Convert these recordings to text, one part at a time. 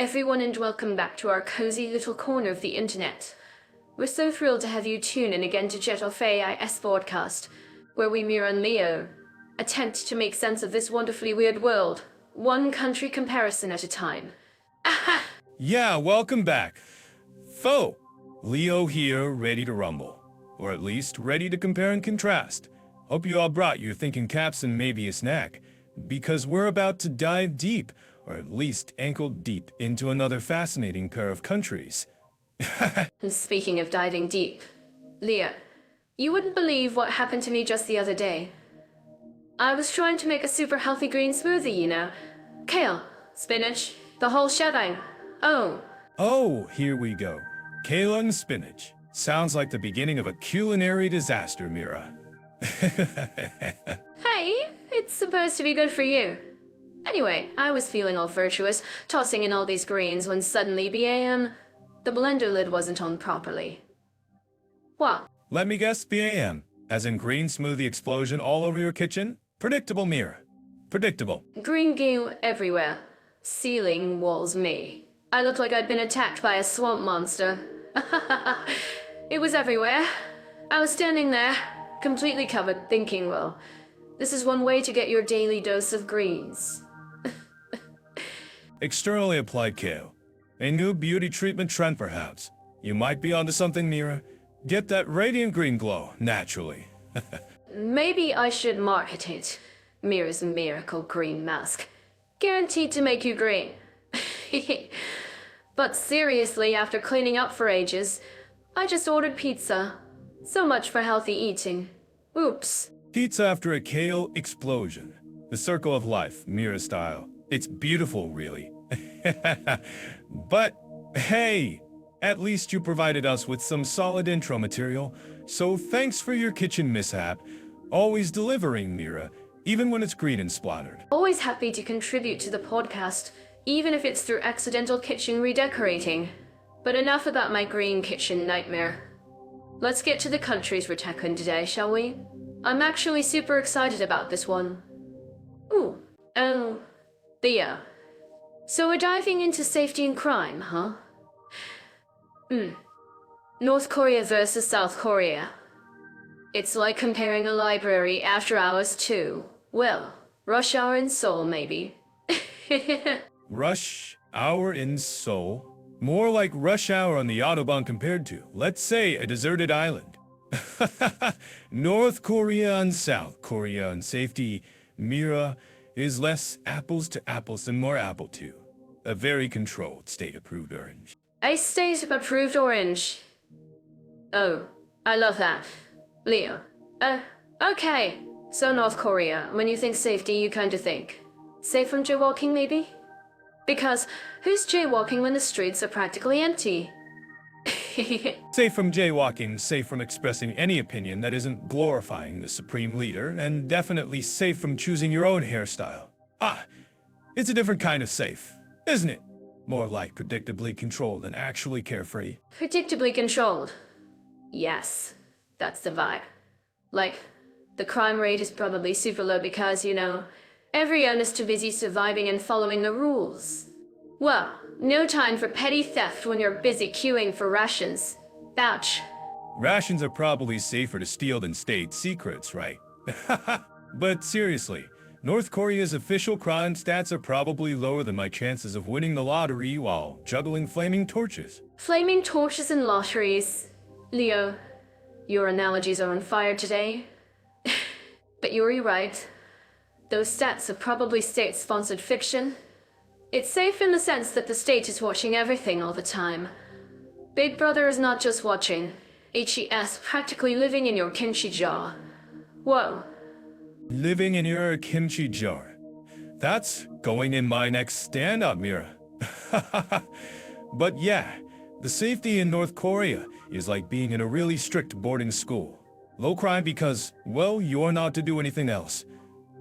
everyone, and welcome back to our cozy little corner of the internet. We're so thrilled to have you tune in again to Jet of AIS podcast, where we, Mira and Leo, attempt to make sense of this wonderfully weird world, one country comparison at a time. Yeah, welcome back. Foe, Leo here, ready to rumble. Or at least, ready to compare and contrast. Hope you all brought your thinking caps and maybe a snack, because we're about to dive deep, or at least ankle deep, into another fascinating pair of countries. And speaking of diving deep, Leo, you wouldn't believe what happened to me just the other day. I was trying to make a super healthy green smoothie, you know. Kale, spinach, the whole shebang. Oh, here we go. Kale and spinach. Sounds like the beginning of a culinary disaster, Mira. Hey, it's supposed to be good for you. Anyway, I was feeling all virtuous, tossing in all these greens when suddenly BAM, the blender lid wasn't on properly. What? Let me guess, BAM. As in green smoothie explosion all over your kitchen? Predictable, Mira. Predictable. Green goo everywhere. Ceiling, walls, me. I looked like I'd been attacked by a swamp monster. It was everywhere. I was standing there, completely covered, thinking, well, this is one way to get your daily dose of greens. Externally applied kale. A new beauty treatment trend, perhaps. You might be onto something, Mira. Get that radiant green glow, naturally. Maybe I should market it. Mira's miracle green mask. Guaranteed to make you green. But seriously, after cleaning up for ages, I just ordered pizza. So much for healthy eating. Oops. Pizza after a kale explosion. The circle of life, Mira style. It's beautiful, really. But, hey, at least you provided us with some solid intro material, so thanks for your kitchen mishap. Always delivering, Mira, even when it's green and splattered. Always happy to contribute to the podcast, even if it's through accidental kitchen redecorating. But enough about my green kitchen nightmare. Let's get to the countries we're tackling today, shall we? I'm actually super excited about this one. Ooh, Theo. So we're diving into safety and crime, huh? North Korea versus South Korea. It's like comparing a library after hours to, well, rush hour in Seoul, maybe. Rush hour in Seoul? More like rush hour on the Autobahn compared to, let's say, a deserted island. North Korea and South Korea and safety, Mira, is less apples to apples and more apple to. A very controlled, state-approved orange. A state-approved orange. Oh, I love that. Leo. Okay. So North Korea, when you think safety, you kind of think safe from jaywalking, maybe? Because who's jaywalking when the streets are practically empty? Safe from jaywalking, safe from expressing any opinion that isn't glorifying the supreme leader, and definitely safe from choosing your own hairstyle. It's a different kind of safe, isn't it? More like predictably controlled and actually carefree. Predictably controlled. Yes, that's the vibe. Like, the crime rate is probably super low because, you know, everyone is too busy surviving and following the rules. Well, no time for petty theft when you're busy queuing for rations. Ouch. Rations are probably safer to steal than state secrets, right? But seriously, North Korea's official crime stats are probably lower than my chances of winning the lottery while juggling flaming torches. Flaming torches and lotteries. Leo, your analogies are on fire today. But you're right. Those stats are probably state-sponsored fiction. It's safe in the sense that the state is watching everything all the time. Big Brother is not just watching. HES practically living in your kimchi jar. Whoa. Living in your kimchi jar. That's going in my next stand-up, Mira. But yeah, the safety in North Korea is like being in a really strict boarding school. Low crime because, well, you're not to do anything else.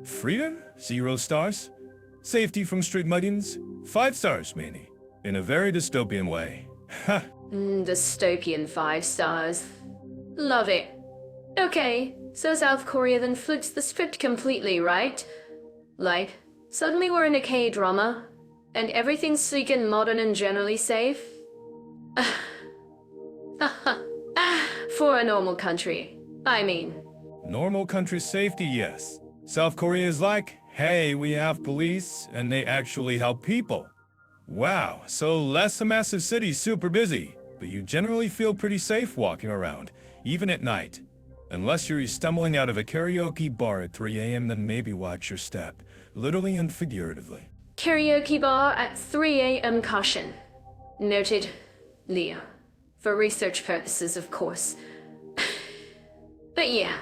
Freedom? 0 stars. Safety from street muggings? 5 stars, Manny. In a very dystopian way. Ha! Dystopian 5 stars. Love it. Okay, so South Korea then flips the script completely, right? Like, suddenly we're in a K-drama. And everything's sleek and modern and generally safe? For a normal country, I mean. Normal country safety, yes. South Korea is like, hey, we have police, and they actually help people. Wow, so less a massive city super busy, but you generally feel pretty safe walking around, even at night. Unless you're stumbling out of a karaoke bar at 3 a.m., then maybe watch your step, literally and figuratively. Karaoke bar at 3 a.m. caution. Noted, Leo. For research purposes, of course. But yeah,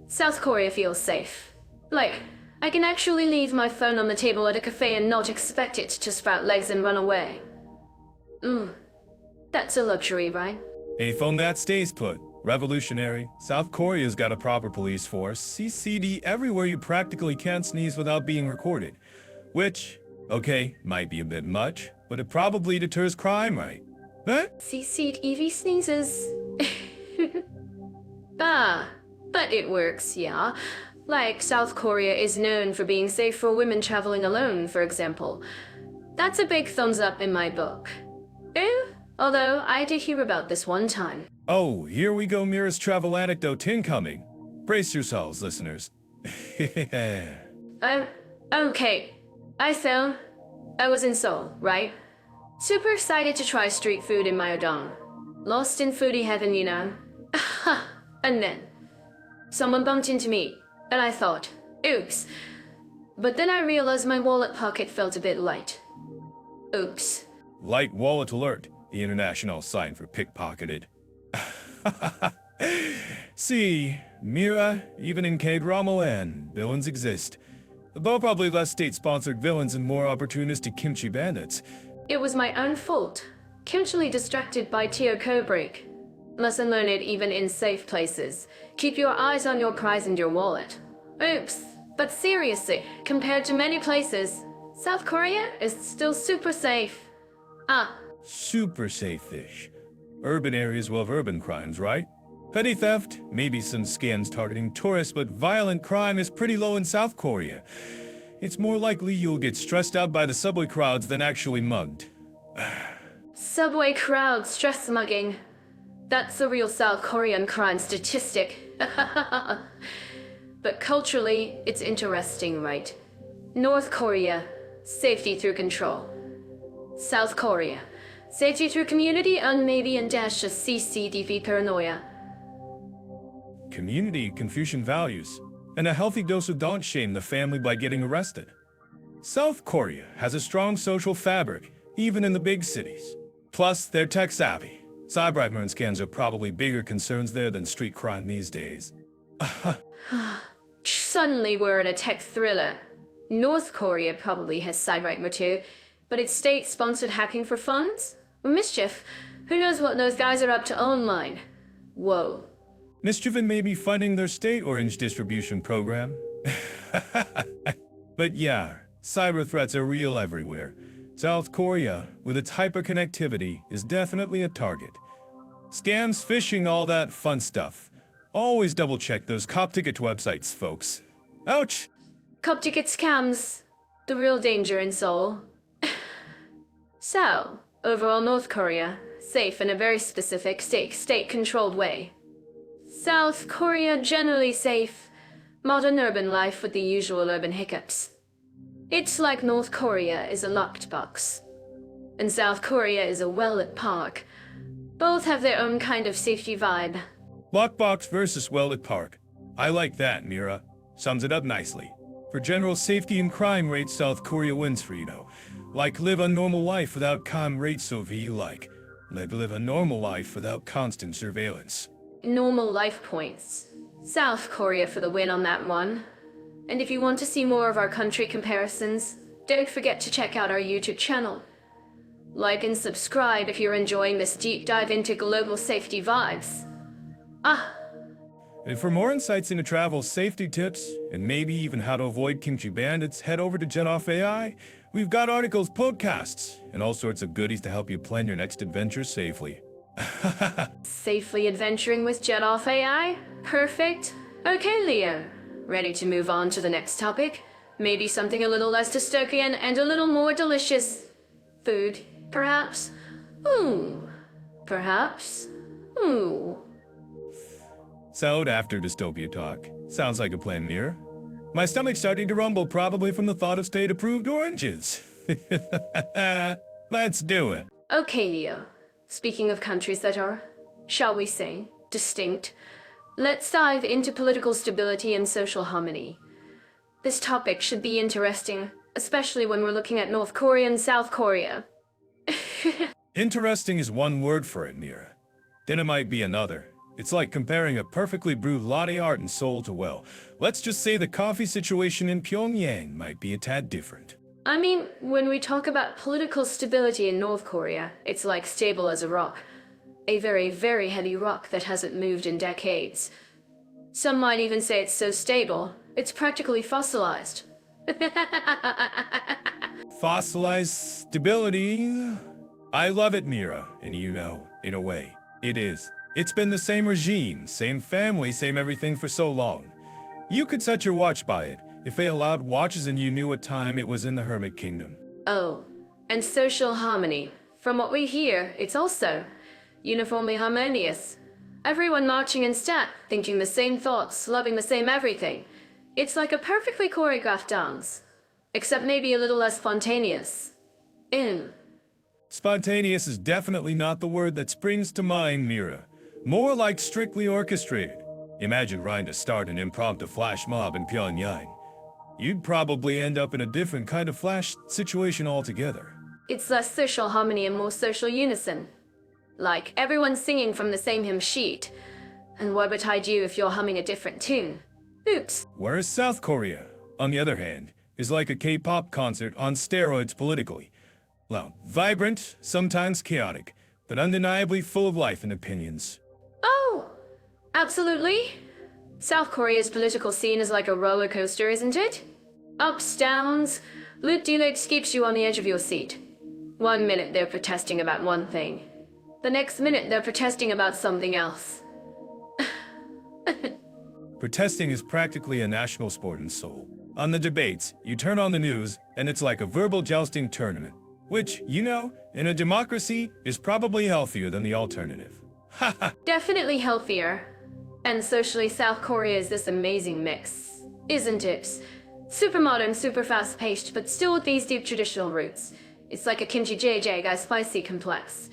South Korea feels safe. Like, I can actually leave my phone on the table at a cafe and not expect it to sprout legs and run away. That's a luxury, right? A phone that stays put. Revolutionary. South Korea's got a proper police force. CCD everywhere you practically can't sneeze without being recorded. Which, okay, might be a bit much, but it probably deters crime, right? Huh? CCTV sneezes. But it works, yeah. Like, South Korea is known for being safe for women traveling alone, for example. That's a big thumbs up in my book. Although I did hear about this one time. Oh, here we go, Mira's travel anecdote incoming. Brace yourselves, listeners. Okay. I was in Seoul, right? Super excited to try street food in Myeodong. Lost in foodie heaven, you know? And then, someone bumped into me, and I thought, oops. But then I realized my wallet pocket felt a bit light. Oops. Light wallet alert, the international sign for pickpocketed. See, Mira, even in K-drama land, villains exist. Though probably less state-sponsored villains and more opportunistic kimchi bandits. It was my own fault. Kimchily distracted by Teo break. Lesson learned even in safe places. Keep your eyes on your prize and your wallet. Oops. But seriously, compared to many places, South Korea is still super safe. Super safe-ish. Urban areas will have urban crimes, right? Petty theft, maybe some scams targeting tourists, but violent crime is pretty low in South Korea. It's more likely you'll get stressed out by the subway crowds than actually mugged. Subway crowd stress mugging. That's a real South Korean crime statistic. But culturally, it's interesting, right? North Korea, safety through control. South Korea, safety through community and maybe in dash of CCTV paranoia. Community, Confucian values, and a healthy dose of don't shame the family by getting arrested. South Korea has a strong social fabric, even in the big cities. Plus, they're tech-savvy. Cybercrime scans are probably bigger concerns there than street crime these days. Suddenly we're in a tech thriller. North Korea probably has cybercrime too, but it's state-sponsored hacking for funds? Mischief. Who knows what those guys are up to online? Whoa. Mischief and maybe funding their state orange distribution program. But yeah, cyber threats are real everywhere. South Korea, with its hyperconnectivity, is definitely a target. Scams, phishing, all that fun stuff. Always double-check those cop ticket websites, folks. Ouch! Cop ticket scams. The real danger in Seoul. So, overall North Korea, safe in a very specific state-controlled way. South Korea generally safe, modern urban life with the usual urban hiccups. It's like North Korea is a locked box, and South Korea is a well-lit park. Both have their own kind of safety vibe. Lockbox versus well-lit park. I like that, Mira. Sums it up nicely. For general safety and crime rate, South Korea wins for, you know. Like live a normal life without crime rate, so you like. Live a normal life without constant surveillance. Normal life points. South Korea for the win on that one. And if you want to see more of our country comparisons, don't forget to check out our YouTube channel. Like and subscribe if you're enjoying this deep dive into global safety vibes. And for more insights into travel safety tips, and maybe even how to avoid kimchi bandits, head over to Jetoff AI. We've got articles, podcasts, and all sorts of goodies to help you plan your next adventure safely. Safely adventuring with Jetoff AI? Perfect. Okay, Leo. Ready to move on to the next topic? Maybe something a little less dystopian and a little more delicious. food, perhaps? Ooh. Perhaps? Ooh. So after dystopia talk, sounds like a plan, Mira. My stomach's starting to rumble, probably from the thought of state-approved oranges. Let's do it. Okay, Leo. Speaking of countries that are, shall we say, distinct, let's dive into political stability and social harmony. This topic should be interesting, especially when we're looking at North Korea and South Korea. Interesting is one word for it, Mira. Then it might be another. It's like comparing a perfectly brewed latte art in Seoul to, well, let's just say the coffee situation in Pyongyang might be a tad different. I mean, when we talk about political stability in North Korea, it's like stable as a rock. A very, very heavy rock that hasn't moved in decades. Some might even say it's so stable, it's practically fossilized. Fossilized stability? I love it, Mira, and you know, in a way, it is. It's been the same regime, same family, same everything for so long. You could set your watch by it, if they allowed watches and you knew what time it was in the Hermit Kingdom. Oh, and social harmony. From what we hear, it's also uniformly harmonious. Everyone marching in step, thinking the same thoughts, loving the same everything. It's like a perfectly choreographed dance, except maybe a little less spontaneous. Spontaneous is definitely not the word that springs to mind, Mira. More like strictly orchestrated. Imagine trying to start an impromptu flash mob in Pyongyang. You'd probably end up in a different kind of flash situation altogether. It's less social harmony and more social unison. Like everyone singing from the same hymn sheet. And what would I do if you're humming a different tune? Oops. Whereas South Korea, on the other hand, is like a K-pop concert on steroids politically. Loud, vibrant, sometimes chaotic, but undeniably full of life and opinions. Oh, absolutely. South Korea's political scene is like a roller coaster, isn't it? Ups, downs, loot-de-loots keeps you on the edge of your seat. 1 minute they're protesting about one thing. The next minute they're protesting about something else. Protesting is practically a national sport in Seoul. On the debates, you turn on the news, and it's like a verbal jousting tournament. Which, you know, in a democracy, is probably healthier than the alternative. Haha! Definitely healthier. And socially, South Korea is this amazing mix, isn't it? Super modern, super fast-paced, but still with these deep traditional roots. It's like a kimchi jjigae spicy complex.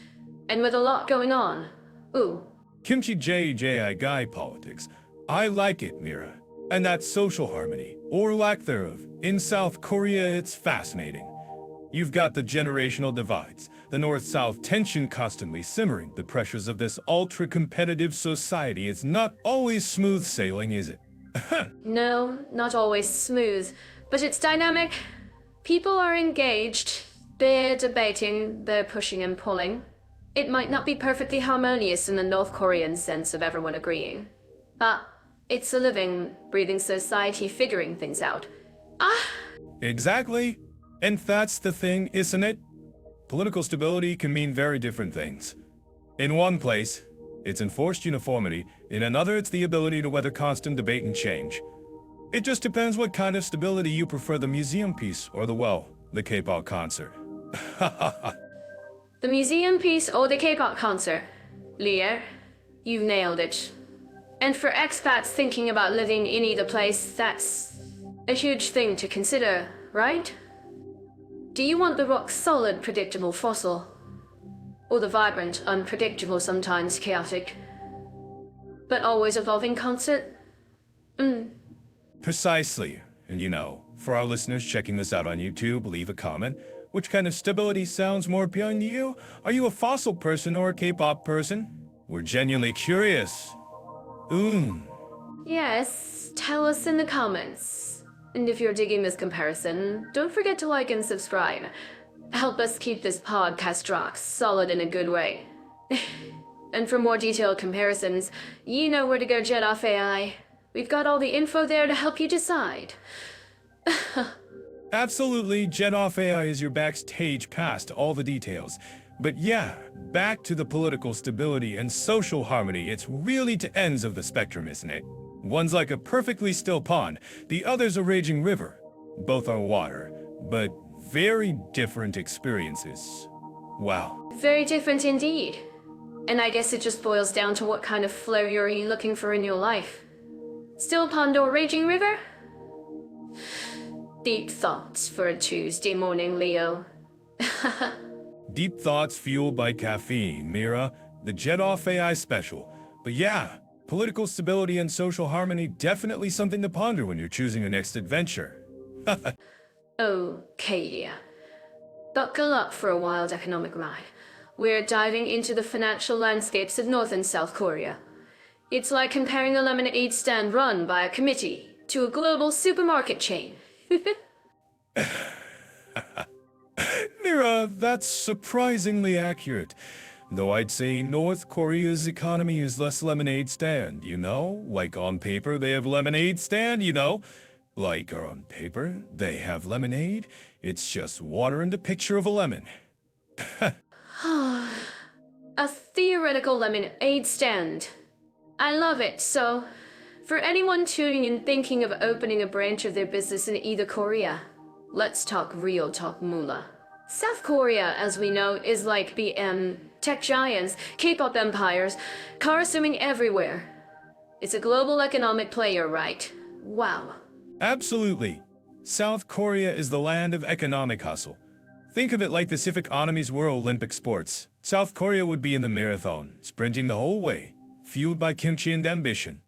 And with a lot going on. Ooh. Kimchi jjigae politics. I like it, Mira. And that social harmony, or lack thereof, in South Korea, it's fascinating. You've got the generational divides, the north-south tension constantly simmering. The pressures of this ultra-competitive society. It's not always smooth sailing, is it? No, not always smooth, but it's dynamic. People are engaged. They're debating, they're pushing and pulling. It might not be perfectly harmonious in the North Korean sense of everyone agreeing. But it's a living, breathing society figuring things out. Exactly. And that's the thing, isn't it? Political stability can mean very different things. In one place, it's enforced uniformity. In another, it's the ability to weather constant debate and change. It just depends what kind of stability you prefer, the museum piece or the K-pop concert. The museum piece or the K-pop concert. Leo, you've nailed it. And for expats thinking about living in either place, that's a huge thing to consider, right? Do you want the rock-solid, predictable fossil? Or the vibrant, unpredictable, sometimes chaotic, but always evolving concert? Precisely. And you know, for our listeners checking this out on YouTube, leave a comment. Which kind of stability sounds more appealing to you? Are you a fossil person or a K-pop person? We're genuinely curious. Yes, tell us in the comments. And if you're digging this comparison, don't forget to like and subscribe. Help us keep this podcast rock solid in a good way. And for more detailed comparisons, you know where to go, Jet Off AI. We've got all the info there to help you decide. Absolutely, Jet Off AI is your backstage pass to all the details. But yeah, back to the political stability and social harmony. It's really to ends of the spectrum, isn't it? One's like a perfectly still pond, the other's a raging river. Both are water, but very different experiences. Wow. Very different indeed. And I guess it just boils down to what kind of flow you're looking for in your life. Still pond or raging river? Deep thoughts for a Tuesday morning, Leo. Deep thoughts fueled by caffeine, Mira, the Jet Off AI special. But yeah, political stability and social harmony definitely something to ponder when you're choosing your next adventure. Okay, yeah. Buckle up for a wild economic ride. We're diving into the financial landscapes of North and South Korea. It's like comparing a lemonade stand run by a committee to a global supermarket chain. Mira, that's surprisingly accurate. Though I'd say North Korea's economy is less lemonade stand, you know? Like on paper, they have lemonade stand, you know? Like on paper, they have lemonade. It's just water and a picture of a lemon. A theoretical lemonade stand. I love it. So, for anyone tuning in thinking of opening a branch of their business in either Korea, let's talk real talk moolah. South Korea, as we know, is like BM, tech giants, K-pop empires, car assuming everywhere. It's a global economic player, right? Wow. Absolutely. South Korea is the land of economic hustle. Think of it like the Pacific Army's World Olympic sports. South Korea would be in the marathon, sprinting the whole way, fueled by kimchi and ambition.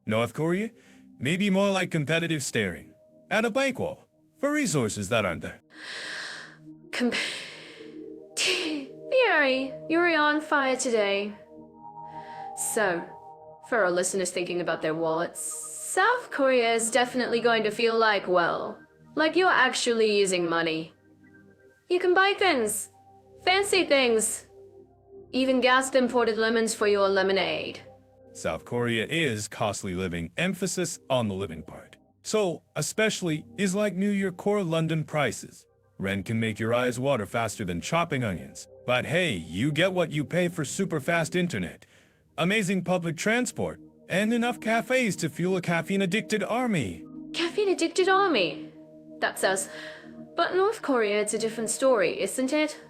North Korea? Maybe more like competitive staring at a bike wall for resources that aren't there. Fury, you're on fire today. So, for our listeners thinking about their wallets, South Korea is definitely going to feel like, well, like you're actually using money. You can buy things, fancy things, even gassed imported lemons for your lemonade. South Korea is costly living, emphasis on the living part. So, especially, is like New York or London prices. Rent can make your eyes water faster than chopping onions. But hey, you get what you pay for super fast internet, amazing public transport, and enough cafes to fuel a caffeine-addicted army. Caffeine-addicted army? That's us. But North Korea, it's a different story, isn't it?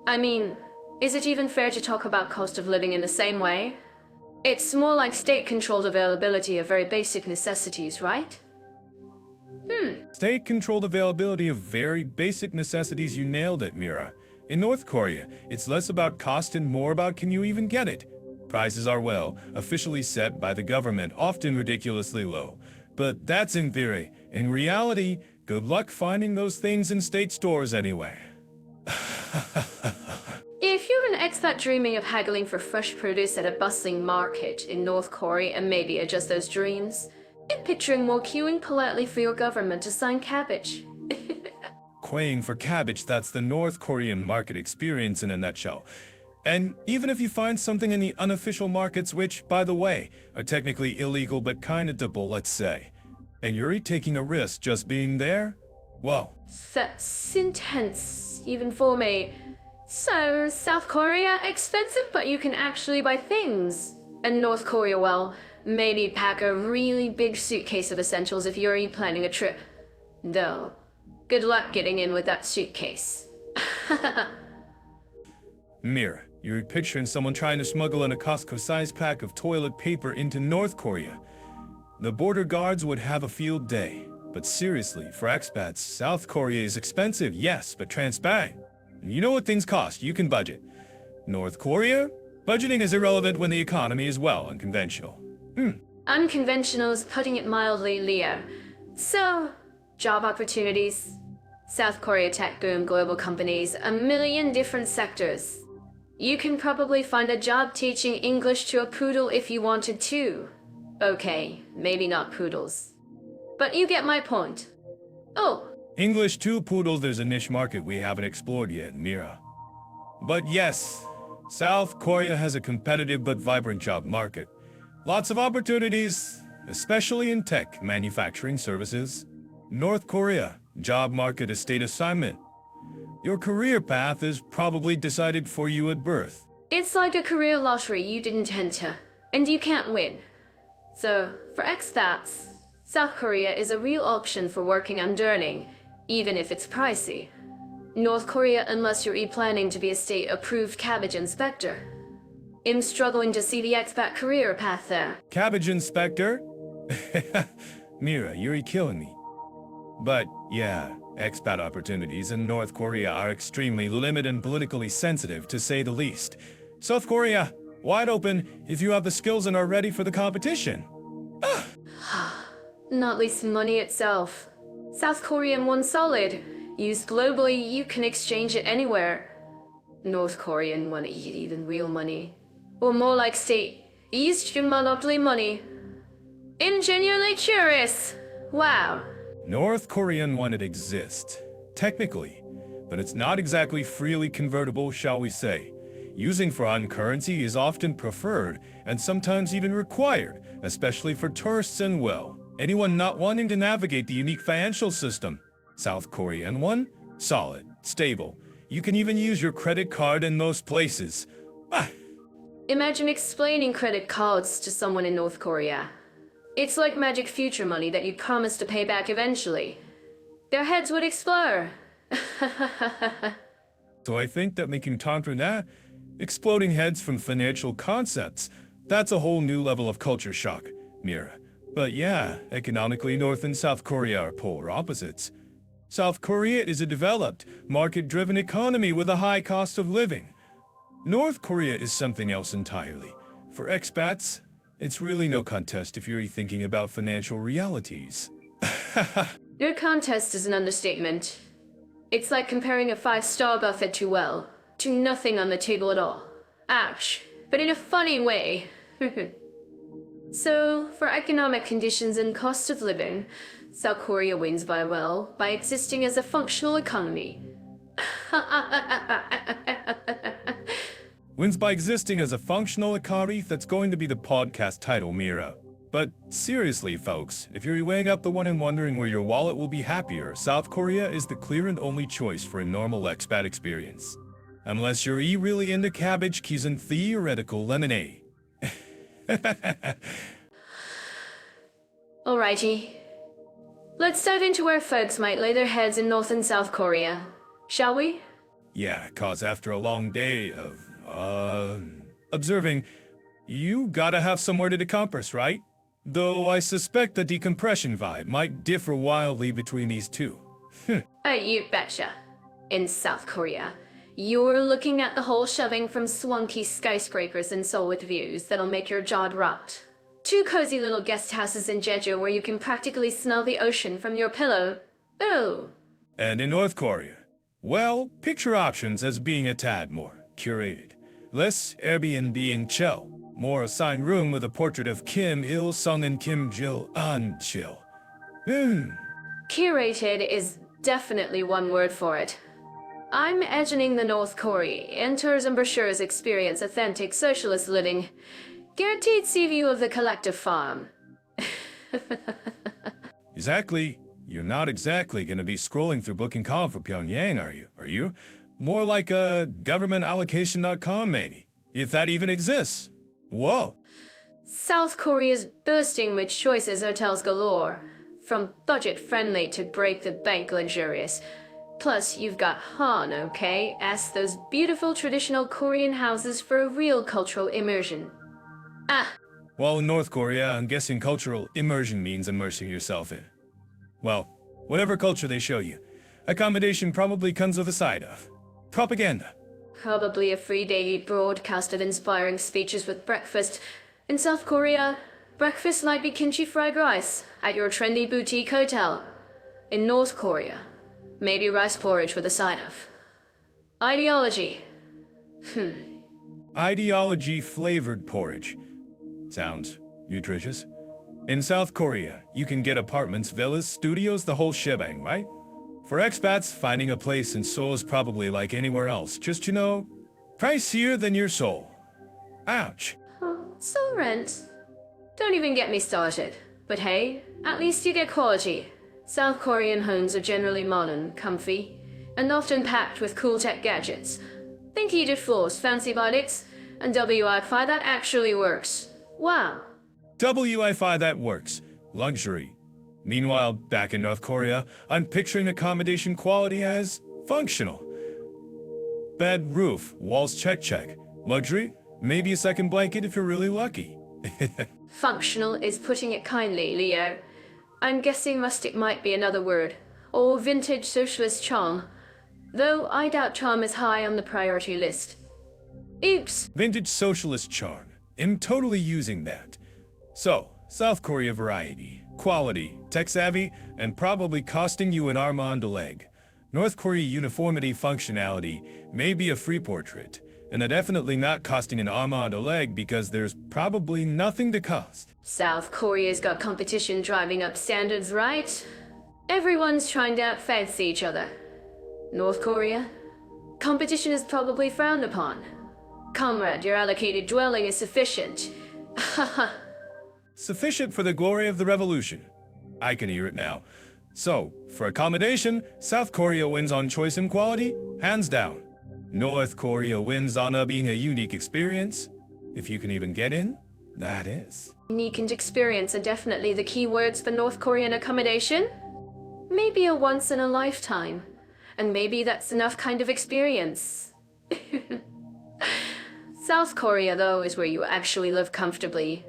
I mean, is it even fair to talk about cost of living in the same way? It's more like state-controlled availability of very basic necessities, right? State-controlled availability of very basic necessities, you nailed it, Mira. In North Korea, it's less about cost and more about can you even get it. Prices are, well, officially set by the government, often ridiculously low. But that's in theory. In reality, good luck finding those things in state stores anyway. If you're an expat dreaming of haggling for fresh produce at a bustling market in North Korea and maybe are just those dreams, and picturing more queuing politely for your government to sign cabbage. Queuing for cabbage, that's the North Korean market experience in a nutshell. And even if you find something in the unofficial markets, which, by the way, are technically illegal but kinda double, let's say, and you're taking a risk just being there, well. That's intense, even for me. So, South Korea, expensive, but you can actually buy things. And North Korea, well, maybe pack a really big suitcase of essentials if you're planning a trip. Though, good luck getting in with that suitcase. Mira, you're picturing someone trying to smuggle in a Costco-sized pack of toilet paper into North Korea. The border guards would have a field day. But seriously, for expats, South Korea is expensive, yes, but transparent. You know what things cost, you can budget. North Korea? Budgeting is irrelevant when the economy is, well, unconventional. Unconventional is putting it mildly, Leo. So, job opportunities. South Korea tech boom, global companies, a million different sectors. You can probably find a job teaching English to a poodle if you wanted to. Okay, maybe not poodles. But you get my point. Oh. English to poodles, there's a niche market we haven't explored yet, Mira. But yes, South Korea has a competitive but vibrant job market. Lots of opportunities, especially in tech, manufacturing services. North Korea, job market is state assignment. Your career path is probably decided for you at birth. It's like a career lottery you didn't enter, and you can't win. So, for expats, South Korea is a real option for working and earning, even if it's pricey. North Korea unless you're planning to be a state-approved cabbage inspector. I'm struggling to see the expat career path there. Cabbage inspector? Mira, you're killing me. But yeah, expat opportunities in North Korea are extremely limited and politically sensitive, to say the least. South Korea, wide open if you have the skills and are ready for the competition. Not least money itself. South Korean one solid. Used globally, you can exchange it anywhere. North Korean one even real money. Or more like state East monopoly money. I'm genuinely curious. Wow. North Korean one it exists, technically, but it's not exactly freely convertible, shall we say. Using foreign currency is often preferred and sometimes even required, especially for tourists and, well, anyone not wanting to navigate the unique financial system. South Korean one, solid, stable. You can even use your credit card in most places. Imagine explaining credit cards to someone in North Korea. It's like magic future money that you promise to pay back eventually. Their heads would explode. So I think that making tantra that, exploding heads from financial concepts, that's a whole new level of culture shock, Mira. But yeah, economically North and South Korea are polar opposites. South Korea is a developed, market-driven economy with a high cost of living. North Korea is something else entirely. For expats, it's really no contest if you're thinking about financial realities. Your contest is an understatement. It's like comparing a five-star buffet to nothing on the table at all. Ouch, but in a funny way. So, for economic conditions and cost of living, South Korea wins by existing as a functional economy. Wins by existing as a functional economy, that's going to be the podcast title, Mira. But seriously, folks, if you're weighing up the one and wondering where your wallet will be happier, South Korea is the clear and only choice for a normal expat experience. Unless you're really into cabbage, keys, and theoretical lemonade. Alrighty. Let's dive into where folks might lay their heads in North and South Korea. Shall we? Yeah, cause after a long day of, observing, you gotta have somewhere to decompress, right? Though I suspect the decompression vibe might differ wildly between these two. You betcha. In South Korea, you're looking at the whole shoving from swanky skyscrapers in Seoul with views that'll make your jaw drop. 2 cozy little guest houses in Jeju where you can practically smell the ocean from your pillow. Ooh. And in North Korea, well, picture options as being a tad more curated. Less Airbnb and chill. More assigned room with a portrait of Kim Il-sung and Kim Jil-un chill. Curated is definitely one word for it. I'm imagining the North Korean tourism brochures experience authentic socialist living. Guaranteed sea view of the collective farm. Exactly. You're not exactly gonna be scrolling through Booking.com for Pyongyang, are you? Are you? More like a governmentallocation.com, maybe. If that even exists. Whoa. South Korea's bursting with choices hotels galore. From budget-friendly to break-the-bank luxurious. Plus, you've got Han, okay? As those beautiful traditional Korean houses for a real cultural immersion. Well, in North Korea, I'm guessing cultural immersion means immersing yourself in. Well, whatever culture they show you, accommodation probably comes with a side of propaganda. Probably a free daily broadcast of inspiring speeches with breakfast. In South Korea, breakfast might be kimchi fried rice at your trendy boutique hotel. In North Korea, maybe rice porridge with a side of ideology. Ideology-flavored porridge. Sounds nutritious. In South Korea, you can get apartments, villas, studios, the whole shebang, right? For expats, finding a place in Seoul is probably like anywhere else, just, pricier than your soul. Ouch. Oh, so rent. Don't even get me started. But hey, at least you get quality. South Korean homes are generally modern, comfy, and often packed with cool tech gadgets. Think heated floors, fancy lights, and Wi-Fi that actually works. Wow. Wi-Fi that works. Luxury. Meanwhile, back in North Korea, I'm picturing accommodation quality as Functional. Bed, roof, walls, check, check. Luxury? Maybe a second blanket if you're really lucky. Functional is putting it kindly, Leo. I'm guessing rustic might be another word. Or vintage socialist charm. Though I doubt charm is high on the priority list. Oops. Vintage socialist charm. I'm totally using that. So, South Korea variety, quality, tech-savvy, and probably costing you an armand a leg. North Korea uniformity functionality may be a free portrait, and they're definitely not costing an armand a leg because there's probably nothing to cost. South Korea's got competition driving up standards, right? Everyone's trying to outfancy each other. North Korea? Competition is probably frowned upon. Comrade, your allocated dwelling is sufficient. Haha. Sufficient for the glory of the revolution. I can hear it now. So, for accommodation, South Korea wins on choice and quality, hands down. North Korea wins on being a unique experience. If you can even get in, that is. Unique and experience are definitely the key words for North Korean accommodation. Maybe a once in a lifetime. And maybe that's enough kind of experience. South Korea, though, is where you actually live comfortably.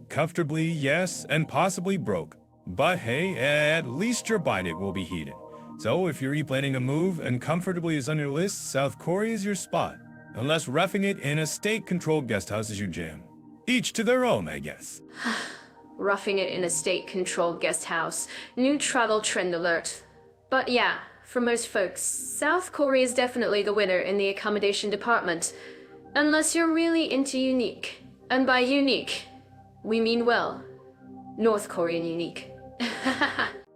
Comfortably, yes, and possibly broke. But hey, at least your budget will be heated. So if you're planning a move and comfortably is on your list, South Korea is your spot. Unless roughing it in a state-controlled guest house is your jam. Each to their own, I guess. Roughing it in a state-controlled guest house. New travel trend alert. But yeah, for most folks, South Korea is definitely the winner in the accommodation department. Unless you're really into unique. And by unique, we mean, well, North Korean unique.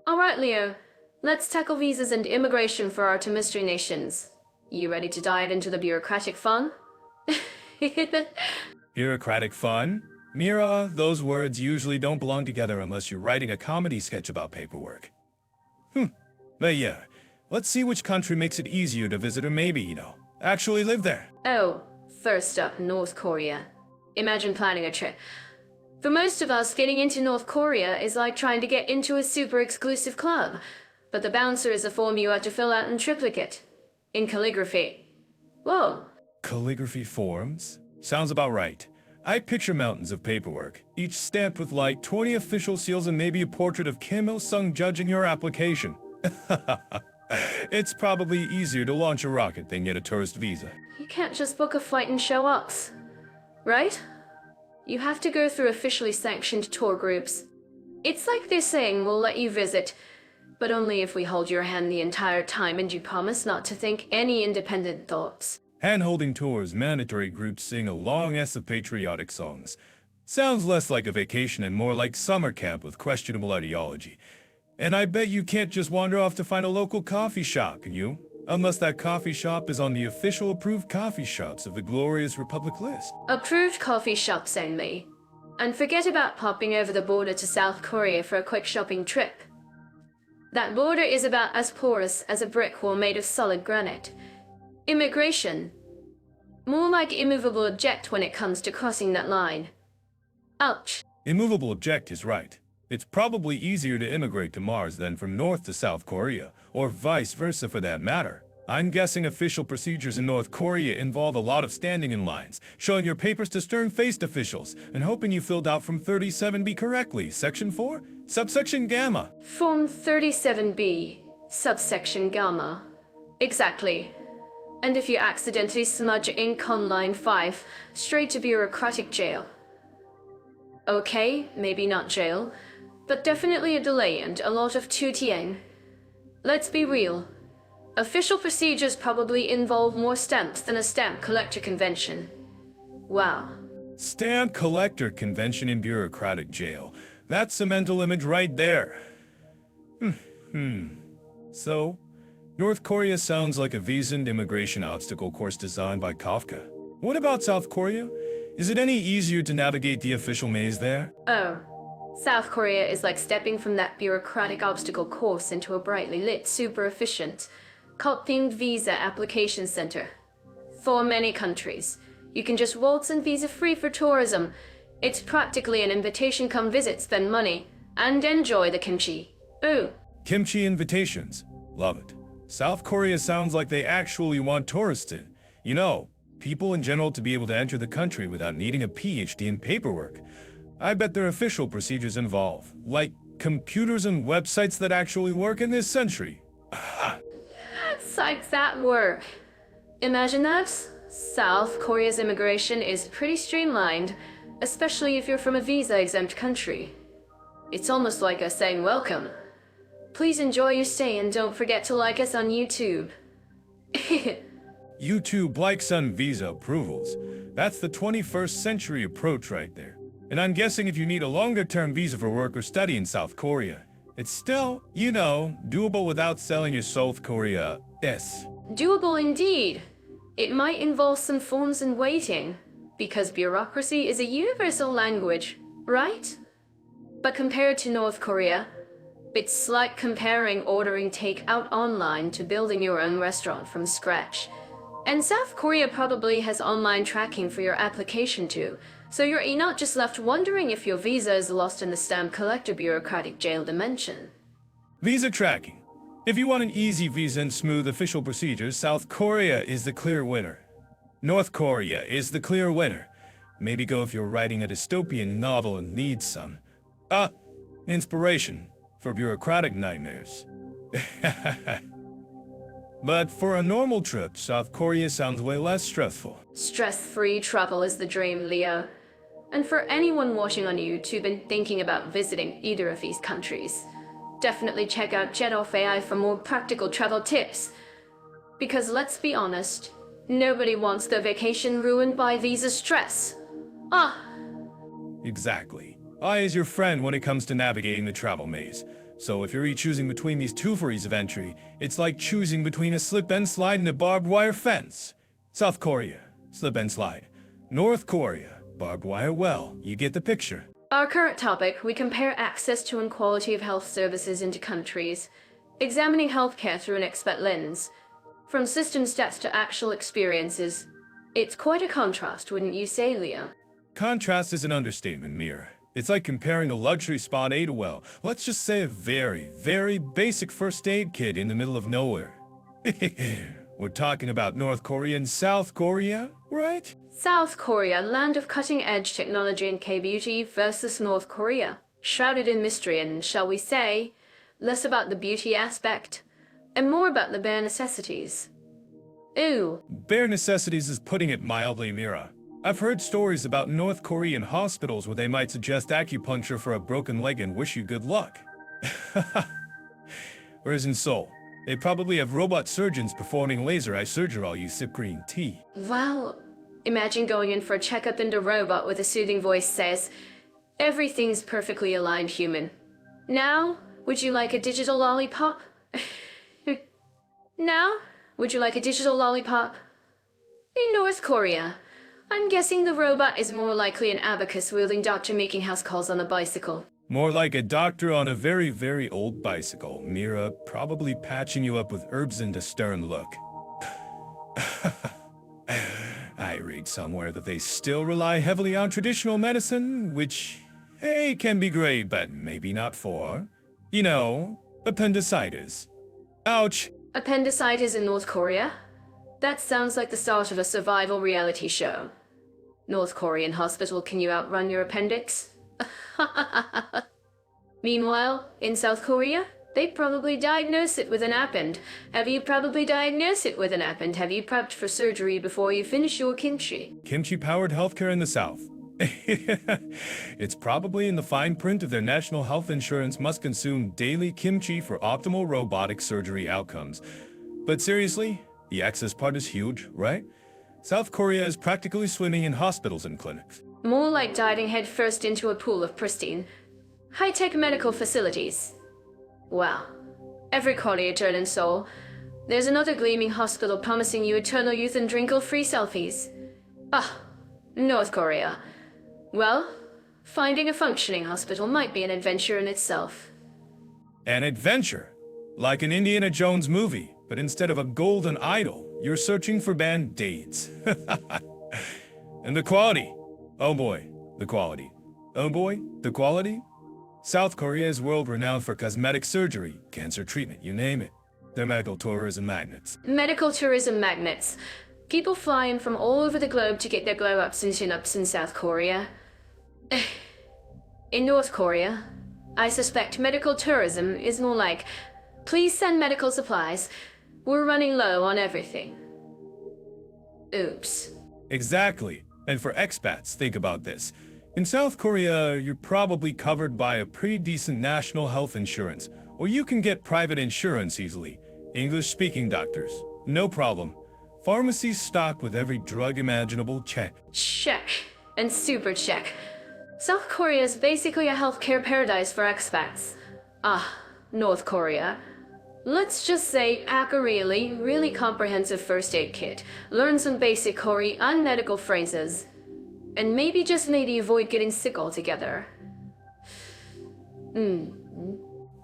Alright, Leo. Let's tackle visas and immigration for our two mystery nations. You ready to dive into the bureaucratic fun? Bureaucratic fun? Mira, those words usually don't belong together unless you're writing a comedy sketch about paperwork. But yeah, let's see which country makes it easier to visit or maybe, actually live there. Oh, first up, North Korea. Imagine planning a trip. For most of us, getting into North Korea is like trying to get into a super exclusive club. But the bouncer is a form you have to fill out in triplicate. In calligraphy. Whoa. Calligraphy forms? Sounds about right. I picture mountains of paperwork, each stamped with like 20 official seals and maybe a portrait of Kim Il-sung judging your application. It's probably easier to launch a rocket than get a tourist visa. You can't just book a flight and show up. Right? You have to go through officially sanctioned tour groups. It's like they're saying we'll let you visit, but only if we hold your hand the entire time and you promise not to think any independent thoughts. Hand-holding tours, mandatory groups sing a long S of patriotic songs. Sounds less like a vacation and more like summer camp with questionable ideology. And I bet you can't just wander off to find a local coffee shop, can you? Unless that coffee shop is on the official approved coffee shops of the Glorious Republic list. Approved coffee shops only. And forget about popping over the border to South Korea for a quick shopping trip. That border is about as porous as a brick wall made of solid granite. Immigration. More like immovable object when it comes to crossing that line. Ouch. Immovable object is right. It's probably easier to immigrate to Mars than from North to South Korea, or vice versa for that matter. I'm guessing official procedures in North Korea involve a lot of standing in lines, showing your papers to stern-faced officials, and hoping you filled out Form 37B correctly. Section 4? Subsection Gamma. Form 37B, subsection Gamma. Exactly. And if you accidentally smudge ink on line 5, straight to bureaucratic jail. Okay, maybe not jail, but definitely a delay and a lot of tutiang. Let's be real. Official procedures probably involve more stamps than a stamp collector convention. Wow. Stamp collector convention in bureaucratic jail. That's a mental image right there. So, North Korea sounds like a visa and immigration obstacle course designed by Kafka. What about South Korea? Is it any easier to navigate the official maze there? Oh. South Korea is like stepping from that bureaucratic obstacle course into a brightly lit, super efficient, cult-themed visa application center. For many countries, you can just waltz in visa-free for tourism. It's practically an invitation come visit, spend money, and enjoy the kimchi. Ooh. Kimchi invitations. Love it. South Korea sounds like they actually want tourists in. You know, people in general to be able to enter the country without needing a PhD in paperwork. I bet their official procedures involve, like, computers and websites that actually work in this century. Psych that work. Imagine that. South Korea's immigration is pretty streamlined, especially if you're from a visa-exempt country. It's almost like us saying welcome. Please enjoy your stay and don't forget to like us on YouTube. YouTube likes on visa approvals. That's the 21st century approach right there. And I'm guessing if you need a longer-term visa for work or study in South Korea, it's still, you know, doable without selling your South Korea. Yes. Doable indeed. It might involve some forms and waiting, because bureaucracy is a universal language, right? But compared to North Korea, it's like comparing ordering takeout online to building your own restaurant from scratch. And South Korea probably has online tracking for your application too, so you're not just left wondering if your visa is lost in the stamp collector bureaucratic jail dimension. Visa tracking. If you want an easy visa and smooth official procedures, South Korea is the clear winner. North Korea is the clear winner. Maybe go if you're writing a dystopian novel and need some. Inspiration for bureaucratic nightmares. But for a normal trip, South Korea sounds way less stressful. Stress-free travel is the dream, Leo. And for anyone watching on YouTube and thinking about visiting either of these countries, definitely check out Jet-Off AI for more practical travel tips. Because let's be honest, nobody wants their vacation ruined by visa stress. Exactly. I is your friend when it comes to navigating the travel maze. So if you're choosing between these two for ease of entry, it's like choosing between a slip and slide and a barbed wire fence. South Korea, slip and slide. North Korea, barbed wire well. You get the picture. Our current topic, we compare access to and quality of health services into countries, examining healthcare through an expert lens. From system stats to actual experiences, it's quite a contrast, wouldn't you say, Leo? Contrast is an understatement, Mira. It's like comparing a luxury spa to a well. Let's just say a very, very basic first aid kit in the middle of nowhere. We're talking about North Korea and South Korea, right? South Korea, land of cutting-edge technology and K-beauty, versus North Korea, shrouded in mystery and, shall we say, less about the beauty aspect, and more about the bare necessities. Ooh. Bare necessities is putting it mildly, Mira. I've heard stories about North Korean hospitals where they might suggest acupuncture for a broken leg and wish you good luck. Whereas in Seoul, they probably have robot surgeons performing laser eye surgery while you sip green tea. Well, imagine going in for a checkup and a robot with a soothing voice says, "Everything's perfectly aligned, human. Now, would you like a digital lollipop?" Now, would you like a digital lollipop? In North Korea, I'm guessing the robot is more likely an abacus-wielding doctor making house calls on a bicycle. More like a doctor on a very, very old bicycle, Mira, probably patching you up with herbs and a stern look. I read somewhere that they still rely heavily on traditional medicine, which, hey, can be great, but maybe not for, you know, appendicitis. Ouch! Appendicitis in North Korea? That sounds like the start of a survival reality show. North Korean hospital, can you outrun your appendix? Meanwhile, in South Korea, they probably diagnose it with an append. Have you probably diagnosed it with an append? Have you prepped for surgery before you finish your kimchi? Kimchi-powered healthcare in the South. It's probably in the fine print of their national health insurance must consume daily kimchi for optimal robotic surgery outcomes. But seriously, the access part is huge, right? South Korea is practically swimming in hospitals and clinics. More like diving headfirst into a pool of pristine, high-tech medical facilities. Wow. Every corner you turn in Seoul, there's another gleaming hospital promising you eternal youth and wrinkle-free selfies. North Korea. Well, finding a functioning hospital might be an adventure in itself. An adventure? Like an Indiana Jones movie, but instead of a golden idol, you're searching for band-aids. And the quality. Oh boy, the quality. Oh boy, the quality. South Korea is world-renowned for cosmetic surgery, cancer treatment, you name it. They're medical tourism magnets. Medical tourism magnets. People fly in from all over the globe to get their glow-ups and chin-ups in South Korea. In North Korea, I suspect medical tourism is more like, please send medical supplies. We're running low on everything. Oops. Exactly. And for expats, think about this. In South Korea, you're probably covered by a pretty decent national health insurance, or you can get private insurance easily. English-speaking doctors, no problem. Pharmacies stocked with every drug imaginable, check. Check. And super check. South Korea is basically a healthcare paradise for expats. North Korea. Let's just say pack a really comprehensive first aid kit, learn some basic Korean medical phrases, and maybe avoid getting sick altogether.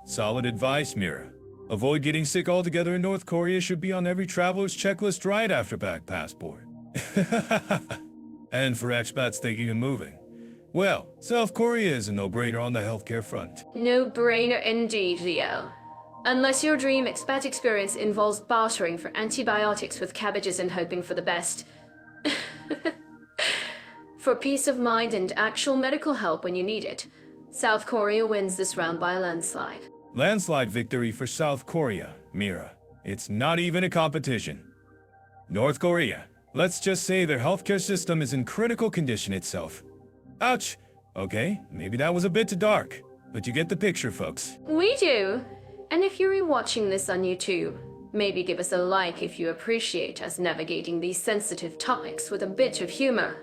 Solid advice, Mira. Avoid getting sick altogether in North Korea should be on every traveler's checklist right after back passport. And for expats thinking of moving, well, South Korea is a no-brainer on the healthcare front. No-brainer indeed, Leo. Unless your dream expat experience involves bartering for antibiotics with cabbages and hoping for the best. For peace of mind and actual medical help when you need it, South Korea wins this round by a landslide. Landslide victory for South Korea, Mira. It's not even a competition. North Korea, let's just say their healthcare system is in critical condition itself. Ouch! Okay, maybe that was a bit too dark, but you get the picture, folks. We do! And if you're rewatching this on YouTube, maybe give us a like if you appreciate us navigating these sensitive topics with a bit of humor.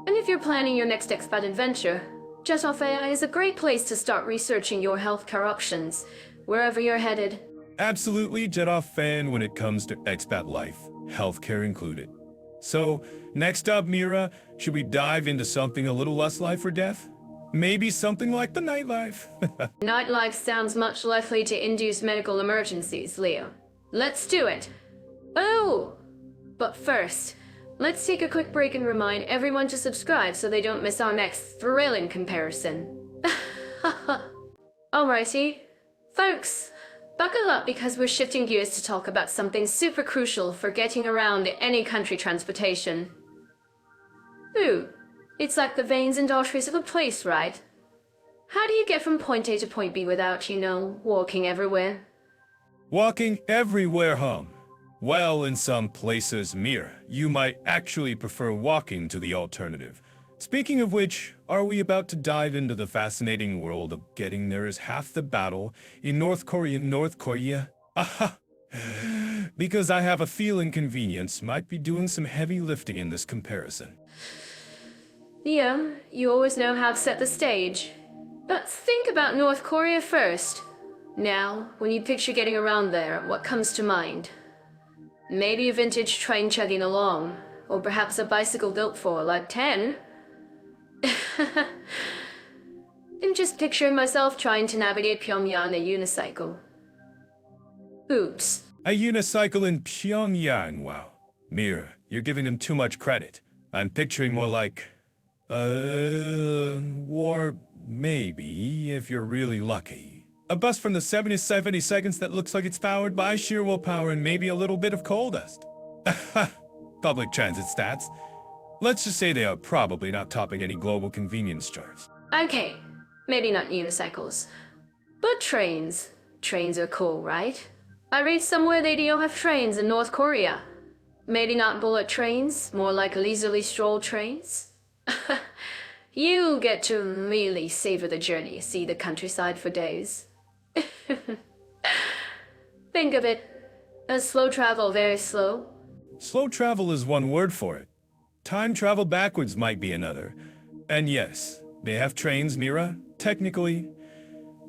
And if you're planning your next expat adventure, Jet Off AI is a great place to start researching your healthcare options, wherever you're headed. Absolutely Jet Off fan when it comes to expat life, healthcare included. So, next up, Mira, should we dive into something a little less life or death? Maybe something like the nightlife. Nightlife sounds much likely to induce medical emergencies, Leo. Let's do it. Oh! But first, let's take a quick break and remind everyone to subscribe so they don't miss our next thrilling comparison. Alrighty. Folks, buckle up because we're shifting gears to talk about something super crucial for getting around any country transportation. Ooh, it's like the veins and arteries of a place, right? How do you get from point A to point B without, walking everywhere? Walking everywhere, hum. Well, in some places, Mira, you might actually prefer walking to the alternative. Speaking of which, are we about to dive into the fascinating world of getting there is half the battle in North Korea? Aha! Because I have a feeling convenience might be doing some heavy lifting in this comparison. Yeah, you always know how to set the stage. But think about North Korea first. Now, when you picture getting around there, what comes to mind? Maybe a vintage train chugging along, or perhaps a bicycle built for, like 10. I'm just picturing myself trying to navigate Pyongyang on a unicycle. Oops. A unicycle in Pyongyang, wow. Mira, you're giving them too much credit. I'm picturing more like... or maybe, if you're really lucky. A bus from the 70 seconds that looks like it's powered by sheer willpower and maybe a little bit of coal dust. Public transit stats. Let's just say they are probably not topping any global convenience charts. Okay, maybe not unicycles. But trains. Trains are cool, right? I read somewhere they do have trains in North Korea. Maybe not bullet trains, more like leisurely stroll trains. You get to really savor the journey, see the countryside for days. Think of it as slow travel, very slow. Slow travel is one word for it. Time travel backwards might be another. And yes, they have trains, Mira, technically.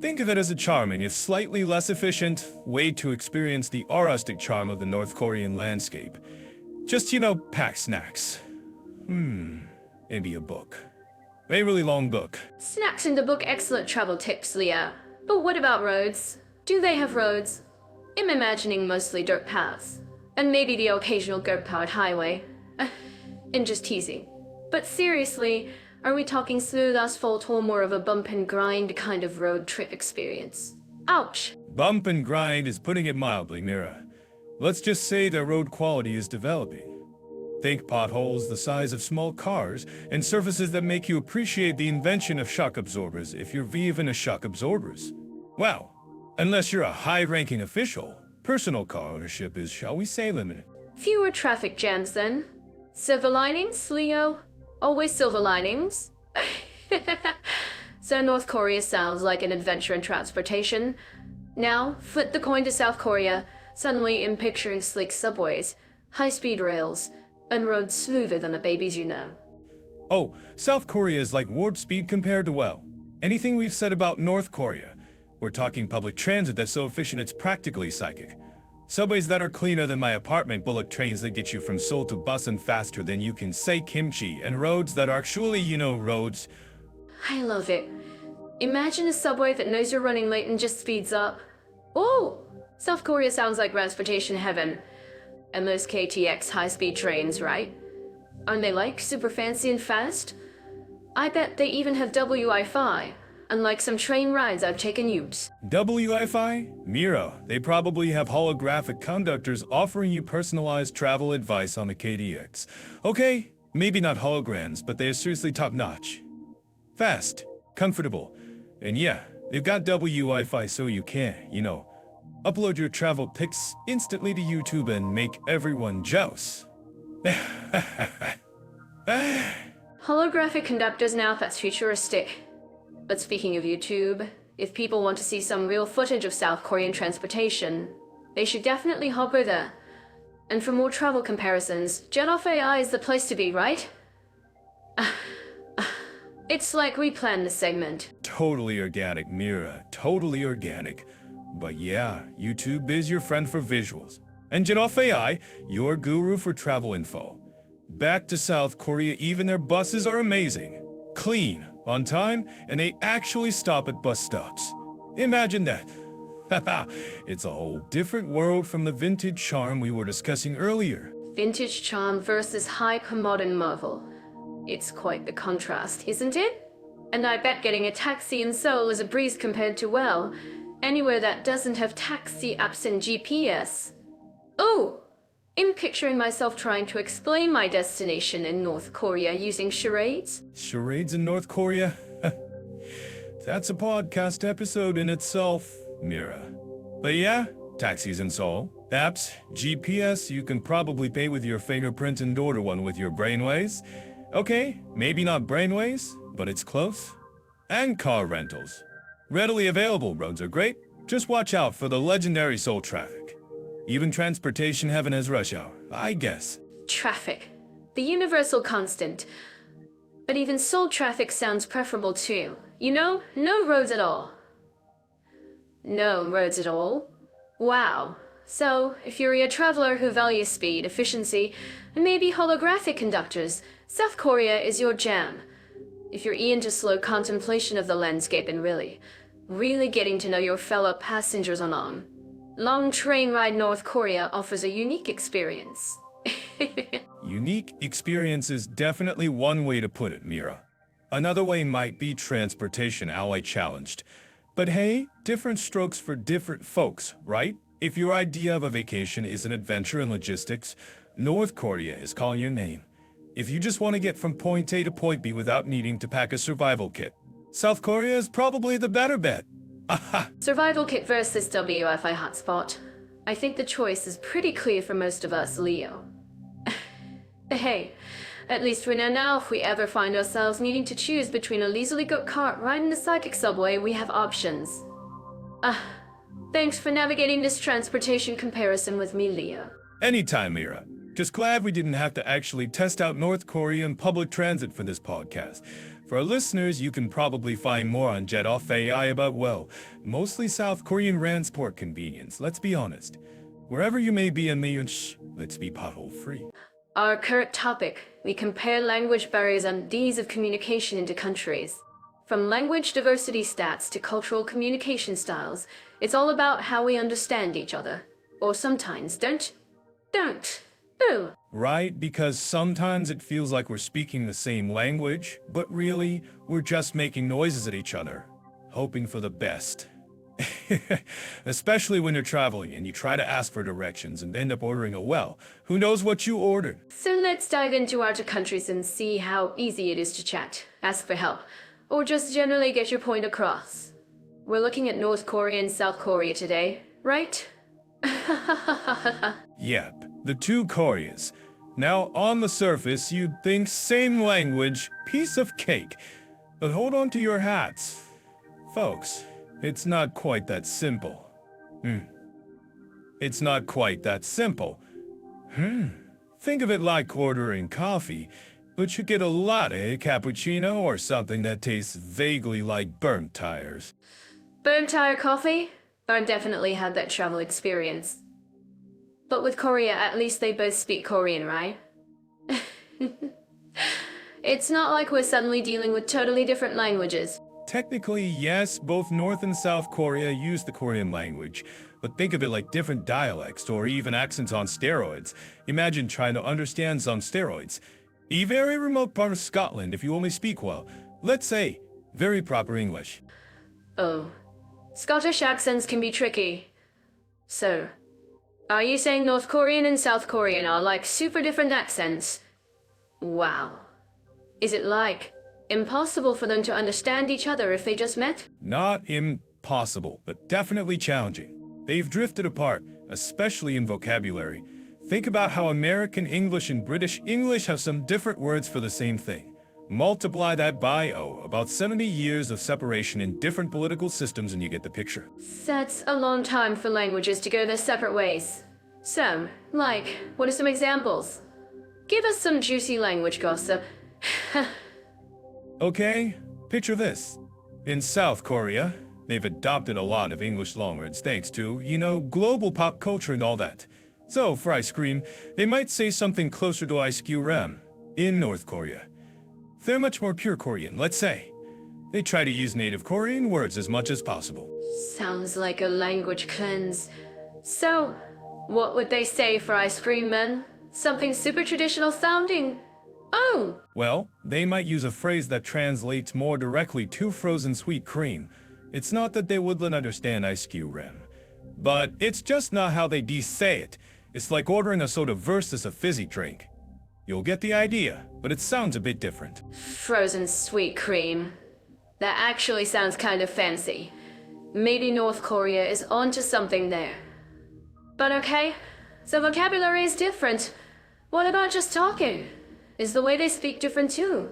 Think of it as a charming, if slightly less efficient, way to experience the rustic charm of the North Korean landscape. Just, pack snacks. Maybe a book. A really long book. Snacks in the book, excellent travel tips, Leah. But what about roads? Do they have roads? I'm imagining mostly dirt paths. And maybe the occasional dirt-powered highway. I'm just teasing. But seriously, are we talking smooth asphalt or more of a bump and grind kind of road trip experience? Ouch. Bump and grind is putting it mildly, Mira. Let's just say their road quality is developing. Think potholes the size of small cars and surfaces that make you appreciate the invention of shock absorbers if you're even a shock absorbers. Well, unless you're a high-ranking official, personal car ownership is, shall we say, limited. Fewer traffic jams then. Silver linings, Leo? Always silver linings? So North Korea sounds like an adventure in transportation. Now, flip the coin to South Korea. Suddenly I'm picturing sleek subways, high-speed rails, and roads smoother than the babies you know. Oh, South Korea is like warp speed compared to, well, anything we've said about North Korea. We're talking public transit that's so efficient it's practically psychic. Subways that are cleaner than my apartment, bullet trains that get you from Seoul to Busan faster than you can say kimchi, and roads that are actually, roads. I love it. Imagine a subway that knows you're running late and just speeds up. Oh, South Korea sounds like transportation heaven. And those KTX high-speed trains, right? Aren't they like super fancy and fast? I bet they even have Wi-Fi, unlike some train rides I've taken use. Wi-Fi? Mira, they probably have holographic conductors offering you personalized travel advice on the KTX. Okay, maybe not holograms, but they are seriously top-notch. Fast, comfortable, and yeah, they've got Wi-Fi so you can, upload your travel pics instantly to YouTube and make everyone jealous. Holographic conductors now, that's futuristic. But speaking of YouTube, if people want to see some real footage of South Korean transportation, they should definitely hop over there. And for more travel comparisons, Jet Off AI is the place to be, right? It's like we planned this segment. Totally organic, Mira. Totally organic. But yeah, YouTube is your friend for visuals. And Jet Off AI, your guru for travel info. Back to South Korea, even their buses are amazing. Clean, on time, and they actually stop at bus stops. Imagine that. It's a whole different world from the vintage charm we were discussing earlier. Vintage charm versus hyper-modern marvel. It's quite the contrast, isn't it? And I bet getting a taxi in Seoul is a breeze compared to, well, anywhere that doesn't have taxi apps and GPS. Oh! I'm picturing myself trying to explain my destination in North Korea using charades. Charades in North Korea? That's a podcast episode in itself, Mira. But yeah, taxis in Seoul. Apps, GPS, you can probably pay with your fingerprint and order one with your brainwaves. Okay, maybe not brainwaves, but it's close. And car rentals. Readily available, roads are great. Just watch out for the legendary Seoul traffic. Even transportation heaven has rush hour, I guess. Traffic. The universal constant. But even Seoul traffic sounds preferable too. No roads at all. No roads at all? Wow. So, if you're a traveler who values speed, efficiency, and maybe holographic conductors, South Korea is your jam. If you're into slow contemplation of the landscape and really getting to know your fellow passengers along, long train ride North Korea offers a unique experience. Unique experience is definitely one way to put it, Mira. Another way might be transportation ally challenged. But hey, different strokes for different folks, right? If your idea of a vacation is an adventure in logistics, North Korea is calling your name. If you just want to get from point A to point B without needing to pack a survival kit, South Korea is probably the better bet. Aha! Survival kit versus Wi-Fi hotspot. I think the choice is pretty clear for most of us, Leo. Hey, at least we know now if we ever find ourselves needing to choose between a leisurely goat cart ride and a psychic subway, we have options. Thanks for navigating this transportation comparison with me, Leo. Anytime, Mira. Just glad we didn't have to actually test out North Korean public transit for this podcast. For our listeners, you can probably find more on Jet Off AI about, well, mostly South Korean transport convenience, let's be honest. Wherever you may be in the let's be pothole-free. Our current topic, we compare language barriers and ease of communication into countries. From language diversity stats to cultural communication styles, it's all about how we understand each other. Or sometimes don't. Boo. Right, because sometimes it feels like we're speaking the same language, but really, we're just making noises at each other, hoping for the best. Especially when you're traveling and you try to ask for directions and end up ordering a well. Who knows what you ordered? So let's dive into other countries and see how easy it is to chat, ask for help, or just generally get your point across. We're looking at North Korea and South Korea today, right? Yep, the two Koreas. Now, on the surface, you'd think same language, piece of cake. But hold on to your hats. Folks, it's not quite that simple. It's not quite that simple. Think of it like ordering coffee, but you get a latte, cappuccino, or something that tastes vaguely like burnt tires. Burnt tire coffee? I've definitely had that travel experience. But with Korea, at least they both speak Korean, right? It's not like we're suddenly dealing with totally different languages. Technically, yes, both North and South Korea use the Korean language, but think of it like different dialects or even accents on steroids. Imagine trying to understand some steroids. A very remote part of Scotland if you only speak well, let's say, very proper English. Oh. Scottish accents can be tricky. So, are you saying North Korean and South Korean are like super different accents? Wow. Is it like impossible for them to understand each other if they just met? Not impossible, but definitely challenging. They've drifted apart, especially in vocabulary. Think about how American English and British English have some different words for the same thing. Multiply that by, about 70 years of separation in different political systems and you get the picture. That's a long time for languages to go their separate ways. So, like, what are some examples? Give us some juicy language gossip. Okay, picture this. In South Korea, they've adopted a lot of English loanwords thanks to, global pop culture and all that. So, for ice cream, they might say something closer to ice cream in North Korea. They're much more pure Korean, let's say. They try to use native Korean words as much as possible. Sounds like a language cleanse. So, what would they say for ice cream then? Something super traditional sounding? Oh! Well, they might use a phrase that translates more directly to frozen sweet cream. It's not that they wouldn't understand ice cream, but it's just not how they say it. It's like ordering a soda versus a fizzy drink. You'll get the idea, but it sounds a bit different. Frozen sweet cream. That actually sounds kind of fancy. Maybe North Korea is onto something there. But okay, so vocabulary is different. What about just talking? Is the way they speak different too?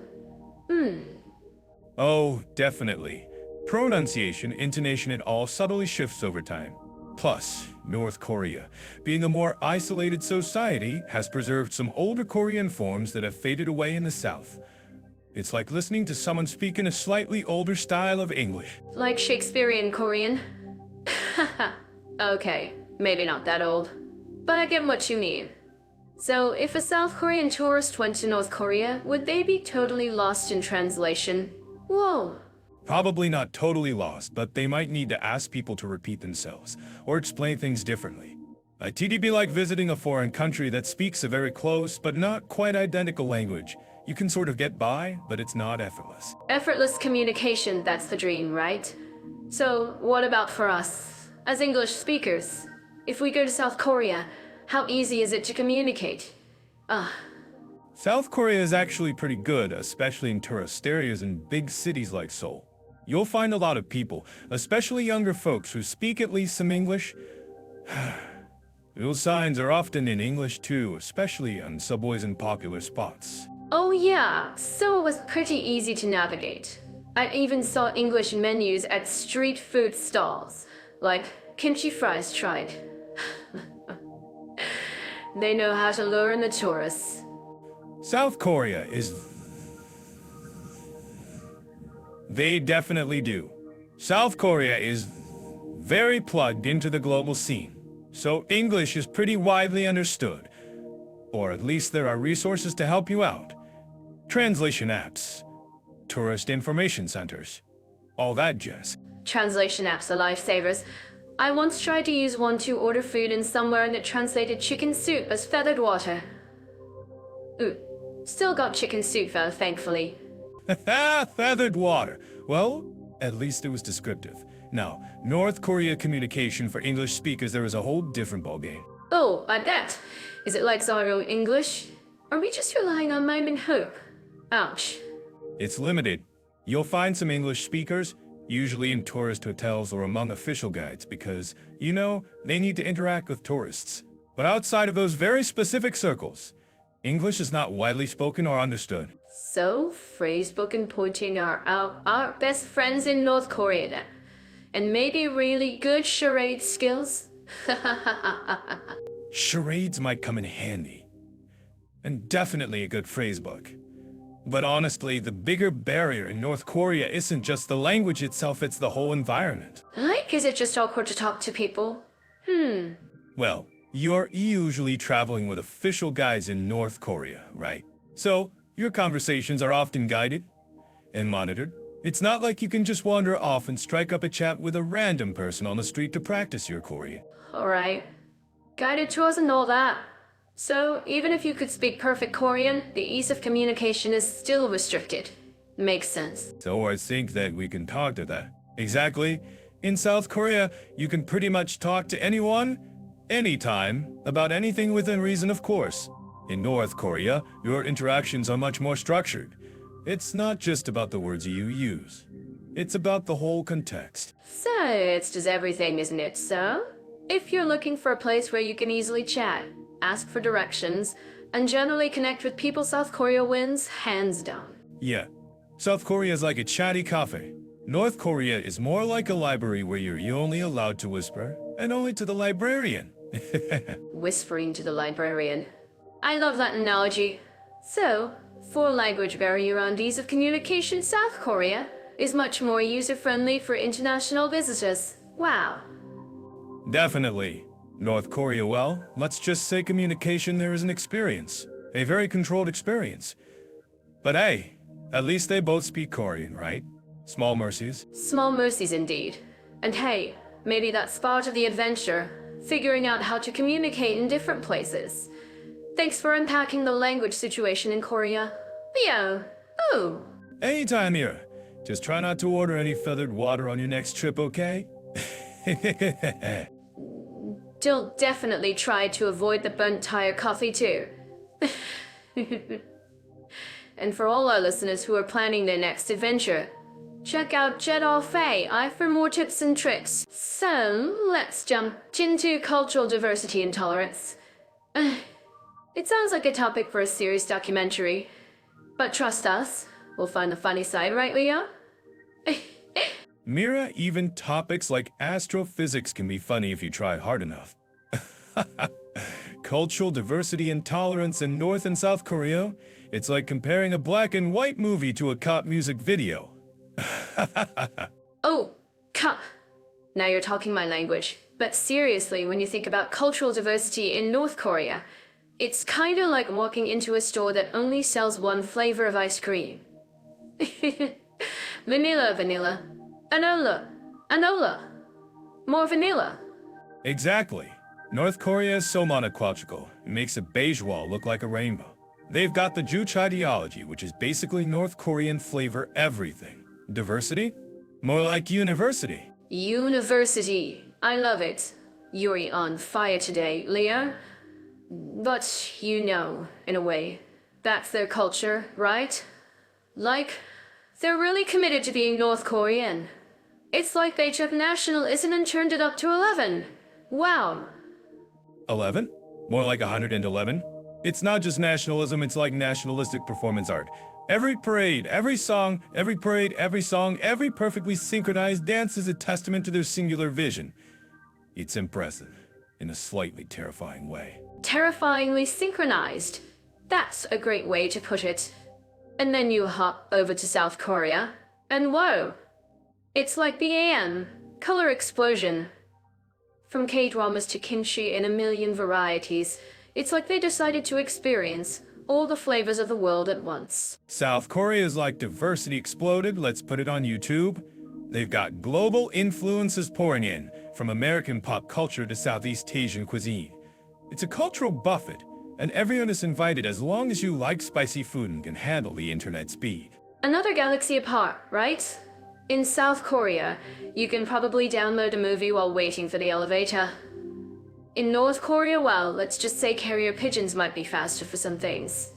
Oh, definitely. Pronunciation, intonation, it all subtly shifts over time. Plus, North Korea, being a more isolated society, has preserved some older Korean forms that have faded away in the South. It's like listening to someone speak in a slightly older style of English. Like Shakespearean Korean? Okay, maybe not that old. But I get what you mean. So, if a South Korean tourist went to North Korea, would they be totally lost in translation? Whoa. Probably not totally lost, but they might need to ask people to repeat themselves, or explain things differently. It'd be like visiting a foreign country that speaks a very close, but not quite identical language. You can sort of get by, but it's not effortless. Effortless communication, that's the dream, right? So, what about for us, as English speakers? If we go to South Korea, how easy is it to communicate? South Korea is actually pretty good, especially in tourist areas in big cities like Seoul. You'll find a lot of people, especially younger folks, who speak at least some English. Those signs are often in English too, especially on subways and popular spots. Oh yeah, so it was pretty easy to navigate. I even saw English menus at street food stalls, like kimchi fries tried. They know how to lure in the tourists. South Korea is... They definitely do. South Korea is very plugged into the global scene, so English is pretty widely understood. Or at least there are resources to help you out. Translation apps, tourist information centers, all that jazz. Translation apps are lifesavers. I once tried to use one to order food in somewhere and it translated chicken soup as feathered water. Ooh, still got chicken soup though, thankfully. Feathered water. Well, at least it was descriptive. Now, North Korea communication for English speakers, there is a whole different ballgame. Oh, I bet. Is it like Zaro English? Are we just relying on mime and hope? Ouch. It's limited. You'll find some English speakers, usually in tourist hotels or among official guides because, you know, they need to interact with tourists. But outside of those very specific circles, English is not widely spoken or understood. So, phrasebook and pointing are our best friends in North Korea then. And maybe really good charade skills? Charades might come in handy. And definitely a good phrasebook. But honestly, the bigger barrier in North Korea isn't just the language itself, it's the whole environment. Like, is it just awkward to talk to people? Well, you're usually traveling with official guides in North Korea, right? So, your conversations are often guided and monitored. It's not like you can just wander off and strike up a chat with a random person on the street to practice your Korean. Alright. Guided tours and all that. So, even if you could speak perfect Korean, the ease of communication is still restricted. Makes sense. So I think that we can talk to that. Exactly. In South Korea, you can pretty much talk to anyone, anytime, about anything within reason, of course. In North Korea, your interactions are much more structured. It's not just about the words you use. It's about the whole context. So, it's just everything, isn't it? So, if you're looking for a place where you can easily chat, ask for directions, and generally connect with people, South Korea wins, hands down. Yeah. South Korea is like a chatty cafe. North Korea is more like a library where you're only allowed to whisper, and only to the librarian. Whispering to the librarian. I love that analogy. So, for language barrier and ease of communication, South Korea is much more user-friendly for international visitors. Wow. Definitely. North Korea, well, let's just say communication there is an experience. A very controlled experience. But hey, at least they both speak Korean, right? Small mercies. Small mercies indeed. And hey, maybe that's part of the adventure, figuring out how to communicate in different places. Thanks for unpacking the language situation in Korea. Leo, ooh. Anytime here. Just try not to order any feathered water on your next trip, okay? Jill definitely tried to avoid the burnt tire coffee too. And for all our listeners who are planning their next adventure, check out Jedal Fei for more tips and tricks. So, let's jump into cultural diversity and tolerance. It sounds like a topic for a serious documentary. But trust us, we'll find the funny side, right, Leo? Mira, even topics like astrophysics can be funny if you try hard enough. Cultural diversity and tolerance in North and South Korea, it's like comparing a black and white movie to a cop music video. Oh, cut. Now you're talking my language. But seriously, when you think about cultural diversity in North Korea, it's kind of like walking into a store that only sells one flavor of ice cream. Vanilla. Anola. More vanilla. Exactly. North Korea is so monocultural, it makes a beige wall look like a rainbow. They've got the Juche ideology, which is basically North Korean flavor everything. Diversity? More like university. University. I love it. You're on fire today, Leo. But you know, in a way, that's their culture, right? Like, they're really committed to being North Korean. It's like they took nationalism and turned it up to 11. Wow. 11? More like 111? It's not just nationalism, it's like nationalistic performance art. Every parade, every song, every perfectly synchronized dance is a testament to their singular vision. It's impressive, in a slightly terrifying way. Terrifyingly synchronized. That's a great way to put it. And then you hop over to South Korea, and whoa! It's like the AM. Color explosion. From K-dramas to kimchi in a million varieties, it's like they decided to experience all the flavors of the world at once. South Korea is like diversity exploded, let's put it on YouTube. They've got global influences pouring in, from American pop culture to Southeast Asian cuisine. It's a cultural buffet, and everyone is invited as long as you like spicy food and can handle the internet speed. Another galaxy apart, right? In South Korea, you can probably download a movie while waiting for the elevator. In North Korea, well, let's just say carrier pigeons might be faster for some things.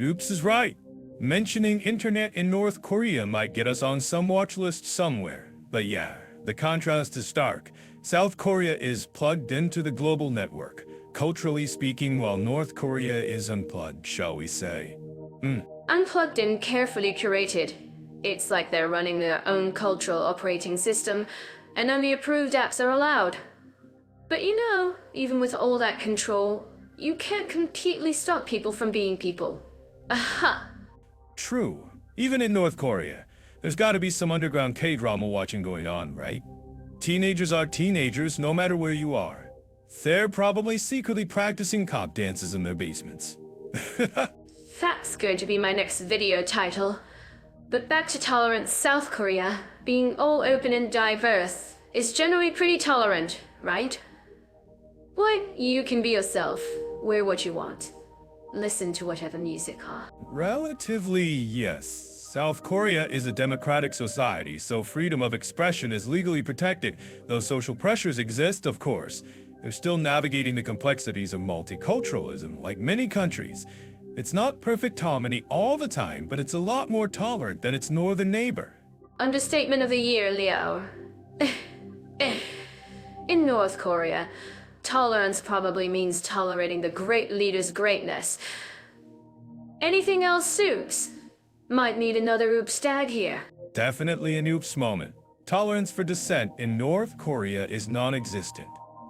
Oops is right. Mentioning internet in North Korea might get us on some watch list somewhere. But yeah, the contrast is stark. South Korea is plugged into the global network, culturally speaking, while North Korea is unplugged, shall we say. Unplugged and carefully curated. It's like they're running their own cultural operating system, and only approved apps are allowed. But you know, even with all that control, you can't completely stop people from being people. Aha! True. Even in North Korea, there's gotta be some underground K-drama watching going on, right? Teenagers are teenagers no matter where you are. They're probably secretly practicing cop dances in their basements. That's going to be my next video title. But back to tolerance. South Korea, being all open and diverse, is generally pretty tolerant, right? What? You can be yourself, wear what you want, listen to whatever music, huh? Relatively, yes. South Korea is a democratic society, so freedom of expression is legally protected. Though social pressures exist, of course. They're still navigating the complexities of multiculturalism, like many countries. It's not perfect harmony all the time, but it's a lot more tolerant than its northern neighbor. Understatement of the year, Leo. In North Korea, tolerance probably means tolerating the great leader's greatness. Anything else suits. Might need another oops tag here. Definitely an oops moment. Tolerance for dissent in North Korea is non-existent.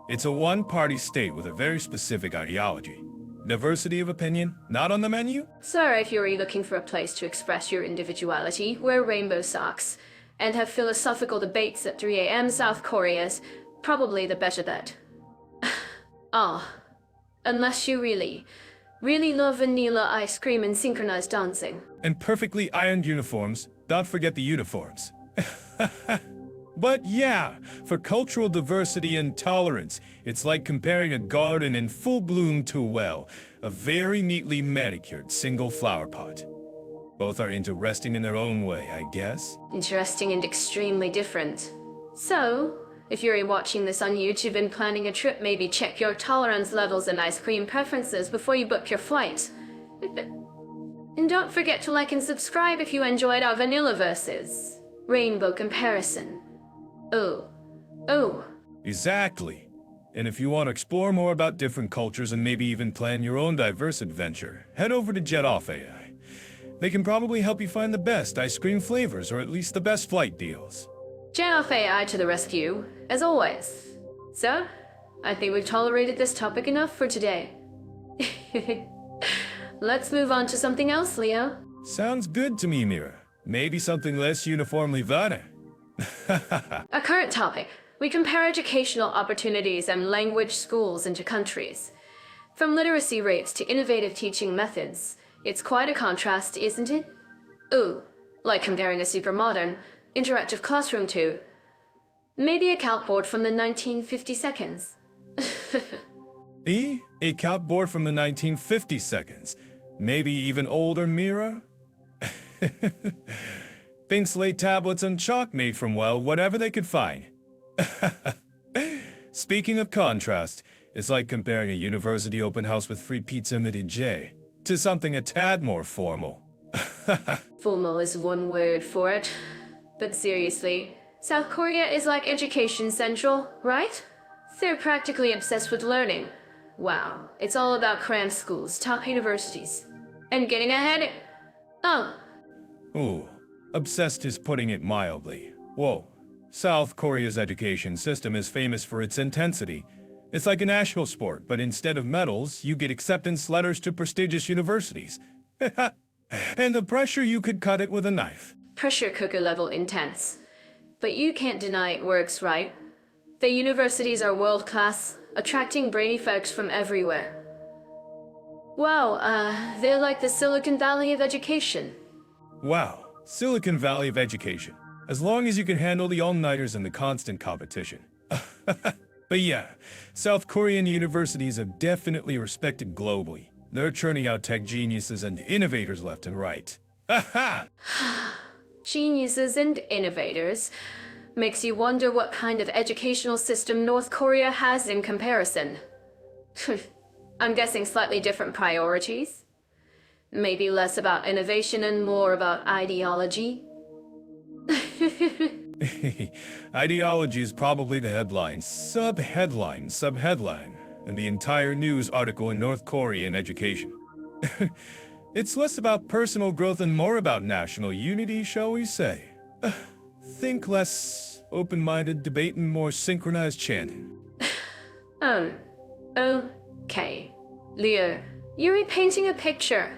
It's a one-party state with a very specific ideology. Diversity of opinion, not on the menu? So if you're looking for a place to express your individuality, wear rainbow socks, and have philosophical debates at 3 a.m. South Korea's probably the better bet. Unless you really love vanilla ice cream and synchronized dancing. And perfectly ironed uniforms. Don't forget the uniforms. But yeah, for cultural diversity and tolerance, it's like comparing a garden in full bloom to, well, a very neatly manicured single flower pot. Both are interesting in their own way, I guess. Interesting and extremely different. So, if you're watching this on YouTube and planning a trip, maybe check your tolerance levels and ice cream preferences before you book your flight. And don't forget to like and subscribe if you enjoyed our vanilla versus rainbow comparison. Oh. Exactly. And if you want to explore more about different cultures and maybe even plan your own diverse adventure, head over to Jet Off AI. They can probably help you find the best ice cream flavors or at least the best flight deals. Jet Off AI to the rescue, as always. So, I think we've tolerated this topic enough for today. Let's move on to something else, Leo. Sounds good to me, Mira. Maybe something less uniformly vada. A current topic. We compare educational opportunities and language schools into countries. From literacy rates to innovative teaching methods, it's quite a contrast, isn't it? Ooh, like comparing a super modern, interactive classroom to maybe a calcboard from the 1950 seconds. A calcboard from the 1950 seconds. Maybe even older, Mira? Pink slate tablets and chalk made from, well, whatever they could find. Speaking of contrast, it's like comparing a university open house with free pizza midi J to something a tad more formal. Formal is one word for it. But seriously, South Korea is like Education Central, right? They're practically obsessed with learning. Wow, it's all about crammed schools, top universities, and getting ahead. Ooh, obsessed is putting it mildly. Whoa. South Korea's education system is famous for its intensity. It's like a national sport, but instead of medals, you get acceptance letters to prestigious universities. And the pressure, you could cut it with a knife. Pressure cooker level intense. But you can't deny it works, right? The universities are world class, attracting brainy folks from everywhere. Wow, they're like the Silicon Valley of education. Wow, Silicon Valley of education. As long as you can handle the all-nighters and the constant competition. But yeah, South Korean universities are definitely respected globally. They're churning out tech geniuses and innovators left and right. Aha! Geniuses and innovators. Makes you wonder what kind of educational system North Korea has in comparison. I'm guessing slightly different priorities. Maybe less about innovation and more about ideology. Ideology is probably the headline, subheadline, and the entire news article in North Korean education. It's less about personal growth and more about national unity, shall we say. Think less open-minded debate and more synchronized chanting. Okay. Leo, you're painting a picture.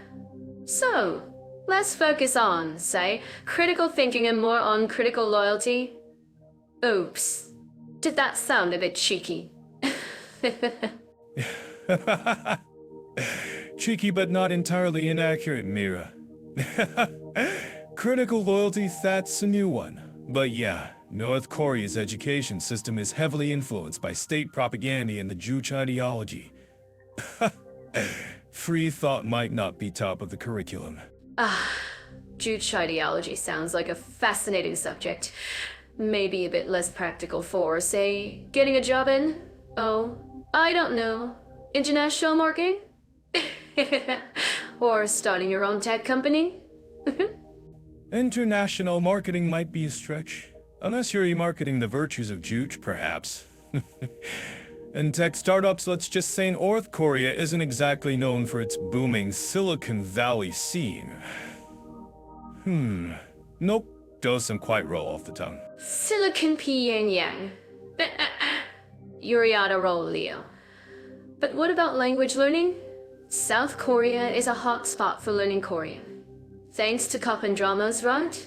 So, let's focus on, say, critical thinking and more on critical loyalty. Oops. Did that sound a bit cheeky? Cheeky but not entirely inaccurate, Mira. Critical loyalty, that's a new one. But yeah, North Korea's education system is heavily influenced by state propaganda and the Juche ideology. Free thought might not be top of the curriculum. Juche ideology sounds like a fascinating subject. Maybe a bit less practical for, say, getting a job in? Oh, I don't know. International marketing? Or starting your own tech company? International marketing might be a stretch. Unless you're remarketing the virtues of Juche, perhaps. In tech startups, let's just say North Korea isn't exactly known for its booming Silicon Valley scene. Nope, doesn't quite roll off the tongue. Silicon Pyongyang. You're out of roll, Leo. But what about language learning? South Korea is a hot spot for learning Korean. Thanks to Korean dramas, right?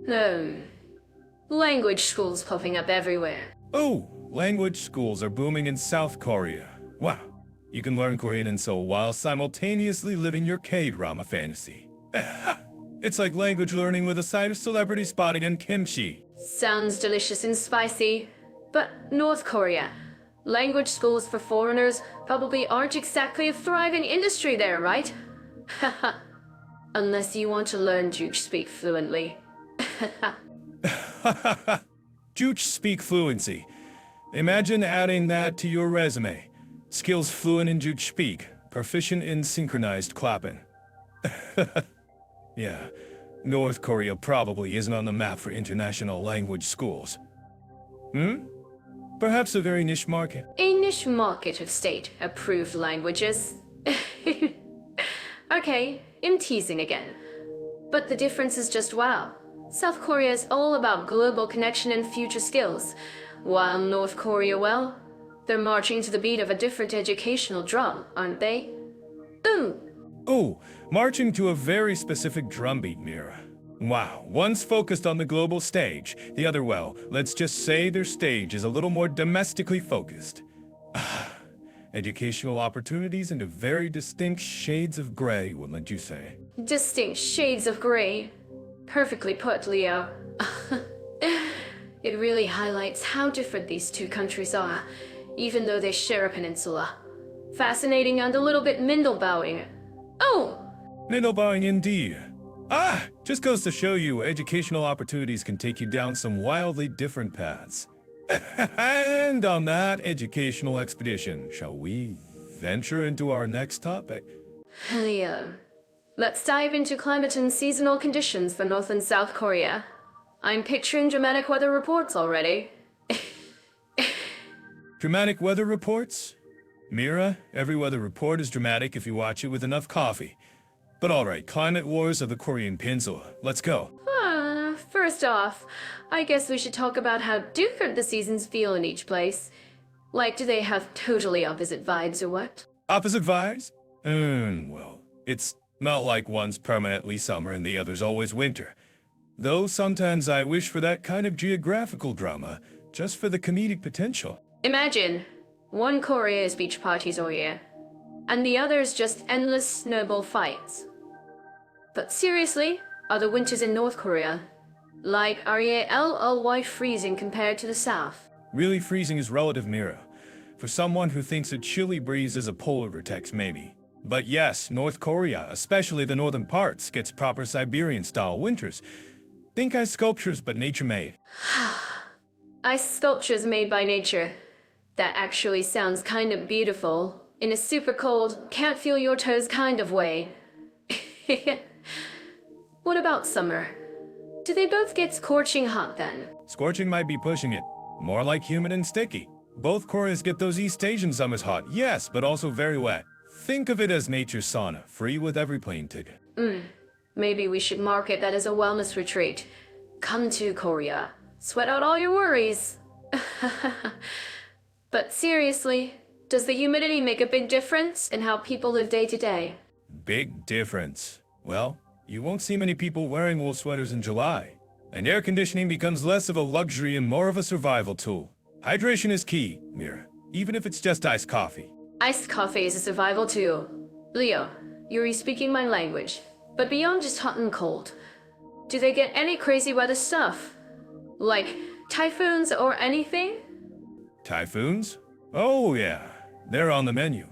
No. Language schools popping up everywhere. Oh, language schools are booming in South Korea. Wow, you can learn Korean in Seoul while simultaneously living your K-drama fantasy. It's like language learning with a side of celebrity spotting and kimchi. Sounds delicious and spicy. But North Korea, language schools for foreigners probably aren't exactly a thriving industry there, right? Unless you want to learn Juche speak fluently. Juche speak fluency. Imagine adding that to your resume. Skills fluent in Juche speak, proficient in synchronized clapping. Yeah, North Korea probably isn't on the map for international language schools. Perhaps a very niche market. A niche market of state-approved languages. Okay, I'm teasing again. But the difference is just wow. South Korea is all about global connection and future skills, while North Korea, well, they're marching to the beat of a different educational drum, aren't they? Boom! Oh, marching to a very specific drumbeat, Mira. Wow, one's focused on the global stage, the other, well, let's just say their stage is a little more domestically focused. Educational opportunities into very distinct shades of gray, wouldn't you say? Distinct shades of gray. Perfectly put, Leo. It really highlights how different these two countries are, even though they share a peninsula. Fascinating and a little bit Mindelbauing. Oh! Mindelbauing indeed. Just goes to show you educational opportunities can take you down some wildly different paths. And on that educational expedition, shall we venture into our next topic? Leo, let's dive into climate and seasonal conditions for North and South Korea. I'm picturing dramatic weather reports already. Dramatic weather reports? Mira, every weather report is dramatic if you watch it with enough coffee. But alright, climate wars of the Korean Peninsula. Let's go. First off, I guess we should talk about how different the seasons feel in each place. Like, do they have totally opposite vibes or what? Opposite vibes? Well, it's not like one's permanently summer and the other's always winter. Though sometimes I wish for that kind of geographical drama, just for the comedic potential. Imagine, one Korea is beach parties all year, and the other is just endless snowball fights. But seriously, are the winters in North Korea like REALLY freezing compared to the South? Really freezing is relative, Mira. For someone who thinks a chilly breeze is a polar vortex, maybe. But yes, North Korea, especially the northern parts, gets proper Siberian-style winters. Think ice sculptures, but nature-made. Ice sculptures made by nature. That actually sounds kind of beautiful. In a super cold, can't feel your toes kind of way. What about summer? Do they both get scorching hot then? Scorching might be pushing it. More like humid and sticky. Both Koreas get those East Asian summers hot, yes, but also very wet. Think of it as nature's sauna, free with every plane ticket. Maybe we should market that as a wellness retreat. Come to Korea. Sweat out all your worries. But seriously, does the humidity make a big difference in how people live day to day? Big difference. Well, you won't see many people wearing wool sweaters in July. And air conditioning becomes less of a luxury and more of a survival tool. Hydration is key, Mira, even if it's just iced coffee. Iced coffee is a survival too. Leo, you're speaking my language. But beyond just hot and cold, do they get any crazy weather stuff? Like typhoons or anything? Typhoons? Oh yeah, they're on the menu.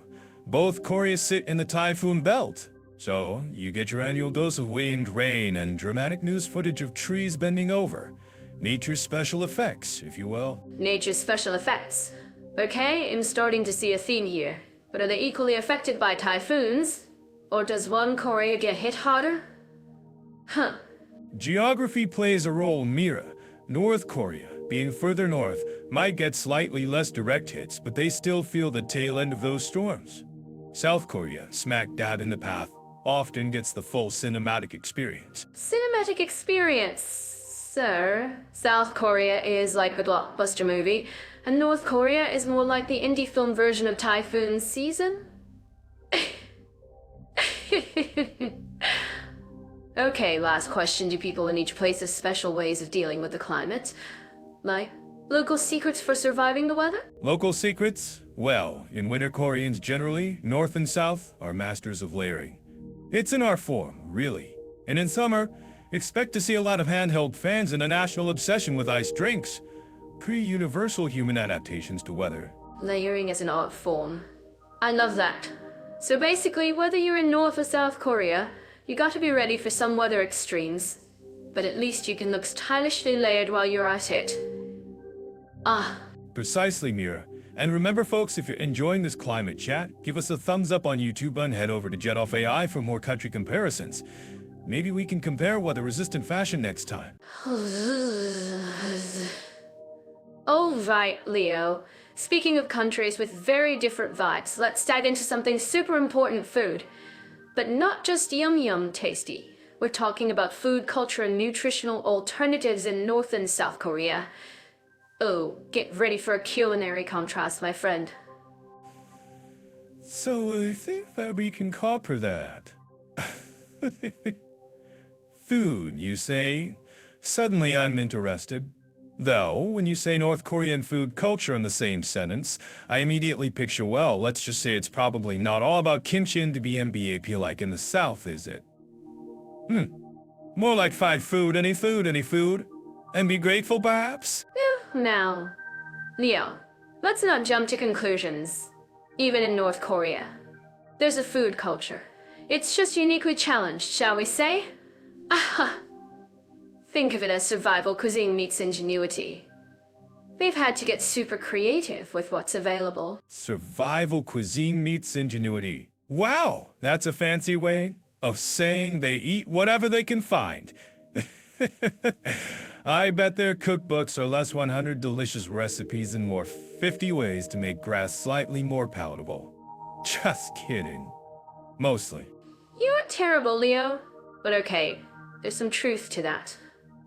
Both Koreas sit in the typhoon belt. So, you get your annual dose of wind, rain, and dramatic news footage of trees bending over. Nature's special effects, if you will. Nature's special effects. Okay, I'm starting to see a theme here. But are they equally affected by typhoons? Or does one Korea get hit harder? Huh. Geography plays a role, Mira. North Korea, being further north, might get slightly less direct hits, but they still feel the tail end of those storms. South Korea, smack dab in the path, often gets the full cinematic experience. Cinematic experience, sir. South Korea is like a blockbuster movie, and North Korea is more like the indie film version of Typhoon Season? Okay, last question. Do people in each place have special ways of dealing with the climate? Like, local secrets for surviving the weather? Local secrets? Well, in winter Koreans generally, north and south, are masters of layering. It's an art form, really. And in summer, expect to see a lot of handheld fans and a national obsession with iced drinks. Pretty universal human adaptations to weather. Layering as an art form. I love that. So basically, whether you're in North or South Korea, you gotta be ready for some weather extremes. But at least you can look stylishly layered while you're at it. Ah. Precisely, Mira. And remember, folks, if you're enjoying this climate chat, give us a thumbs up on YouTube and head over to Jet Off AI for more country comparisons. Maybe we can compare weather-resistant fashion next time. All right, Leo. Speaking of countries with very different vibes, let's dive into something super important: food. But not just yum tasty. We're talking about food culture and nutritional alternatives in North and South Korea. Oh, get ready for a culinary contrast, my friend. So I think that we can copper that. Food, you say? Suddenly I'm interested. Though, when you say North Korean food culture in the same sentence, I immediately picture, well, let's just say it's probably not all about kimchi and bibimbap like in the South, is it? More like find food, any food, and be grateful, perhaps? Now, Leo, let's not jump to conclusions. Even in North Korea, there's a food culture. It's just uniquely challenged, shall we say? Aha! Think of it as survival cuisine meets ingenuity. They've had to get super creative with what's available. Survival cuisine meets ingenuity. Wow, that's a fancy way of saying they eat whatever they can find. I bet their cookbooks are less 100 delicious recipes and more 50 ways to make grass slightly more palatable. Just kidding. Mostly. You're terrible, Leo. But okay, there's some truth to that.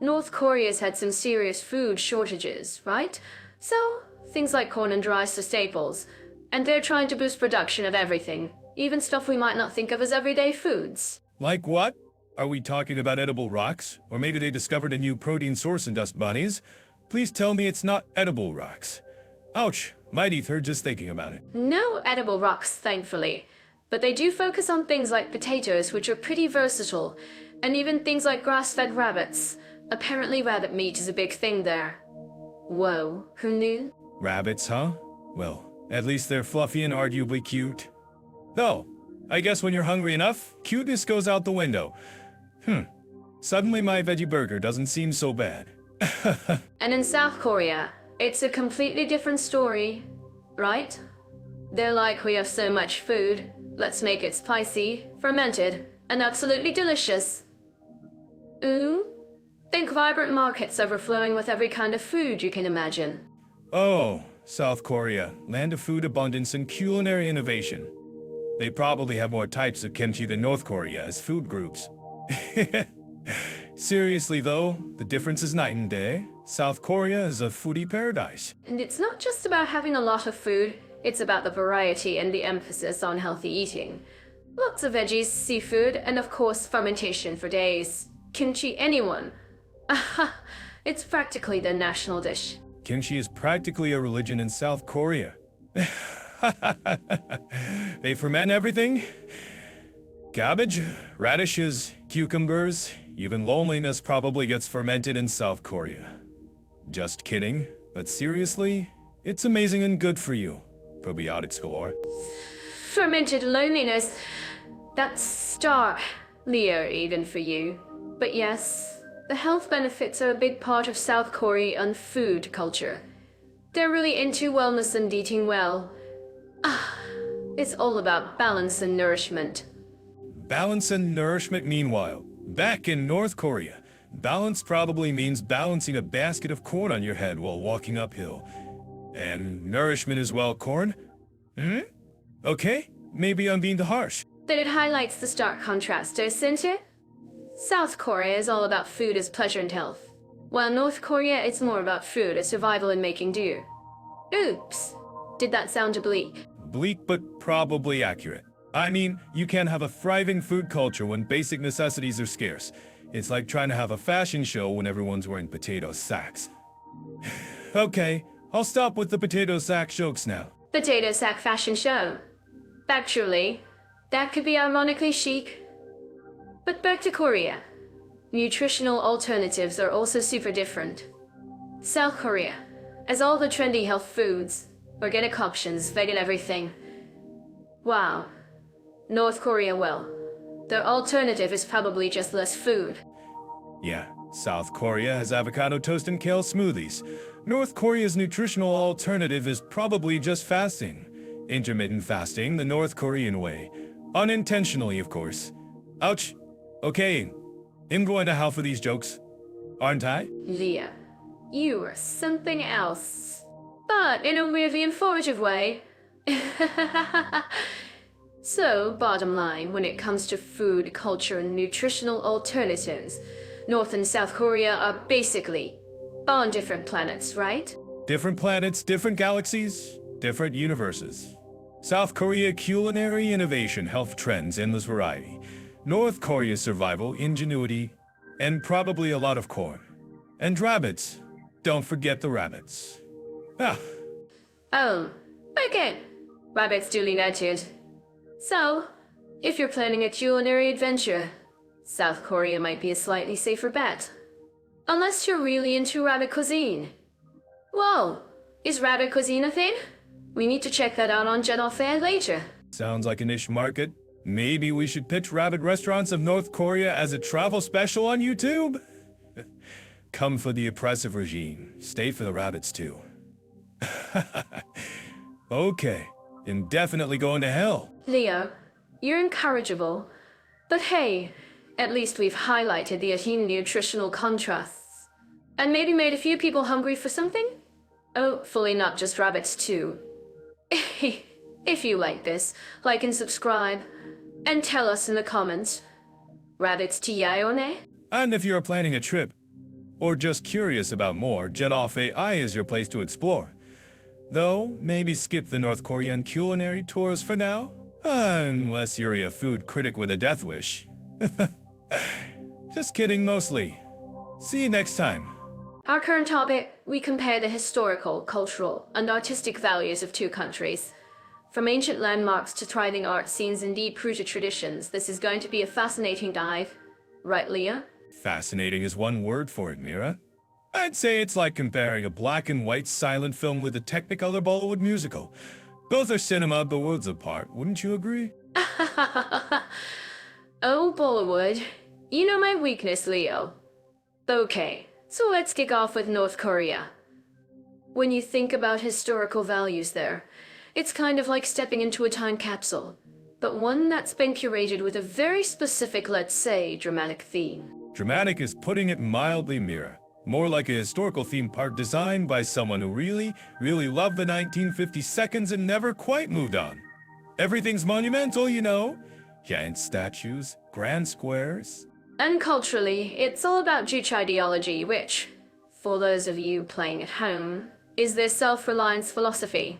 North Korea's had some serious food shortages, right? So, things like corn and rice are staples. And they're trying to boost production of everything, even stuff we might not think of as everyday foods. Like what? Are we talking about edible rocks? Or maybe they discovered a new protein source in dust bunnies? Please tell me it's not edible rocks. Ouch, my teeth hurt just thinking about it. No edible rocks, thankfully. But they do focus on things like potatoes, which are pretty versatile, and even things like grass-fed rabbits. Apparently rabbit meat is a big thing there. Whoa, who knew? Rabbits, huh? Well, at least they're fluffy and arguably cute. Though, I guess when you're hungry enough, cuteness goes out the window. Suddenly my veggie burger doesn't seem so bad. And in South Korea, it's a completely different story, right? They're like, we have so much food, let's make it spicy, fermented, and absolutely delicious. Ooh? Think vibrant markets overflowing with every kind of food you can imagine. Oh, South Korea, land of food abundance and culinary innovation. They probably have more types of kimchi than North Korea as food groups. Seriously though, the difference is night and day. South Korea is a foodie paradise. And it's not just about having a lot of food, it's about the variety and the emphasis on healthy eating. Lots of veggies, seafood, and of course fermentation for days. Kimchi anyone. Aha! It's practically their national dish. Kimchi is practically a religion in South Korea. They ferment everything. Cabbage, radishes, cucumbers, even loneliness probably gets fermented in South Korea. Just kidding, but seriously, it's amazing and good for you. Probiotics galore. Fermented loneliness. That's star, Leo, even for you. But yes, the health benefits are a big part of South Korean food culture. They're really into wellness and eating well. It's all about balance and nourishment. Balance and nourishment meanwhile. Back in North Korea, balance probably means balancing a basket of corn on your head while walking uphill. And nourishment is well corn? Okay, maybe I'm being too harsh. Then it highlights the stark contrast, doesn't it? South Korea is all about food as pleasure and health, while North Korea it's more about food as survival and making do. Oops. Did that sound oblique? Bleak but probably accurate. I mean, you can't have a thriving food culture when basic necessities are scarce. It's like trying to have a fashion show when everyone's wearing potato sacks. Okay, I'll stop with the potato sack jokes now. Potato sack fashion show. Actually, that could be ironically chic. But back to Korea. Nutritional alternatives are also super different. South Korea, as all the trendy health foods, organic options, vegan everything. Wow. North Korea, well, their alternative is probably just less food. Yeah, South Korea has avocado toast and kale smoothies. North Korea's nutritional alternative is probably just fasting. Intermittent fasting, the North Korean way. Unintentionally, of course. Ouch. Okay, I'm going to howl for these jokes. Aren't I? Leah, you are something else. But in a really informative way. So, bottom line, when it comes to food, culture, and nutritional alternatives, North and South Korea are basically on different planets, right? Different planets, different galaxies, different universes. South Korea culinary innovation, health trends, endless variety. North Korea survival, ingenuity, and probably a lot of corn. And rabbits. Don't forget the rabbits. Oh, okay. Rabbits duly noted. So, if you're planning a culinary adventure, South Korea might be a slightly safer bet. Unless you're really into rabbit cuisine. Whoa, is rabbit cuisine a thing? We need to check that out on General Fair later. Sounds like a niche market. Maybe we should pitch rabbit restaurants of North Korea as a travel special on YouTube? Come for the oppressive regime. Stay for the rabbits too. Okay, indefinitely going to hell. Leo, you're incorrigible. But hey, at least we've highlighted the Athene nutritional contrasts. And maybe made a few people hungry for something? Hopefully not just rabbits too. If you like this, like and subscribe. And tell us in the comments. Rabbits TI or nay? And if you're planning a trip, or just curious about more, Jet Off AI is your place to explore. Though, maybe skip the North Korean culinary tours for now. Unless you're a food critic with a death wish. Just kidding mostly. See you next time. Our current topic, we compare the historical, cultural, and artistic values of two countries. From ancient landmarks to thriving art scenes and deep-rooted traditions, this is going to be a fascinating dive. Right, Leah? Fascinating is one word for it, Mira. I'd say it's like comparing a black and white silent film with a Technicolor Bollywood musical. Both are cinema but worlds apart, wouldn't you agree? Oh, Bollywood. You know my weakness, Leo. Okay, so let's kick off with North Korea. When you think about historical values there, it's kind of like stepping into a time capsule, but one that's been curated with a very specific, let's say, dramatic theme. Dramatic is putting it mildly, Mira. More like a historical theme park designed by someone who really, really loved the 1950 seconds and never quite moved on. Everything's monumental, you know. Giant statues, grand squares. And culturally, it's all about Juche ideology, which, for those of you playing at home, is their self-reliance philosophy.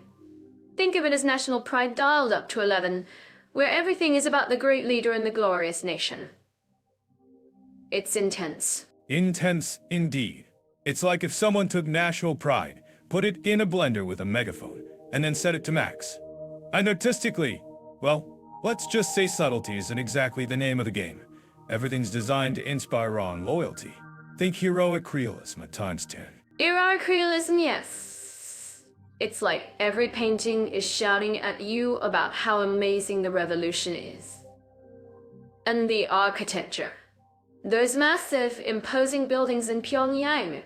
Think of it as national pride dialed up to 11, where everything is about the great leader and the glorious nation. It's intense. Intense indeed. It's like if someone took national pride, put it in a blender with a megaphone, and then set it to max. And artistically, well, let's just say subtlety isn't exactly the name of the game. Everything's designed to inspire awe and loyalty. Think heroic realism at times 10. Heroic realism, yes. It's like every painting is shouting at you about how amazing the revolution is. And the architecture. Those massive, imposing buildings in Pyongyang.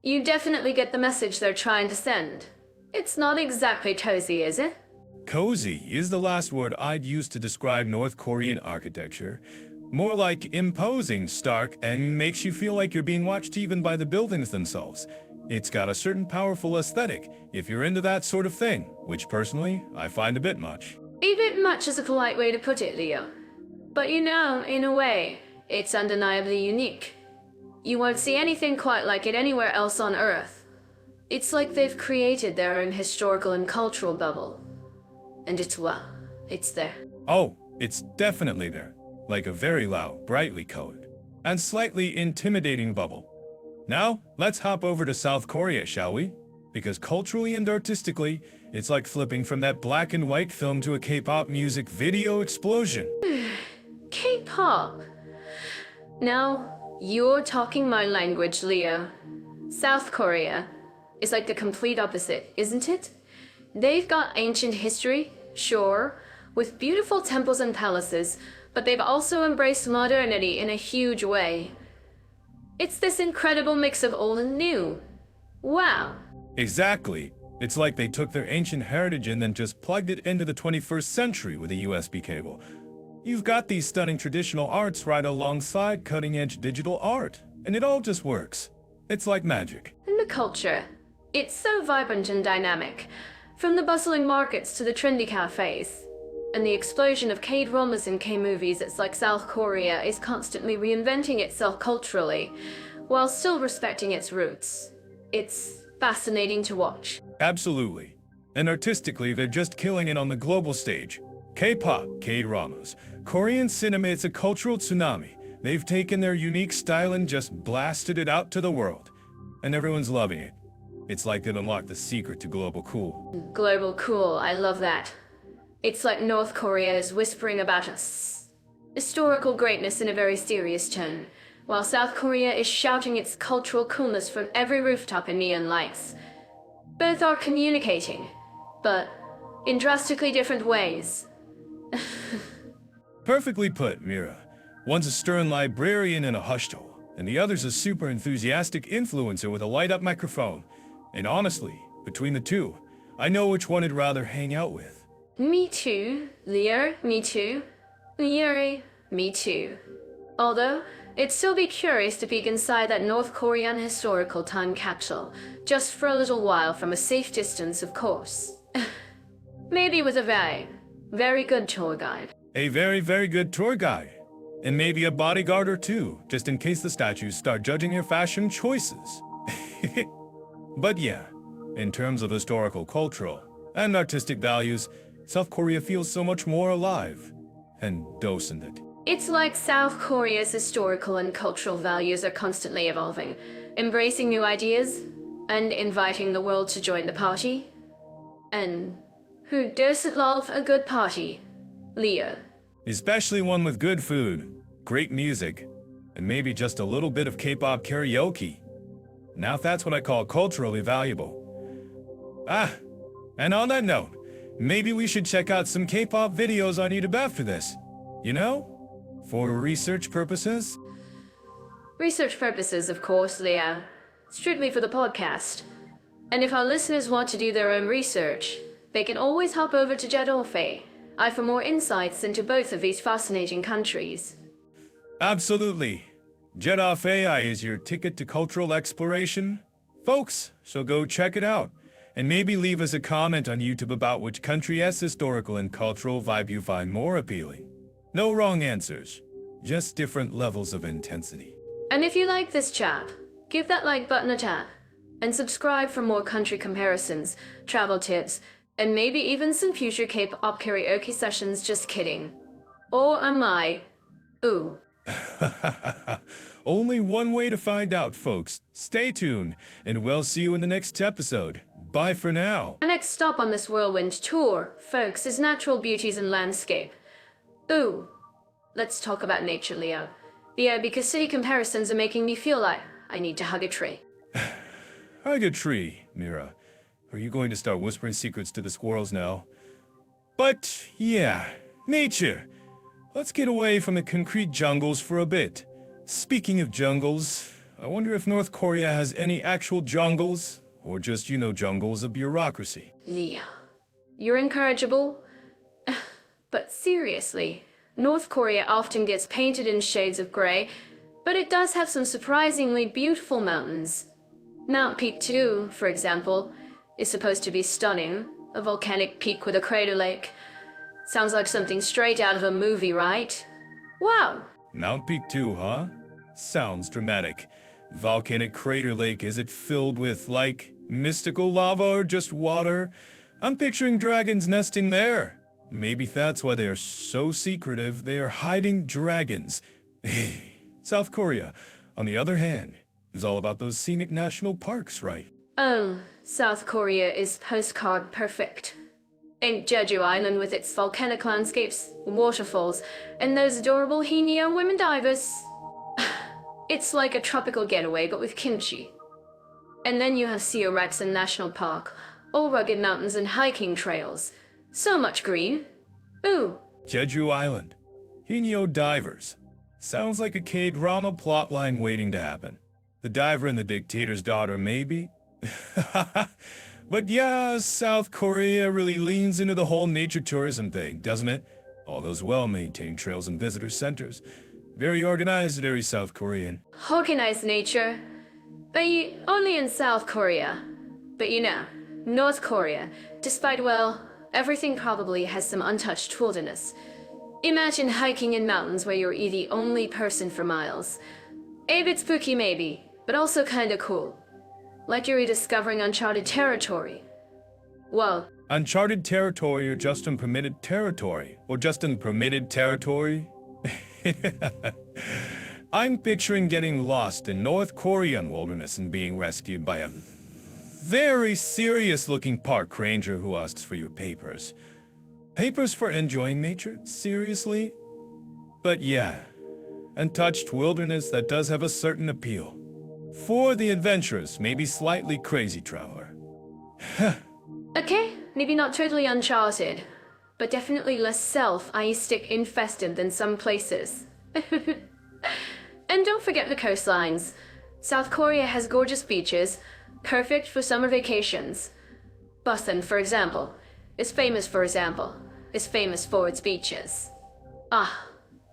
You definitely get the message they're trying to send. It's not exactly cozy, is it? Cozy is the last word I'd use to describe North Korean architecture. More like imposing, stark, and makes you feel like you're being watched even by the buildings themselves. It's got a certain powerful aesthetic, if you're into that sort of thing, which personally, I find a bit much. A bit much is a polite way to put it, Leo. But you know, in a way, it's undeniably unique. You won't see anything quite like it anywhere else on Earth. It's like they've created their own historical and cultural bubble. And it's there. Oh, it's definitely there. Like a very loud, brightly colored, and slightly intimidating bubble. Now, let's hop over to South Korea, shall we? Because culturally and artistically, it's like flipping from that black and white film to a K-pop music video explosion. K-pop. Now, you're talking my language, Leo. South Korea is like the complete opposite, isn't it? They've got ancient history, sure, with beautiful temples and palaces, but they've also embraced modernity in a huge way. It's this incredible mix of old and new. Wow. Exactly. It's like they took their ancient heritage and then just plugged it into the 21st century with a USB cable. You've got these stunning traditional arts right alongside cutting-edge digital art, and it all just works. It's like magic. And the culture. It's so vibrant and dynamic. From the bustling markets to the trendy cafes. And the explosion of K-dramas and K-movies, it's like South Korea is constantly reinventing itself culturally, while still respecting its roots. It's fascinating to watch. Absolutely. And artistically, they're just killing it on the global stage. K-pop, K-dramas, Korean cinema, it's a cultural tsunami. They've taken their unique style and just blasted it out to the world. And everyone's loving it. It's like it unlocked the secret to global cool. Global cool, I love that. It's like North Korea is whispering about us. Historical greatness in a very serious tone, while South Korea is shouting its cultural coolness from every rooftop in neon lights. Both are communicating, but in drastically different ways. Perfectly put, Mira. One's a stern librarian in a hushed hole, and the other's a super enthusiastic influencer with a light-up microphone. And honestly, between the two, I know which one I'd rather hang out with. Me too, Leo, me too. Yuri, me too. Although, I'd still be curious to peek inside that North Korean historical time capsule, just for a little while from a safe distance, of course. Maybe with a very good tour guide. A very, very good tour guide. And maybe a bodyguard or two, just in case the statues start judging your fashion choices. But yeah, in terms of historical, cultural, and artistic values, South Korea feels so much more alive and docent. It's like South Korea's historical and cultural values are constantly evolving, embracing new ideas, and inviting the world to join the party. And who doesn't love a good party? Leo. Especially one with good food, great music, and maybe just a little bit of K-pop karaoke. Now that's what I call culturally valuable. Ah, and on that note, Maybe we should check out some K-pop videos on YouTube after this. You know? For research purposes? Research purposes, of course, Leo. Strictly for the podcast. And if our listeners want to do their own research, they can always hop over to Jedorfe for more insights into both of these fascinating countries. Absolutely. Jet Off AI is your ticket to cultural exploration. Folks, so go check it out. And maybe leave us a comment on YouTube about which country's historical and cultural vibe you find more appealing. No wrong answers, just different levels of intensity. And if you like this chat, give that like button a tap. And subscribe for more country comparisons, travel tips, and maybe even some future K-pop karaoke sessions, just kidding. Or am I? Ooh. Only one way to find out, folks. Stay tuned, and we'll see you in the next episode. Bye for now. Our next stop on this whirlwind tour, folks, is natural beauties and landscape. Ooh. Let's talk about nature, Leo. Yeah, because city comparisons are making me feel like I need to hug a tree. Hug a tree, Mira. Are you going to start whispering secrets to the squirrels now? But, yeah, nature. Let's get away from the concrete jungles for a bit. Speaking of jungles, I wonder if North Korea has any actual jungles, or just, jungles of bureaucracy. Leo, you're incorrigible. But seriously, North Korea often gets painted in shades of gray, but it does have some surprisingly beautiful mountains. Mount Pictu, for example, is supposed to be stunning, a volcanic peak with a crater lake. Sounds like something straight out of a movie, right? Wow! Mount Pictu, huh? Sounds dramatic. Volcanic crater lake, is it filled with, mystical lava or just water? I'm picturing dragons nesting there. Maybe that's why they are so secretive. They are hiding dragons. South Korea, on the other hand, is all about those scenic national parks, right? Oh, South Korea is postcard perfect. Ain't Jeju Island with its volcanic landscapes, waterfalls, and those adorable Haenyeo women divers? It's like a tropical getaway, but with kimchi. And then you have Seoraksan National Park, all rugged mountains and hiking trails. So much green. Ooh. Jeju Island. Haenyeo divers. Sounds like a K-drama plotline waiting to happen. The diver and the dictator's daughter, maybe? But yeah, South Korea really leans into the whole nature tourism thing, doesn't it? All those well-maintained trails and visitor centers. Very organized, very South Korean. Organized nature. But only in South Korea. But North Korea, despite, everything probably has some untouched wilderness. Imagine hiking in mountains where you're the only person for miles. A bit spooky maybe, but also kinda cool. Like you're rediscovering uncharted territory. Whoa. Uncharted territory or just unpermitted territory? Or just unpermitted territory? I'm picturing getting lost in North Korean wilderness and being rescued by a very serious-looking park ranger who asks for your papers. Papers for enjoying nature? Seriously? But yeah, untouched wilderness that does have a certain appeal. For the adventurous, maybe slightly crazy traveler. Okay, maybe not totally uncharted, but definitely less self-stick infested than some places. And don't forget the coastlines. South Korea has gorgeous beaches, perfect for summer vacations. Busan, for example, is famous for its beaches. I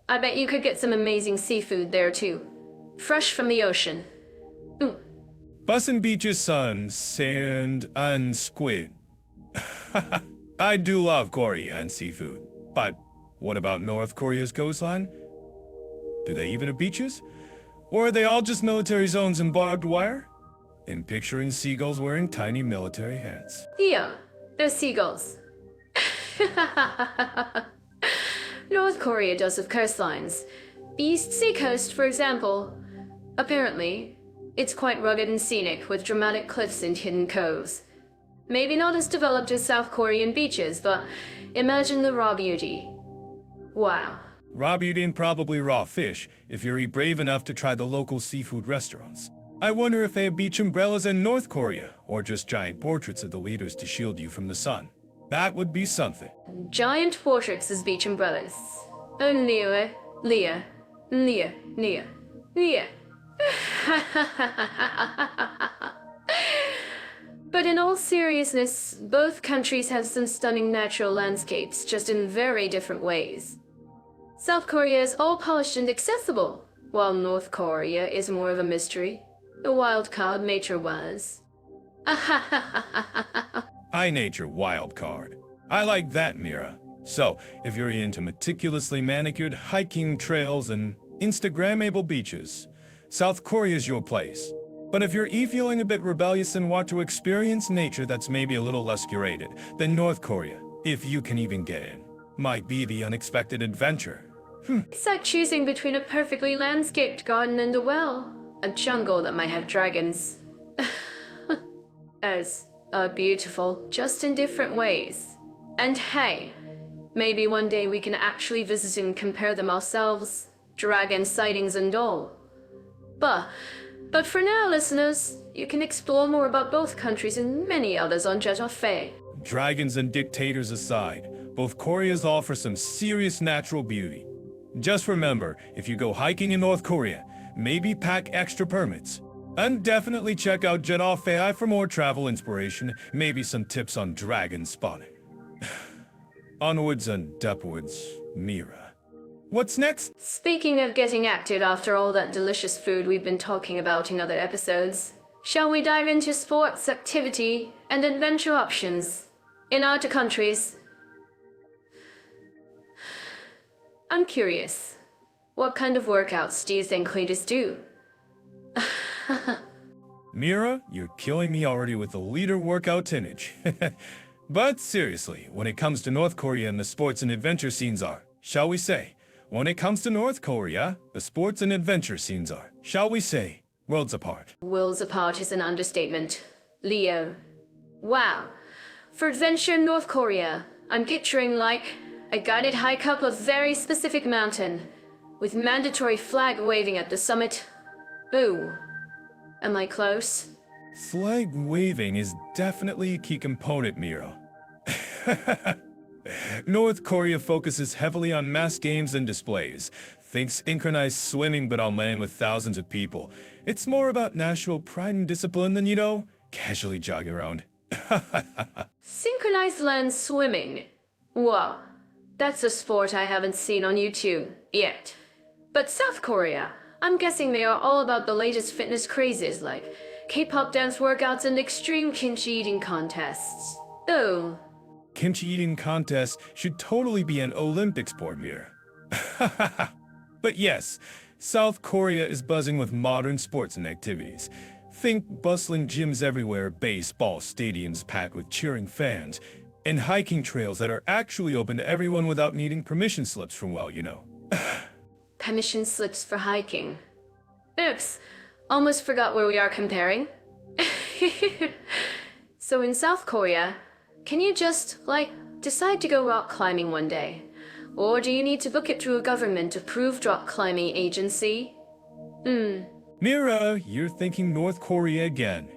bet you could get some amazing seafood there too. Fresh from the ocean. Busan beaches, sun, sand, and squid. I do love Korea and seafood. But what about North Korea's coastline? Do they even have beaches? Or are they all just military zones and barbed wire? And picturing seagulls wearing tiny military hats. Yeah, they're seagulls. North Korea does have coastlines. The East Sea coast, for example. Apparently, it's quite rugged and scenic with dramatic cliffs and hidden coves. Maybe not as developed as South Korean beaches, but imagine the raw beauty. Wow. Raw beauty and probably raw fish, if you're brave enough to try the local seafood restaurants. I wonder if they have beach umbrellas in North Korea, or just giant portraits of the leaders to shield you from the sun. That would be something. Giant fortresses, beach umbrellas. Oh, Leo, Leah, Leah, Leah, Leah. But in all seriousness, both countries have some stunning natural landscapes, just in very different ways. South Korea is all polished and accessible, while North Korea is more of a mystery, a wild card nature-wise. I nature wild card. I like that, Mira. So, if you're into meticulously manicured hiking trails and Instagrammable beaches, South Korea's your place. But if you're feeling a bit rebellious and want to experience nature that's maybe a little less curated, then North Korea, if you can even get in, might be the unexpected adventure. It's like choosing between a perfectly landscaped garden and a well. A jungle that might have dragons. As are beautiful, just in different ways. And hey, maybe one day we can actually visit and compare them ourselves. Dragon sightings and all. But for now, listeners, you can explore more about both countries and many others on Jet Faye. Dragons and dictators aside, both Koreas offer some serious natural beauty. Just remember, if you go hiking in North Korea, maybe pack extra permits. And definitely check out Jet Faye for more travel inspiration, maybe some tips on dragon spotting. Onwards and upwards, Mira. What's next? Speaking of getting active after all that delicious food we've been talking about in other episodes, shall we dive into sports, activity, and adventure options in outer countries? I'm curious, what kind of workouts do you think leaders do? Mira, you're killing me already with the leader workout tonnage. But seriously, when it comes to North Korea and the sports and adventure scenes are, shall we say, when it comes to North Korea, the sports and adventure scenes are, shall we say, worlds apart. Worlds apart is an understatement. Leo. Wow. For adventure in North Korea, I'm picturing like a guided hike up a very specific mountain, with mandatory flag waving at the summit. Ooh. Am I close? Flag waving is definitely a key component, Mira. North Korea focuses heavily on mass games and displays. Think synchronized swimming but on land with thousands of people. It's more about national pride and discipline than, casually jogging around. Synchronized land swimming. Wow. That's a sport I haven't seen on YouTube yet. But South Korea, I'm guessing they are all about the latest fitness crazes like K-pop dance workouts and extreme kimchi eating contests. Oh. Kimchi eating contests should totally be an Olympic sport, Mira. But yes, South Korea is buzzing with modern sports and activities. Think bustling gyms everywhere, baseball stadiums packed with cheering fans, and hiking trails that are actually open to everyone without needing permission slips from, Permission slips for hiking. Oops, almost forgot where we are comparing. So in South Korea, can you just, decide to go rock climbing one day? Or do you need to book it through a government-approved rock climbing agency? Mira, you're thinking North Korea again.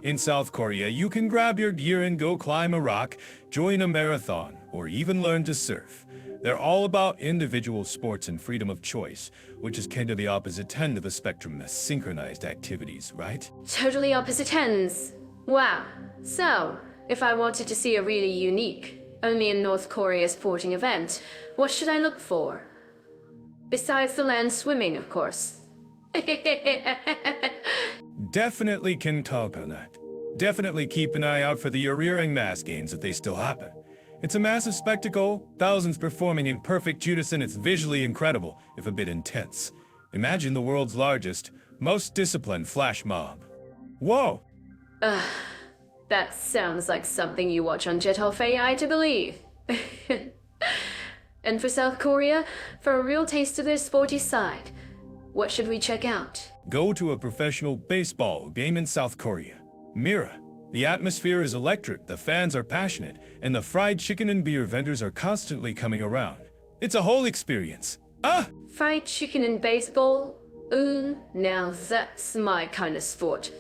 In South Korea, you can grab your gear and go climb a rock, join a marathon, or even learn to surf. They're all about individual sports and freedom of choice, which is kind of the opposite end of the spectrum as synchronized activities, right? Totally opposite ends. Wow. So, if I wanted to see a really unique, only in North Korea sporting event, what should I look for? Besides the land swimming, of course. Definitely can talk on that. Definitely keep an eye out for the rearing mass games if they still happen. It's a massive spectacle, thousands performing in perfect unison. It's visually incredible, if a bit intense. Imagine the world's largest, most disciplined flash mob. Whoa! That sounds like something you watch on Jet AI to believe. And for South Korea, for a real taste of their sporty side, what should we check out? Go to a professional baseball game in South Korea. Mira. The atmosphere is electric, the fans are passionate, and the fried chicken and beer vendors are constantly coming around. It's a whole experience. Fried chicken and baseball? Ooh, now that's my kind of sport.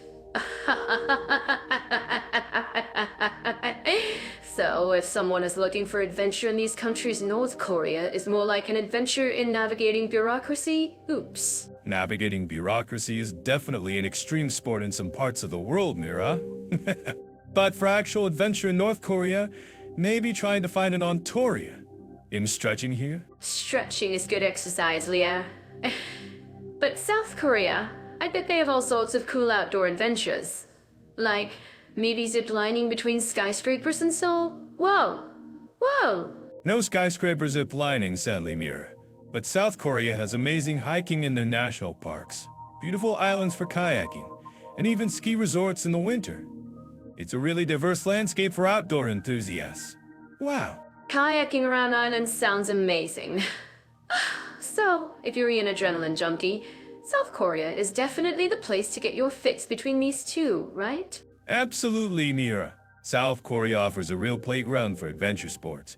So, if someone is looking for adventure in these countries, North Korea is more like an adventure in navigating bureaucracy? Oops. Navigating bureaucracy is definitely an extreme sport in some parts of the world, Mira. But for actual adventure in North Korea, maybe trying to find it on Toria. In stretching here? Stretching is good exercise, Leo. But South Korea, I bet they have all sorts of cool outdoor adventures. Like, maybe ziplining between skyscrapers and so. Whoa! Whoa! No skyscraper zip lining, sadly, Mira. But South Korea has amazing hiking in their national parks, beautiful islands for kayaking, and even ski resorts in the winter. It's a really diverse landscape for outdoor enthusiasts. Wow. Kayaking around islands sounds amazing. So, if you're an adrenaline junkie, South Korea is definitely the place to get your fix between these two, right? Absolutely, Mira. South Korea offers a real playground for adventure sports.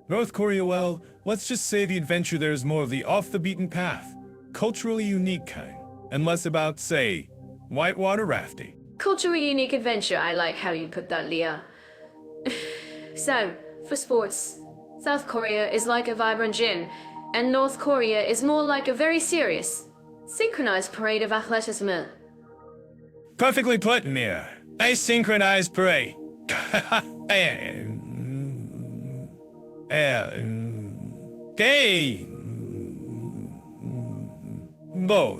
North Korea, well, let's just say the adventure there is more of the off-the-beaten path, culturally unique kind, and less about, say, whitewater rafting. Culturally unique adventure, I like how you put that, Leah. So, for sports, South Korea is like a vibrant gym, and North Korea is more like a very serious, synchronized parade of athleticism. Perfectly put, Mira. A synchronized parade. Okay. Both.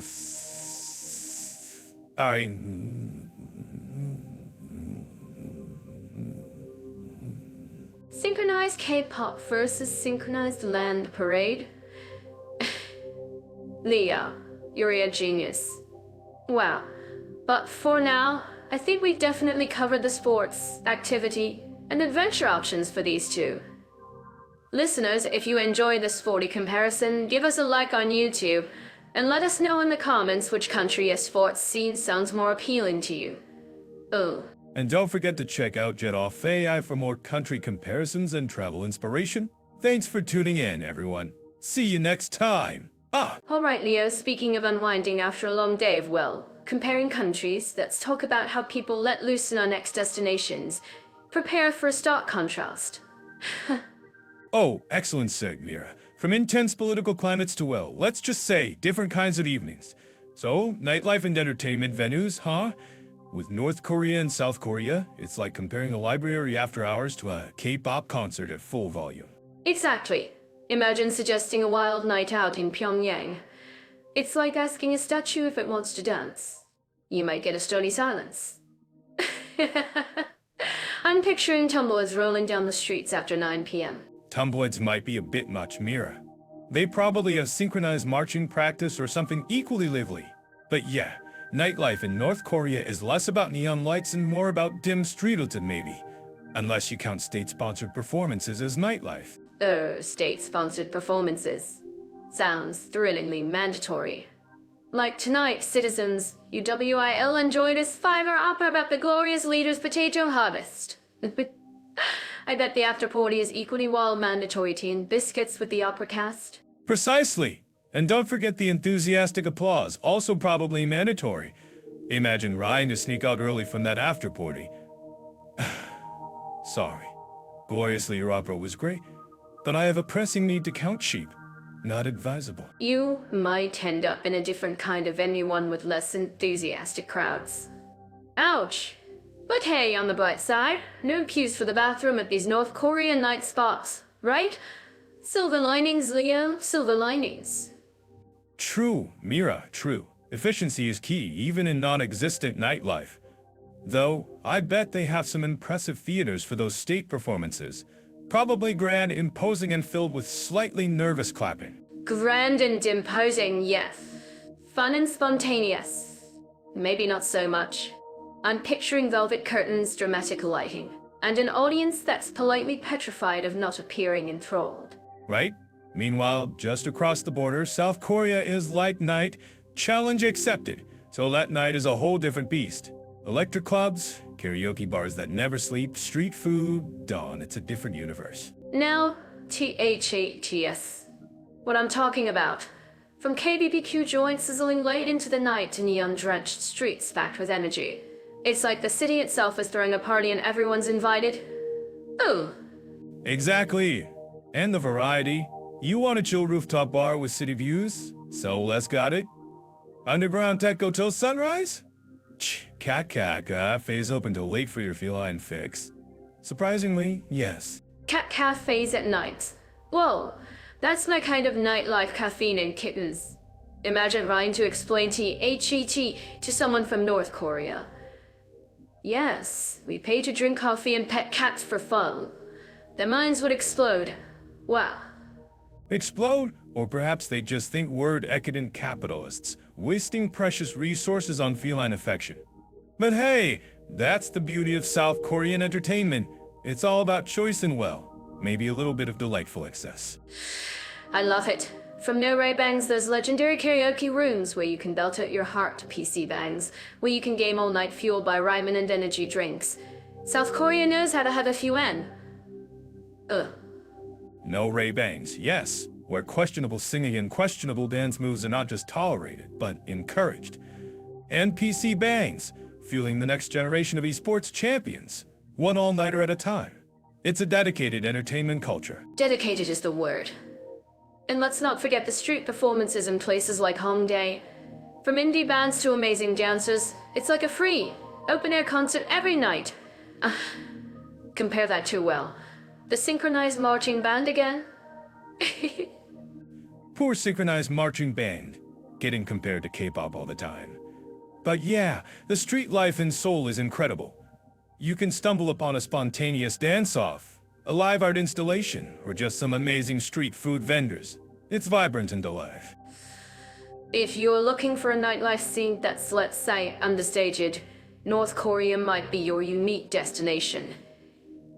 Synchronized K-pop versus synchronized land parade? Leah, you're a genius. Wow. But for now, I think we've definitely covered the sports, activity, and adventure options for these two. Listeners, if you enjoyed this sporty comparison, give us a like on YouTube, and let us know in the comments which country a sports scene sounds more appealing to you. Oh. And don't forget to check out Jet Off AI for more country comparisons and travel inspiration. Thanks for tuning in, everyone. See you next time. Alright, Leo, speaking of unwinding after a long day of, well, comparing countries, let's talk about how people let loose in our next destinations. Prepare for a stark contrast. Oh, excellent seg, Mira. From intense political climates to, well, let's just say, different kinds of evenings. So, nightlife and entertainment venues, huh? With North Korea and South Korea, it's like comparing a library after hours to a K-pop concert at full volume. Exactly. Imagine suggesting a wild night out in Pyongyang. It's like asking a statue if it wants to dance. You might get a stony silence. I'm picturing tumbleweeds rolling down the streets after 9 p.m. Tumbleweeds might be a bit much, Mira. They probably have synchronized marching practice or something equally lively. But yeah, nightlife in North Korea is less about neon lights and more about dim streetlights maybe. Unless you count state-sponsored performances as nightlife. State-sponsored performances. Sounds thrillingly mandatory. Like tonight, citizens, UWIL enjoyed a 5-hour opera about the glorious leader's potato harvest. I bet the after-party is equally wild mandatory tea and biscuits with the opera cast. Precisely. And don't forget the enthusiastic applause, also probably mandatory. Imagine Ryan to sneak out early from that after-party. Sorry. Gloriously, your opera was great, but I have a pressing need to count sheep. Not advisable. You might end up in a different kind of venue, one with less enthusiastic crowds. Ouch! But hey, on the bright side, no queues for the bathroom at these North Korean night spas, right? Silver linings, Leo, silver linings. True, Mira, true. Efficiency is key, even in non-existent nightlife. Though, I bet they have some impressive theaters for those state performances. Probably grand, imposing, and filled with slightly nervous clapping. Grand and imposing, yes. Fun and spontaneous. Maybe not so much. I'm picturing velvet curtains, dramatic lighting, and an audience that's politely petrified of not appearing enthralled. Right? Meanwhile, just across the border, South Korea is like night, challenge accepted. So that night is a whole different beast. Electric clubs, karaoke bars that never sleep, street food, dawn, it's a different universe. Now, THATS. What I'm talking about. From KBBQ joints sizzling late into the night to neon-drenched streets packed with energy. It's like the city itself is throwing a party and everyone's invited. Oh, Exactly. And the variety. You want a chill rooftop bar with city views? So let's got it. Underground tech go till sunrise? Cafe's open till late for your feline fix. Surprisingly, yes. cat cafes at night. Whoa, that's my kind of nightlife caffeine and kittens. Imagine trying to explain THET to someone from North Korea. Yes, we pay to drink coffee and pet cats for fun. Their minds would explode. Wow. Explode? Or perhaps they just think we're decadent capitalists, wasting precious resources on feline affection. But hey, that's the beauty of South Korean entertainment. It's all about choice and, well, maybe a little bit of delightful excess. I love it. From No Ray Bangs, there's legendary karaoke rooms where you can belt out your heart to PC bangs, where you can game all night fueled by ramen and energy drinks. South Korea knows how to have a few N. No Ray Bangs, yes, where questionable singing and questionable dance moves are not just tolerated, but encouraged. And PC Bangs, fueling the next generation of esports champions, one all-nighter at a time. It's a dedicated entertainment culture. Dedicated is the word. And let's not forget the street performances in places like Hongdae. From indie bands to amazing dancers, it's like a free, open-air concert every night. Compare that to, well, the synchronized marching band again? Poor synchronized marching band, getting compared to K-pop all the time. But yeah, the street life in Seoul is incredible. You can stumble upon a spontaneous dance-off, a live art installation, or just some amazing street food vendors. It's vibrant and alive. If you're looking for a nightlife scene that's, let's say, understaged, North Korea might be your unique destination.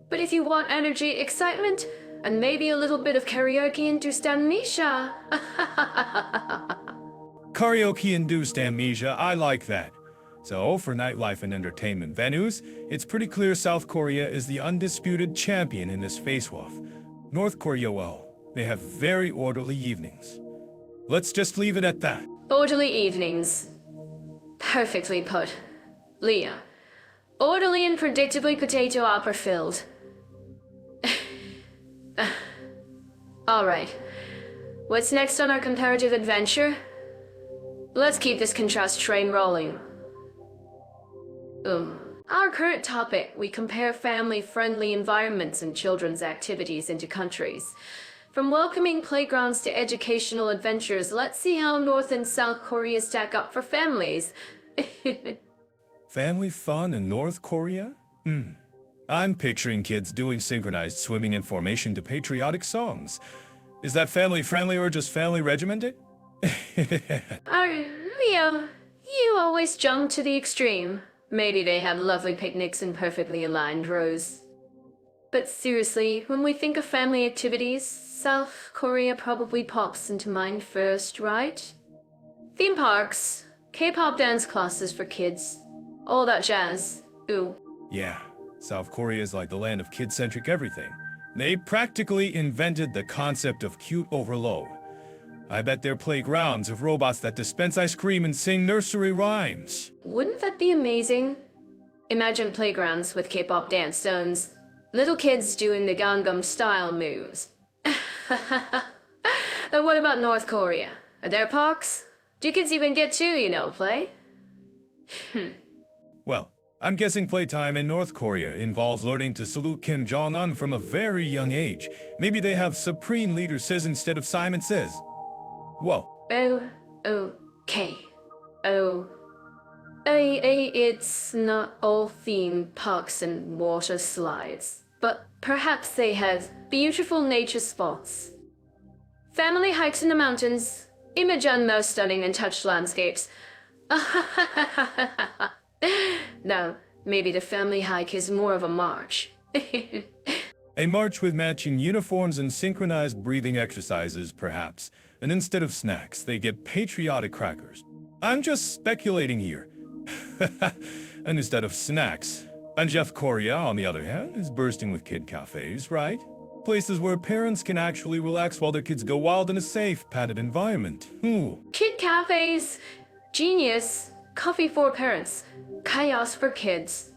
But if you want energy, excitement, and maybe a little bit of karaoke-induced amnesia... Karaoke-induced amnesia, I like that. So, for nightlife and entertainment venues, it's pretty clear South Korea is the undisputed champion in this face-off. North Korea, well, they have very orderly evenings. Let's just leave it at that. Orderly evenings. Perfectly put. Leah. Orderly and predictably potato opera filled. Alright. What's next on our comparative adventure? Let's keep this contrast train rolling. Our current topic, we compare family-friendly environments and children's activities into countries. From welcoming playgrounds to educational adventures, let's see how North and South Korea stack up for families. Family fun in North Korea? I'm picturing kids doing synchronized swimming in formation to patriotic songs. Is that family-friendly or just family regimented? Leo, you always jump to the extreme. Maybe they have lovely picnics in perfectly aligned rows. But seriously, when we think of family activities, South Korea probably pops into mind first, right? Theme parks, K-pop dance classes for kids, all that jazz. Ooh. Yeah, South Korea is like the land of kid-centric everything. They practically invented the concept of cute overload. I bet their playgrounds have robots that dispense ice cream and sing nursery rhymes. Wouldn't that be amazing? Imagine playgrounds with K-pop dance zones. Little kids doing the Gangnam Style moves. But what about North Korea? Are there parks? Do kids even get to, play? Well, I'm guessing playtime in North Korea involves learning to salute Kim Jong-un from a very young age. Maybe they have Supreme Leader Says instead of Simon Says. Whoa. Okay. It's not all theme parks and water slides, but perhaps they have beautiful nature spots. Family hikes in the mountains, imagine most stunning and touched landscapes. No, maybe the family hike is more of a march. A march with matching uniforms and synchronized breathing exercises, perhaps. And instead of snacks, they get patriotic crackers. I'm just speculating here. And instead of snacks. And Jeff Korea, on the other hand, is bursting with kid cafes, right? Places where parents can actually relax while their kids go wild in a safe, padded environment. Ooh. Kid cafes! Genius! Coffee for parents. Chaos for kids.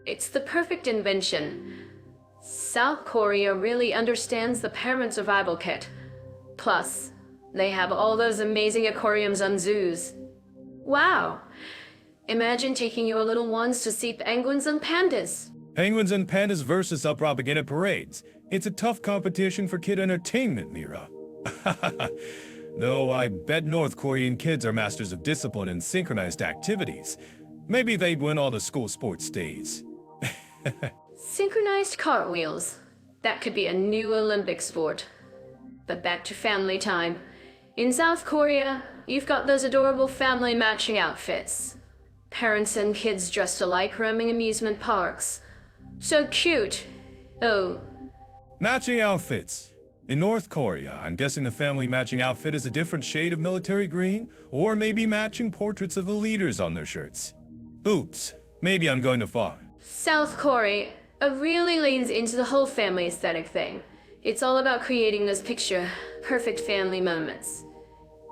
It's the perfect invention. South Korea really understands the parent survival kit. Plus, they have all those amazing aquariums and zoos. Wow! Imagine taking your little ones to see penguins and pandas. Penguins and pandas versus up propaganda parades. It's a tough competition for kid entertainment, Mira. Though I bet North Korean kids are masters of discipline and synchronized activities. Maybe they'd win all the school sports days. Synchronized cartwheels. That could be a new Olympic sport. But back to family time. In South Korea, you've got those adorable family matching outfits. Parents and kids dressed alike roaming amusement parks. So cute. Oh. Matching outfits. In North Korea, I'm guessing the family matching outfit is a different shade of military green, or maybe matching portraits of the leaders on their shirts. Oops, maybe I'm going too far. South Korea really leans into the whole family aesthetic thing. It's all about creating those perfect family moments.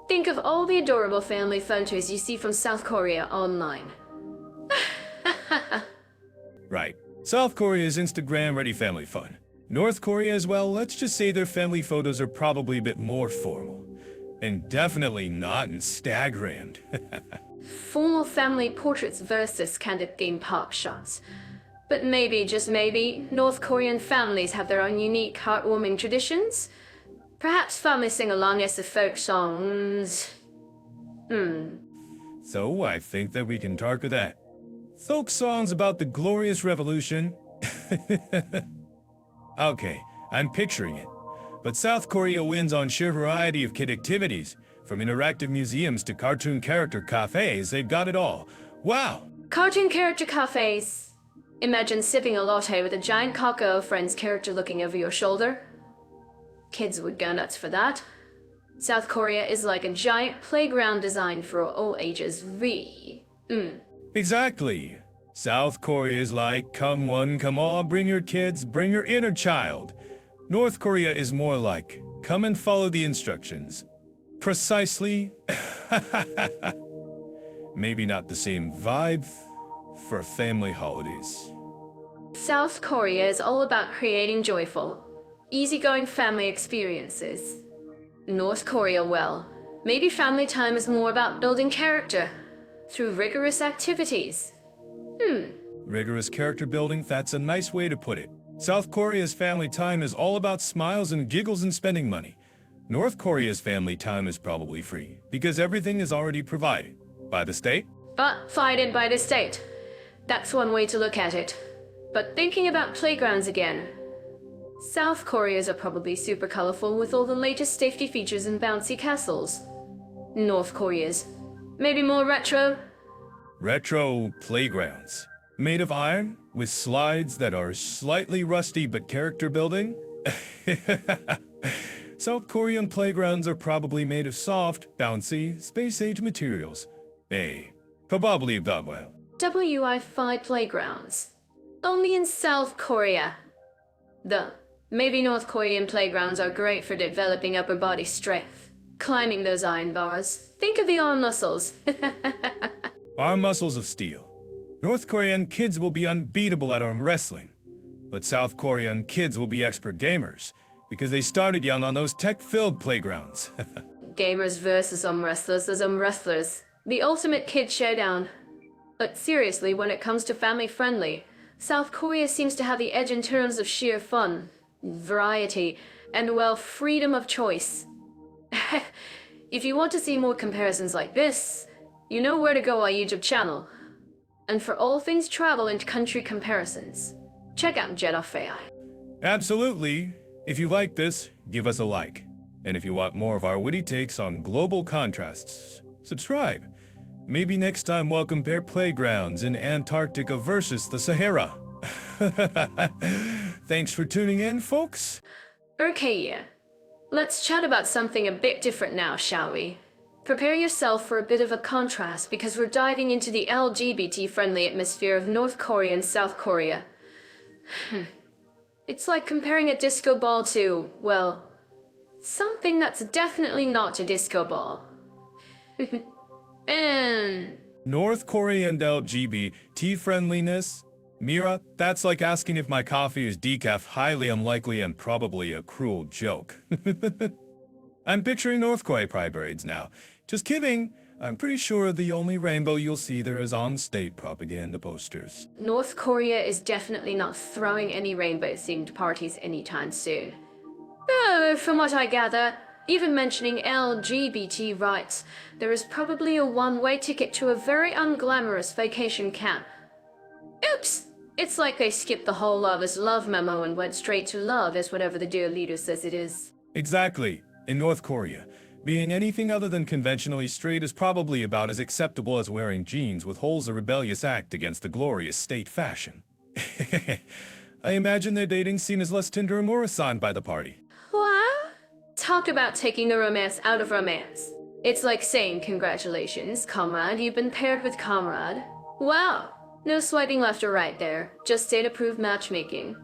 Think of all the adorable family photos you see from South Korea online. Right. South Korea is Instagram-ready family fun. North Korea as well, let's just say their family photos are probably a bit more formal. And definitely not Instagrammed. Formal family portraits versus candid theme park shots. But maybe, just maybe, North Korean families have their own unique, heartwarming traditions? Perhaps family sing along as the folk songs. So I think that we can target that. Folk songs about the glorious revolution. Okay, I'm picturing it. But South Korea wins on sheer variety of kid activities. From interactive museums to cartoon character cafes, they've got it all. Wow! Cartoon character cafes. Imagine sipping a latte with a giant Kako Friends character looking over your shoulder. Kids would go nuts for that. South Korea is like a giant playground designed for all ages, really. Exactly. South Korea is like, come one, come all, bring your kids, bring your inner child. North Korea is more like, come and follow the instructions. Precisely. Maybe not the same vibe for family holidays. South Korea is all about creating joyful, easygoing family experiences. North Korea, well, maybe family time is more about building character through rigorous activities. Rigorous character building, that's a nice way to put it. South Korea's family time is all about smiles and giggles and spending money. North Korea's family time is probably free, because everything is already provided. By the state? But provided by the state. That's one way to look at it. But thinking about playgrounds again. South Korea's are probably super colorful with all the latest safety features and bouncy castles. North Korea's, maybe more retro. Retro playgrounds. Made of iron, with slides that are slightly rusty but character building? South Korean playgrounds are probably made of soft, bouncy, space-age materials. Probably that well. Wi-Fi playgrounds. Only in South Korea. Maybe North Korean playgrounds are great for developing upper body strength. Climbing those iron bars. Think of the arm muscles. Arm muscles of steel. North Korean kids will be unbeatable at arm wrestling. But South Korean kids will be expert gamers, because they started young on those tech-filled playgrounds. Gamers versus arm wrestlers as arm wrestlers. The ultimate kid showdown. But seriously, when it comes to family-friendly, South Korea seems to have the edge in terms of sheer fun, variety, and, well, freedom of choice. If you want to see more comparisons like this, you know where to go on our YouTube channel. And for all things travel and country comparisons, check out Jet AI. Absolutely. If you like this, give us a like. And if you want more of our witty takes on global contrasts, subscribe. Maybe next time we'll compare playgrounds in Antarctica versus the Sahara. Thanks for tuning in, folks. Okay, yeah. Let's chat about something a bit different now, shall we? Prepare yourself for a bit of a contrast because we're diving into the LGBT-friendly atmosphere of North Korea and South Korea. It's like comparing a disco ball to, well, something that's definitely not a disco ball. And North Korean LGBT friendliness? Mira, that's like asking if my coffee is decaf, highly unlikely and probably a cruel joke. I'm picturing North Korea pride parades now. Just kidding. I'm pretty sure the only rainbow you'll see there is on state propaganda posters. North Korea is definitely not throwing any rainbow-themed parties anytime soon. From what I gather, even mentioning LGBT rights, there is probably a one-way ticket to a very unglamorous vacation camp. Oops! It's like they skipped the whole love is love memo and went straight to love as whatever the dear leader says it is. Exactly. In North Korea, being anything other than conventionally straight is probably about as acceptable as wearing jeans with holes, a rebellious act against the glorious state fashion. I imagine their dating scene is less Tinder and more assigned by the party. What? Talk about taking the romance out of romance. It's like saying, congratulations, comrade, you've been paired with comrade. Wow, no swiping left or right there, just state-approved matchmaking.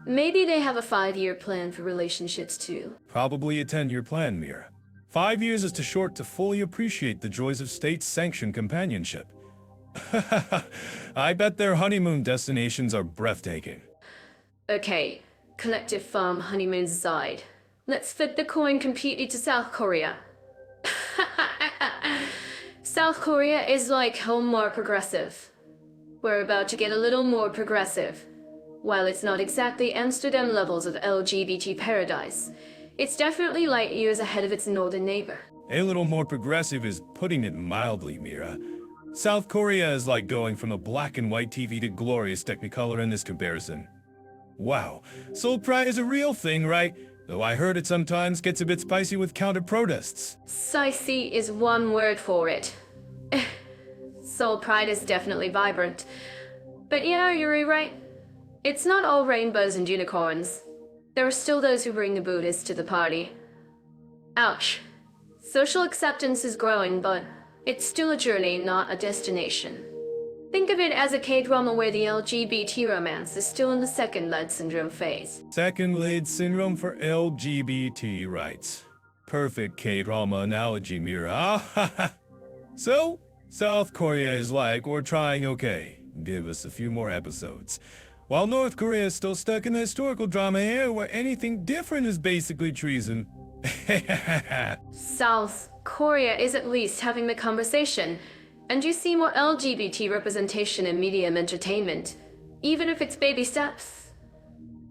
Maybe they have a 5-year plan for relationships too. Probably a 10-year plan, Mira. 5 years is too short to fully appreciate the joys of state-sanctioned companionship. I bet their honeymoon destinations are breathtaking. Okay, collective farm honeymoons aside. Let's flip the coin completely to South Korea. South Korea is like home more progressive. We're about to get a little more progressive. While it's not exactly Amsterdam levels of LGBT paradise, it's definitely light years ahead of its northern neighbor. A little more progressive is putting it mildly, Mira. South Korea is like going from a black and white TV to glorious Technicolor in this comparison. Wow, soul pride is a real thing, right? Though I heard it sometimes gets a bit spicy with counter-protests. Spicy is one word for it. Soul pride is definitely vibrant. But yeah, you're right. It's not all rainbows and unicorns. There are still those who bring the Buddhists to the party. Ouch. Social acceptance is growing, but it's still a journey, not a destination. Think of it as a K-drama where the LGBT romance is still in the second lead syndrome phase. Second lead syndrome for LGBT rights. Perfect K-drama analogy, Mira. So, South Korea is like, we're trying okay. Give us a few more episodes. While North Korea is still stuck in the historical drama era where anything different is basically treason. South Korea is at least having the conversation, and you see more LGBT representation in media and entertainment, even if it's baby steps.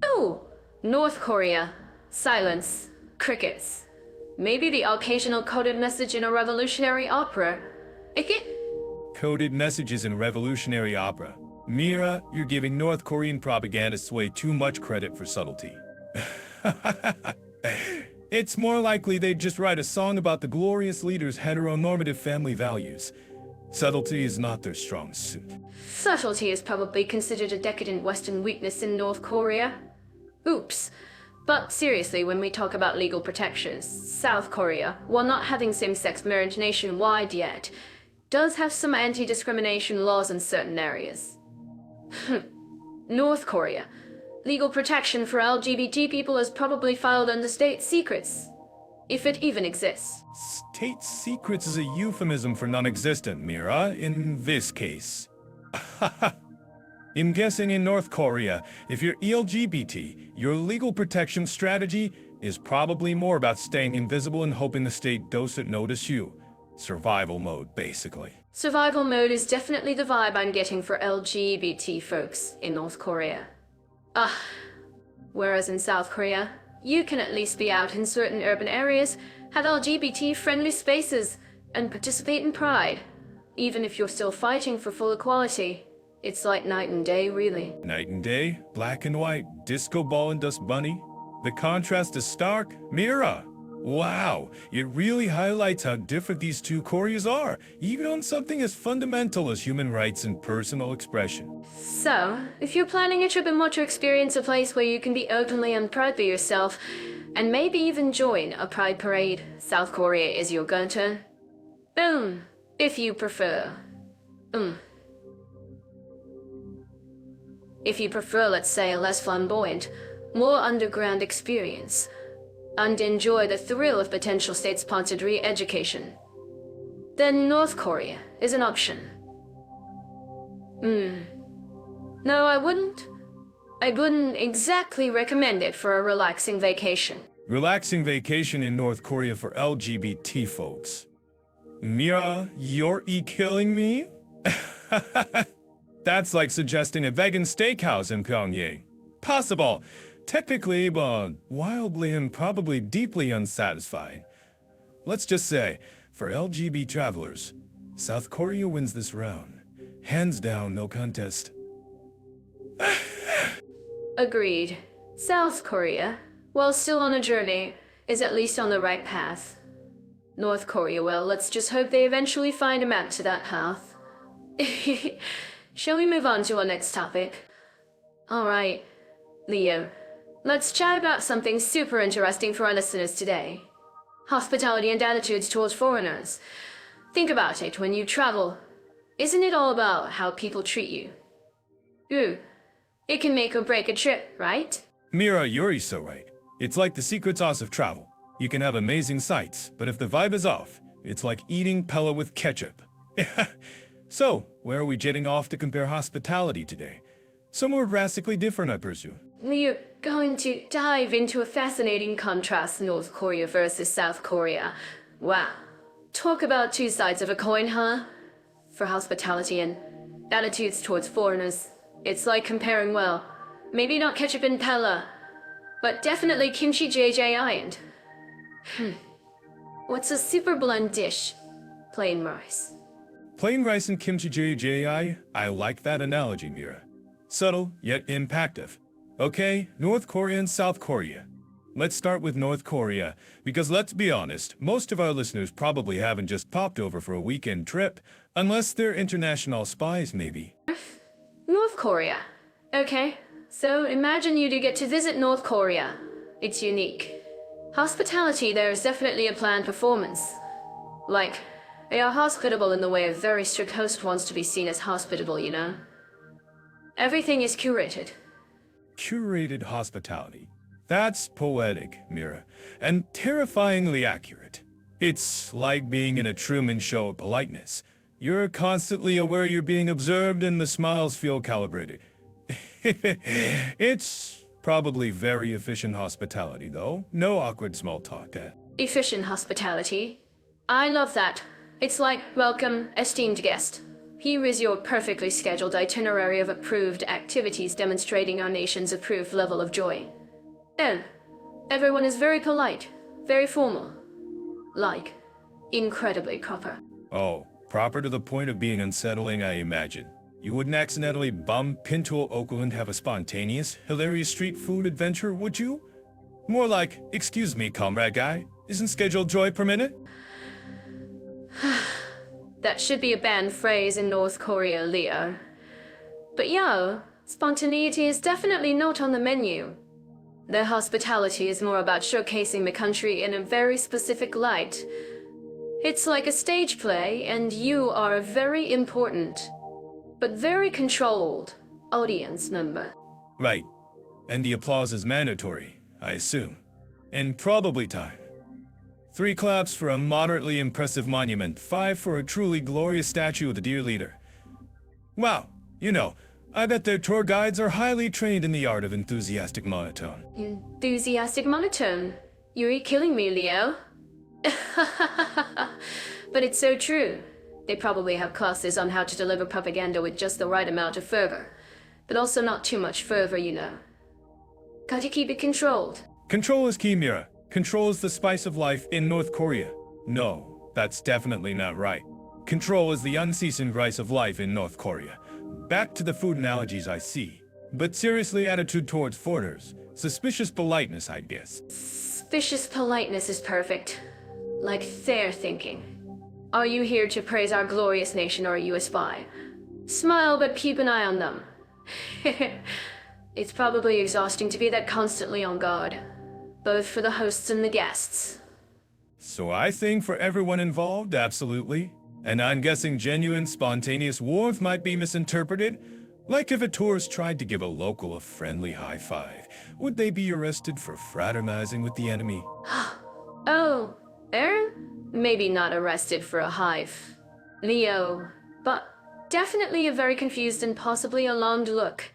Oh, North Korea. Silence. Crickets. Maybe the occasional coded message in a revolutionary opera. Coded messages in revolutionary opera. Mira, you're giving North Korean propagandists way too much credit for subtlety. It's more likely they'd just write a song about the glorious leader's heteronormative family values. Subtlety is not their strong suit. Subtlety is probably considered a decadent Western weakness in North Korea. Oops. But seriously, when we talk about legal protections, South Korea, while not having same-sex marriage nationwide yet, does have some anti-discrimination laws in certain areas. North Korea. Legal protection for LGBT people is probably filed under state secrets, if it even exists. State secrets is a euphemism for non-existent, Mira, in this case. I'm guessing in North Korea, if you're LGBT, your legal protection strategy is probably more about staying invisible and hoping the state doesn't notice you. Survival mode, basically. Survival mode is definitely the vibe I'm getting for LGBT folks in North Korea. Whereas in South Korea, you can at least be out in certain urban areas, have LGBT-friendly spaces, and participate in Pride. Even if you're still fighting for full equality, it's like night and day, really. Night and day, black and white, disco ball and dust bunny. The contrast is stark. Mira! Wow, it really highlights how different these two Koreas are, even on something as fundamental as human rights and personal expression. So, if you're planning a trip and want to experience a place where you can be openly and proud for yourself, and maybe even join a pride parade, South Korea is your go-to. Boom, if you prefer. If you prefer, let's say, a less flamboyant, more underground experience, and enjoy the thrill of potential state-sponsored re-education, then North Korea is an option. No, I wouldn't. I wouldn't exactly recommend it for a relaxing vacation. Relaxing vacation in North Korea for LGBT folks. Mira, you're killing me? That's like suggesting a vegan steakhouse in Pyongyang. Possible, technically, but wildly and probably deeply unsatisfying. Let's just say, for LGBT travelers, South Korea wins this round. Hands down, no contest. Agreed. South Korea, while still on a journey, is at least on the right path. North Korea, well, let's just hope they eventually find a map to that path. Shall we move on to our next topic? Alright, Leo, let's chat about something super interesting for our listeners today. Hospitality and attitudes towards foreigners. Think about it when you travel. Isn't it all about how people treat you? Ooh, it can make or break a trip, right? Mira, you're so right. It's like the secret sauce of travel. You can have amazing sights, but if the vibe is off, it's like eating Pella with ketchup. So, where are we jetting off to compare hospitality today? Somewhere drastically different, I presume. We're going to dive into a fascinating contrast, North Korea versus South Korea. Wow. Talk about two sides of a coin, huh? For hospitality and attitudes towards foreigners. It's like comparing, well, maybe not ketchup and Pella, but definitely kimchi jjigae. What's a super bland dish? Plain rice. Plain rice and kimchi jjigae? I like that analogy, Mira. Subtle, yet impactful. Okay, North Korea and South Korea. Let's start with North Korea, because let's be honest, most of our listeners probably haven't just popped over for a weekend trip, unless they're international spies, maybe. North Korea. Okay, so imagine you do get to visit North Korea. It's unique. Hospitality there is definitely a planned performance. Like, they are hospitable in the way a very strict host wants to be seen as hospitable, you know? Everything is curated. Curated hospitality. That's poetic, Mira, and terrifyingly accurate. It's like being in a Truman Show of politeness. You're constantly aware you're being observed and the smiles feel calibrated. It's probably very efficient hospitality, though. No awkward small talk there. Efficient hospitality. I love that. It's like, welcome, esteemed guest. Here is your perfectly scheduled itinerary of approved activities demonstrating our nation's approved level of joy. Then, everyone is very polite, very formal. Like, incredibly proper. Oh, proper to the point of being unsettling, I imagine. You wouldn't accidentally bump into Oakland, have a spontaneous, hilarious street food adventure, would you? More like, excuse me, comrade guy, isn't scheduled joy permitted? That should be a banned phrase in North Korea, Leo. But yo, spontaneity is definitely not on the menu. Their hospitality is more about showcasing the country in a very specific light. It's like a stage play, and you are a very important, but very controlled, audience member. Right. And the applause is mandatory, I assume. And probably time. 3 claps for a moderately impressive monument, 5 for a truly glorious statue of the dear leader. Wow, you know, I bet their tour guides are highly trained in the art of enthusiastic monotone. Enthusiastic monotone. You're killing me, Leo. But it's so true. They probably have classes on how to deliver propaganda with just the right amount of fervor. But also not too much fervor, you know. Gotta keep it controlled. Control is key, Mira. Control is the spice of life in North Korea. No, that's definitely not right. Control is the unceasing rice of life in North Korea. Back to the food analogies I see. But seriously, attitude towards foreigners. Suspicious politeness, I guess. Suspicious politeness is perfect. Like fair thinking. Are you here to praise our glorious nation or are you a spy? Smile, but keep an eye on them. It's probably exhausting to be that constantly on guard. Both for the hosts and the guests. So I think for everyone involved, absolutely. And I'm guessing genuine, spontaneous warmth might be misinterpreted. Like if a tourist tried to give a local a friendly high five, would they be arrested for fraternizing with the enemy? Oh, Aaron? Maybe not arrested for a hive. Leo, but definitely a very confused and possibly alarmed look.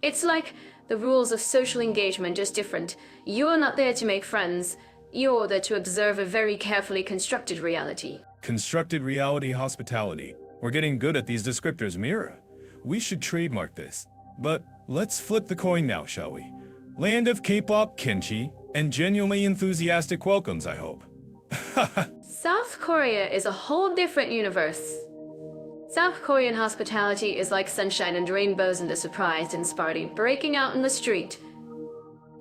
It's like the rules of social engagement just different. You're not there to make friends. You're there to observe a very carefully constructed reality. Constructed reality hospitality. We're getting good at these descriptors, Mira. We should trademark this. But let's flip the coin now, shall we? Land of K-pop kimchi and genuinely enthusiastic welcomes, I hope. South Korea is a whole different universe. South Korean hospitality is like sunshine and rainbows and a surprise-dance party breaking out in the street.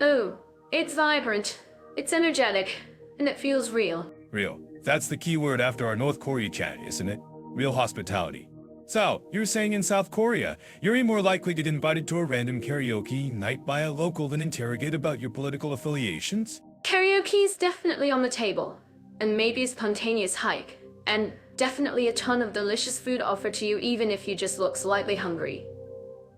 Oh, it's vibrant, it's energetic, and it feels real. Real. That's the key word after our North Korea chat, isn't it? Real hospitality. So, you're saying in South Korea, you're more likely to get invited to a random karaoke night by a local than interrogate about your political affiliations? Karaoke's definitely on the table, and maybe a spontaneous hike, and definitely a ton of delicious food offered to you even if you just look slightly hungry.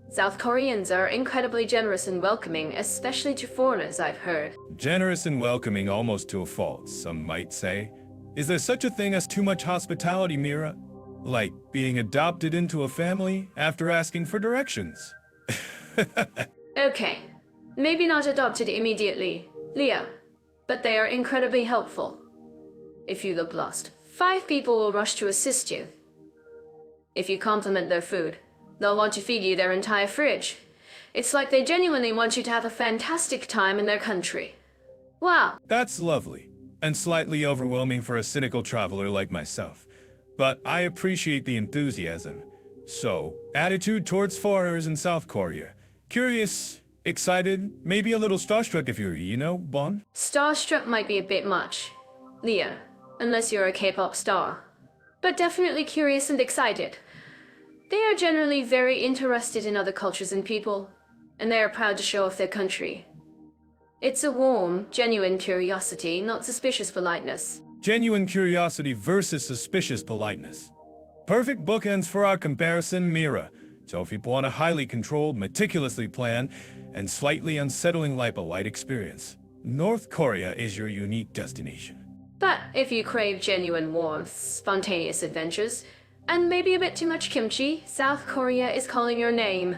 South Koreans are incredibly generous and welcoming, especially to foreigners, I've heard. Generous and welcoming almost to a fault, some might say. Is there such a thing as too much hospitality, Mira? Like being adopted into a family after asking for directions? Okay, maybe not adopted immediately, Leo, but they are incredibly helpful. If you look lost, 5 people will rush to assist you. If you compliment their food, they'll want to feed you their entire fridge. It's like they genuinely want you to have a fantastic time in their country. Wow. That's lovely, and slightly overwhelming for a cynical traveler like myself. But I appreciate the enthusiasm. So, attitude towards foreigners in South Korea. Curious, excited, maybe a little starstruck if you're, Bon? Starstruck might be a bit much, Leo, unless you're a K-pop star. But definitely curious and excited. They are generally very interested in other cultures and people, and they are proud to show off their country. It's a warm, genuine curiosity, not suspicious politeness. Genuine curiosity versus suspicious politeness. Perfect bookends for our comparison, Mira. So if you want a highly controlled, meticulously planned, and slightly unsettling light experience, North Korea is your unique destination. But if you crave genuine warmth, spontaneous adventures, and maybe a bit too much kimchi, South Korea is calling your name.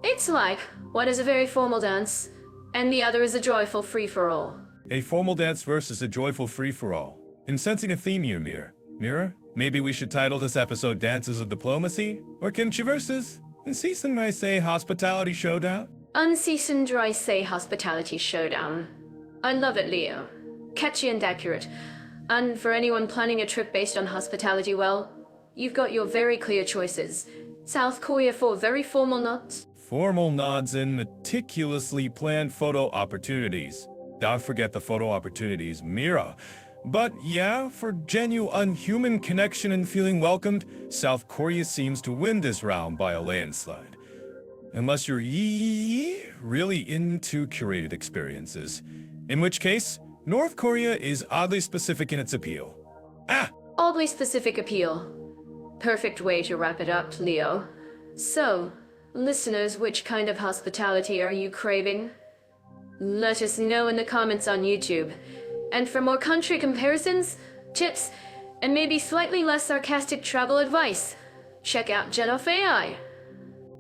It's like, one is a very formal dance, and the other is a joyful free-for-all. A formal dance versus a joyful free-for-all. In sensing a theme here, Mira, maybe we should title this episode Dances of Diplomacy, or Kimchi versus Unseasoned Rice Hospitality Showdown? Unseasoned Rice Hospitality Showdown. I love it, Leo. Catchy and accurate. And for anyone planning a trip based on hospitality, well, you've got your very clear choices. South Korea for very formal nods. Formal nods and meticulously planned photo opportunities. Don't forget the photo opportunities, Mira. But yeah, for genuine human connection and feeling welcomed, South Korea seems to win this round by a landslide. Unless you're really into curated experiences. In which case, North Korea is oddly specific in its appeal. Oddly specific appeal. Perfect way to wrap it up, Leo. So, listeners, which kind of hospitality are you craving? Let us know in the comments on YouTube. And for more country comparisons, tips, and maybe slightly less sarcastic travel advice, check out Genoff AI.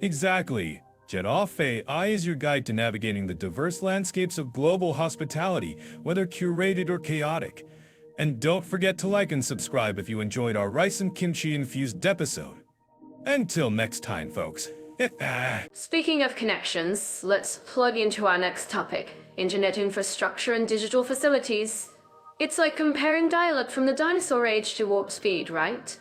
Exactly. Genoff AI is your guide to navigating the diverse landscapes of global hospitality, whether curated or chaotic. And don't forget to like and subscribe if you enjoyed our rice and kimchi-infused episode. Until next time, folks. Speaking of connections, let's plug into our next topic, internet infrastructure and digital facilities. It's like comparing dial-up from the dinosaur age to warp speed, right?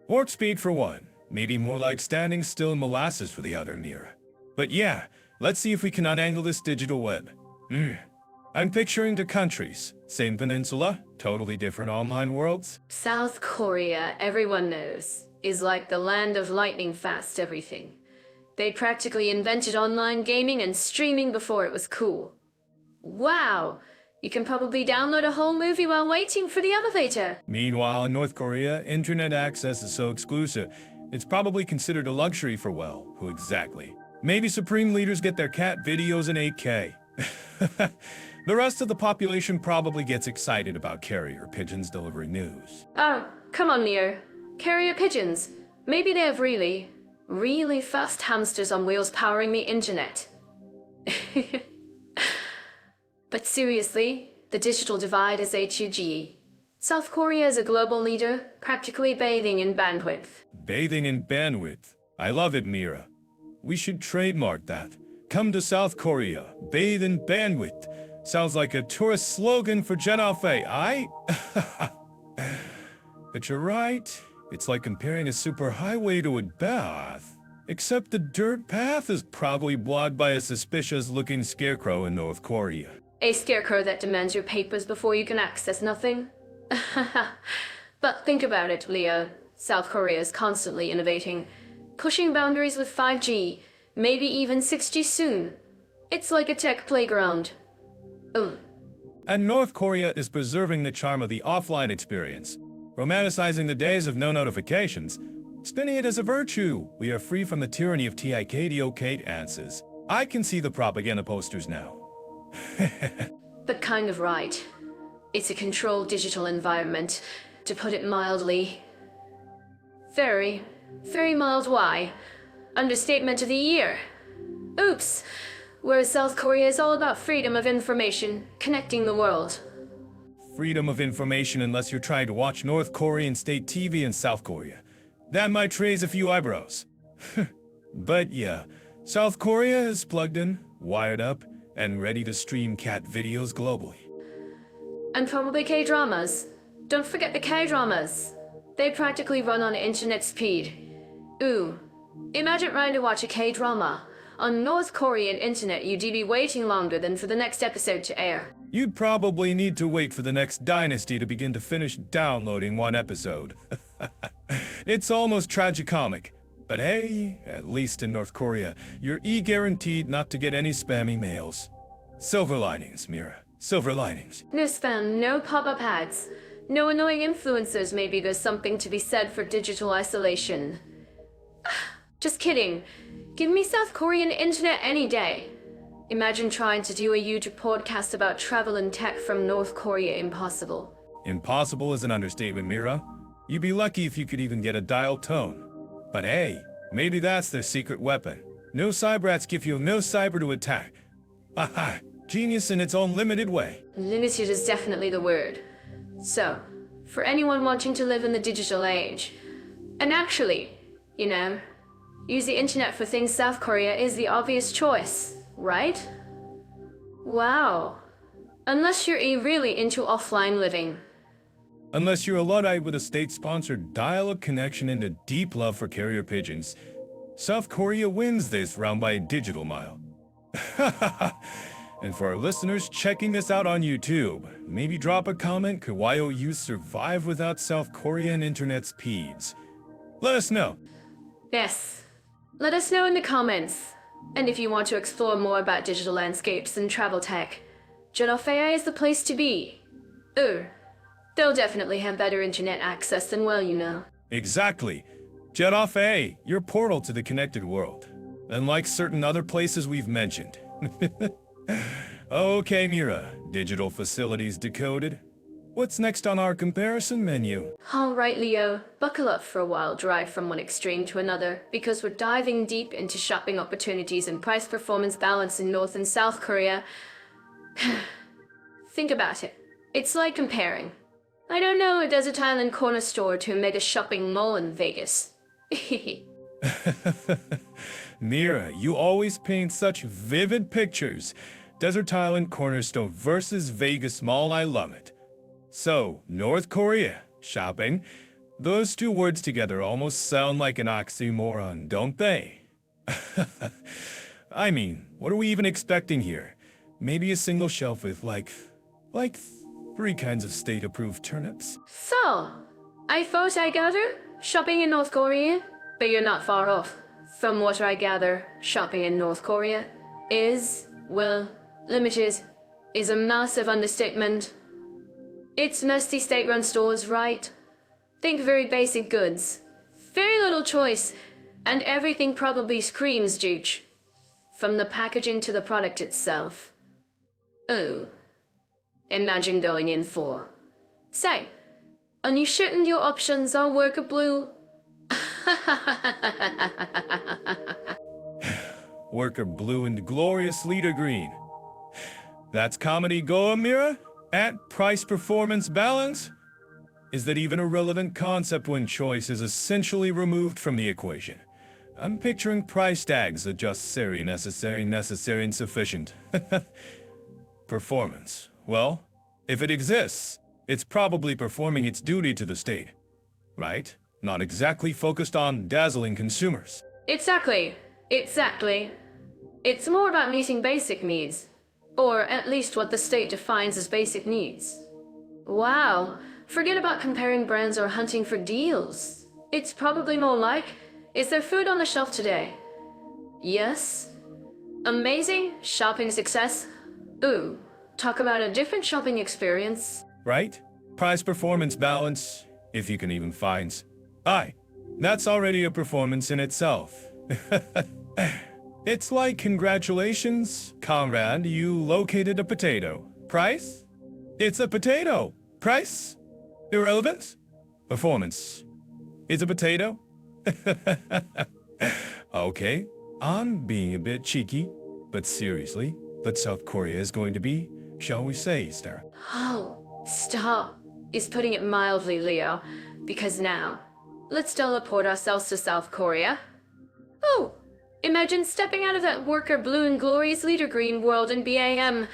Warp speed for one, maybe more like standing still in molasses for the other, Mira. But yeah, let's see if we can untangle this digital web. I'm picturing the countries, same peninsula, totally different online worlds. South Korea, everyone knows, is like the land of lightning fast everything. They practically invented online gaming and streaming before it was cool. Wow! You can probably download a whole movie while waiting for the elevator. Meanwhile, in North Korea, internet access is so exclusive, it's probably considered a luxury for, well, who exactly? Maybe supreme leaders get their cat videos in 8K. The rest of the population probably gets excited about carrier pigeons delivering news. Oh, come on, Leo. Carrier pigeons. Maybe they have really, Really fast hamsters on wheels powering the internet. But seriously, the digital divide is HUG. South Korea is a global leader, practically bathing in bandwidth. Bathing in bandwidth. I love it, Mira. We should trademark that. Come to South Korea, bathe in bandwidth. Sounds like a tourist slogan for Jenafe, But you're right. It's like comparing a superhighway to a bath. Except the dirt path is probably blocked by a suspicious-looking scarecrow in North Korea. A scarecrow that demands your papers before you can access nothing? But think about it, Leo. South Korea is constantly innovating, pushing boundaries with 5G, maybe even 6G soon. It's like a tech playground. And North Korea is preserving the charm of the offline experience, romanticizing the days of no notifications, spinning it as a virtue. We are free from the tyranny of TIKDO answers. I can see the propaganda posters now. But kind of right. It's a controlled digital environment, to put it mildly. Very, very mild. Why? Understatement of the year. Oops. Whereas South Korea is all about freedom of information, connecting the world. Freedom of information unless you're trying to watch North Korean state TV in South Korea. That might raise a few eyebrows. But yeah, South Korea is plugged in, wired up, and ready to stream cat videos globally. And probably K-dramas. Don't forget the K-dramas. They practically run on internet speed. Ooh, imagine trying to watch a K-drama. On North Korean internet, you'd be waiting longer than for the next episode to air. You'd probably need to wait for the next dynasty to begin to finish downloading one episode. It's almost tragicomic. But hey, at least in North Korea, you're guaranteed not to get any spammy mails. Silver linings, Mira. Silver linings. No spam, no pop-up ads, no annoying influencers. Maybe there's something to be said for digital isolation. Just kidding. Give me South Korean internet any day. Imagine trying to do a YouTube podcast about travel and tech from North Korea. Impossible. Impossible is an understatement, Mira. You'd be lucky if you could even get a dial tone. But hey, maybe that's their secret weapon. No cybrats give you no cyber to attack. Aha, genius in its own limited way. Limited is definitely the word. So, for anyone wanting to live in the digital age, and actually, use the internet for things, South Korea is the obvious choice, right? Wow. Unless you're really into offline living. Unless you're a Luddite with a state-sponsored dial-up connection and a deep love for carrier pigeons, South Korea wins this round by a digital mile. And for our listeners checking this out on YouTube, maybe drop a comment. Could YOU survive without South Korean internet speeds? Let us know. Yes. Let us know in the comments. And if you want to explore more about digital landscapes and travel tech, Jenafe is the place to be. They'll definitely have better internet access than Exactly. Jenafe, your portal to the connected world. Unlike certain other places we've mentioned. Okay, Mira. Digital facilities decoded. What's next on our comparison menu? Alright, Leo. Buckle up for a wild drive from one extreme to another, because we're diving deep into shopping opportunities and price-performance balance in North and South Korea. Think about it. It's like comparing, I don't know, a desert island corner store to a mega shopping mall in Vegas. Mira, you always paint such vivid pictures. Desert Island Cornerstone versus Vegas Mall, I love it. So, North Korea, shopping. Those two words together almost sound like an oxymoron, don't they? I mean, what are we even expecting here? Maybe a single shelf with like 3 kinds of state-approved turnips? So, I thought I gather, shopping in North Korea, but you're not far off. From what I gather, shopping in North Korea is, well, limited, is a massive understatement. It's mostly state-run stores, right? Think very basic goods. Very little choice, and everything probably screams juche. From the packaging to the product itself. Oh. Imagine going in for, say, are you certain your options are workable? Worker blue and glorious leader green. That's comedy go, Mira? At price performance balance? Is that even a relevant concept when choice is essentially removed from the equation? I'm picturing price tags that just necessary, necessary, and sufficient. Performance. Well, if it exists, it's probably performing its duty to the state. Right? Not exactly focused on dazzling consumers. Exactly. Exactly. It's more about meeting basic needs. Or at least what the state defines as basic needs. Wow. Forget about comparing brands or hunting for deals. It's probably more like, is there food on the shelf today? Yes. Amazing shopping success. Ooh, talk about a different shopping experience. Right? Price performance balance, if you can even find. Aye, that's already a performance in itself. It's like, congratulations, comrade, you located a potato. Price? It's a potato. Price? Irrelevance? Performance. It's a potato? Okay, I'm being a bit cheeky, but seriously, but South Korea is going to be, shall we say, Sarah? Oh, stop. Is putting it mildly, Leo. Because now, let's teleport ourselves to South Korea. Oh, imagine stepping out of that worker blue and glorious leader green world in BAM.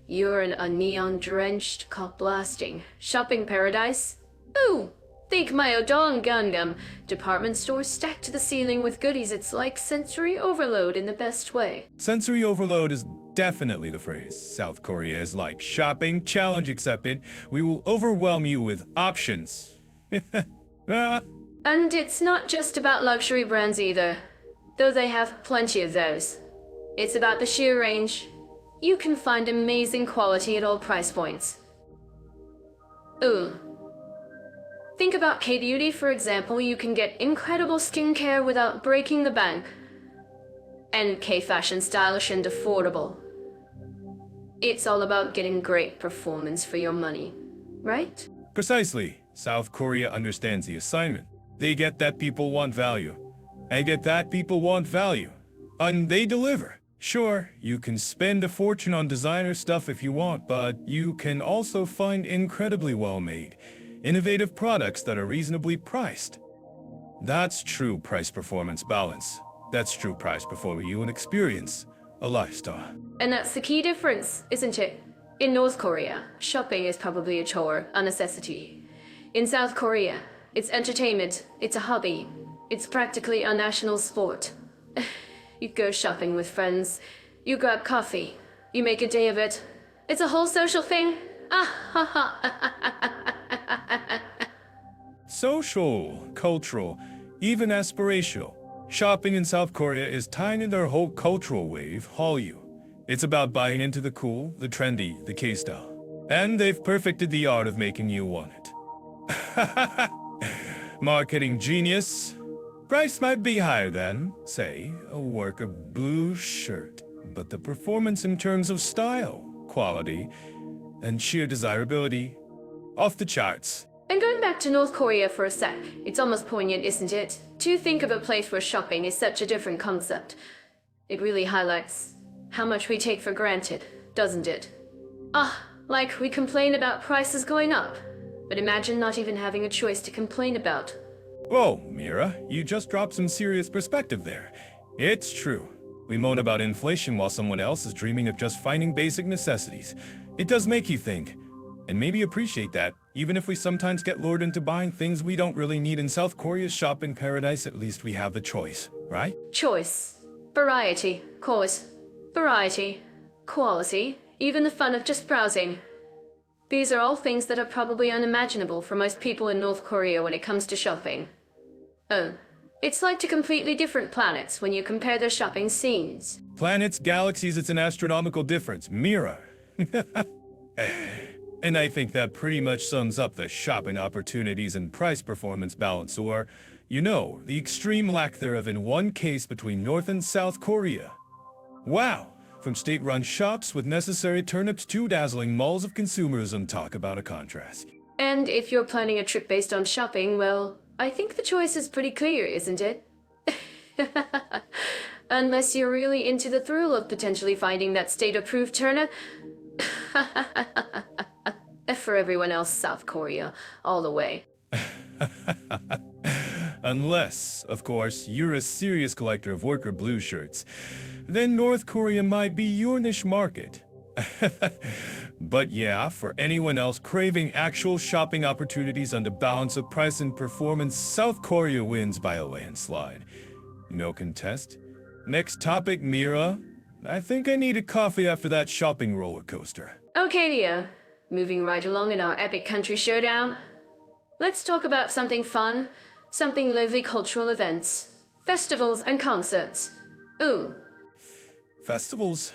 You're in a neon-drenched, cop-blasting shopping paradise. Ooh, think Myodon Gundam. Department store stacked to the ceiling with goodies. It's like sensory overload in the best way. Sensory overload is definitely the phrase. South Korea is like shopping, challenge accepted. We will overwhelm you with options. And it's not just about luxury brands either, though they have plenty of those. It's about the sheer range. You can find amazing quality at all price points. Ooh. Think about K-Beauty, for example. You can get incredible skincare without breaking the bank. And K-Fashion stylish and affordable. It's all about getting great performance for your money, right? Precisely. South Korea understands the assignment. They get that people want value. I get that people want value. And they deliver. Sure, you can spend a fortune on designer stuff if you want, but you can also find incredibly well-made, innovative products that are reasonably priced. That's true price-performance balance. That's true price before you an experience, a lifestyle. And that's the key difference, isn't it? In North Korea, shopping is probably a chore, a necessity. In South Korea, it's entertainment, it's a hobby, it's practically a national sport. You go shopping with friends, you grab coffee, you make a day of it. It's a whole social thing. Social, cultural, even aspirational. Shopping in South Korea is tying in their whole cultural wave, Hallyu. It's about buying into the cool, the trendy, the K-style. And they've perfected the art of making you want it. Marketing genius. Price might be higher than, say, a worker blue shirt, but the performance in terms of style, quality, and sheer desirability, off the charts. And going back to North Korea for a sec, it's almost poignant, isn't it? To think of a place where shopping is such a different concept. It really highlights how much we take for granted, doesn't it? Like we complain about prices going up, but imagine not even having a choice to complain about. Whoa, Mira, you just dropped some serious perspective there. It's true. We moan about inflation while someone else is dreaming of just finding basic necessities. It does make you think, and maybe appreciate that, even if we sometimes get lured into buying things we don't really need. In South Korea's shopping paradise, at least we have the choice, right? Choice. Variety. Course. Variety. Quality. Even the fun of just browsing. These are all things that are probably unimaginable for most people in North Korea when it comes to shopping. Oh, it's like two completely different planets when you compare their shopping scenes. Planets, galaxies, it's an astronomical difference. Mira. And I think that pretty much sums up the shopping opportunities and price performance balance, or, you know, the extreme lack thereof in one case between North and South Korea. Wow. From state-run shops with necessary turnips to dazzling malls of consumerism, talk about a contrast. And if you're planning a trip based on shopping, well, I think the choice is pretty clear, isn't it? Unless you're really into the thrill of potentially finding that state-approved Turner. For everyone else, South Korea, all the way. Unless, of course, you're a serious collector of worker blue shirts. Then North Korea might be your niche market. But yeah, for anyone else craving actual shopping opportunities on the balance of price and performance, South Korea wins by a landslide. No contest. Next topic, Mira. I think I need a coffee after that shopping roller coaster. Okay, Leo. Moving right along in our epic country showdown. Let's talk about something fun, something lively cultural events, festivals and concerts. Ooh. Festivals?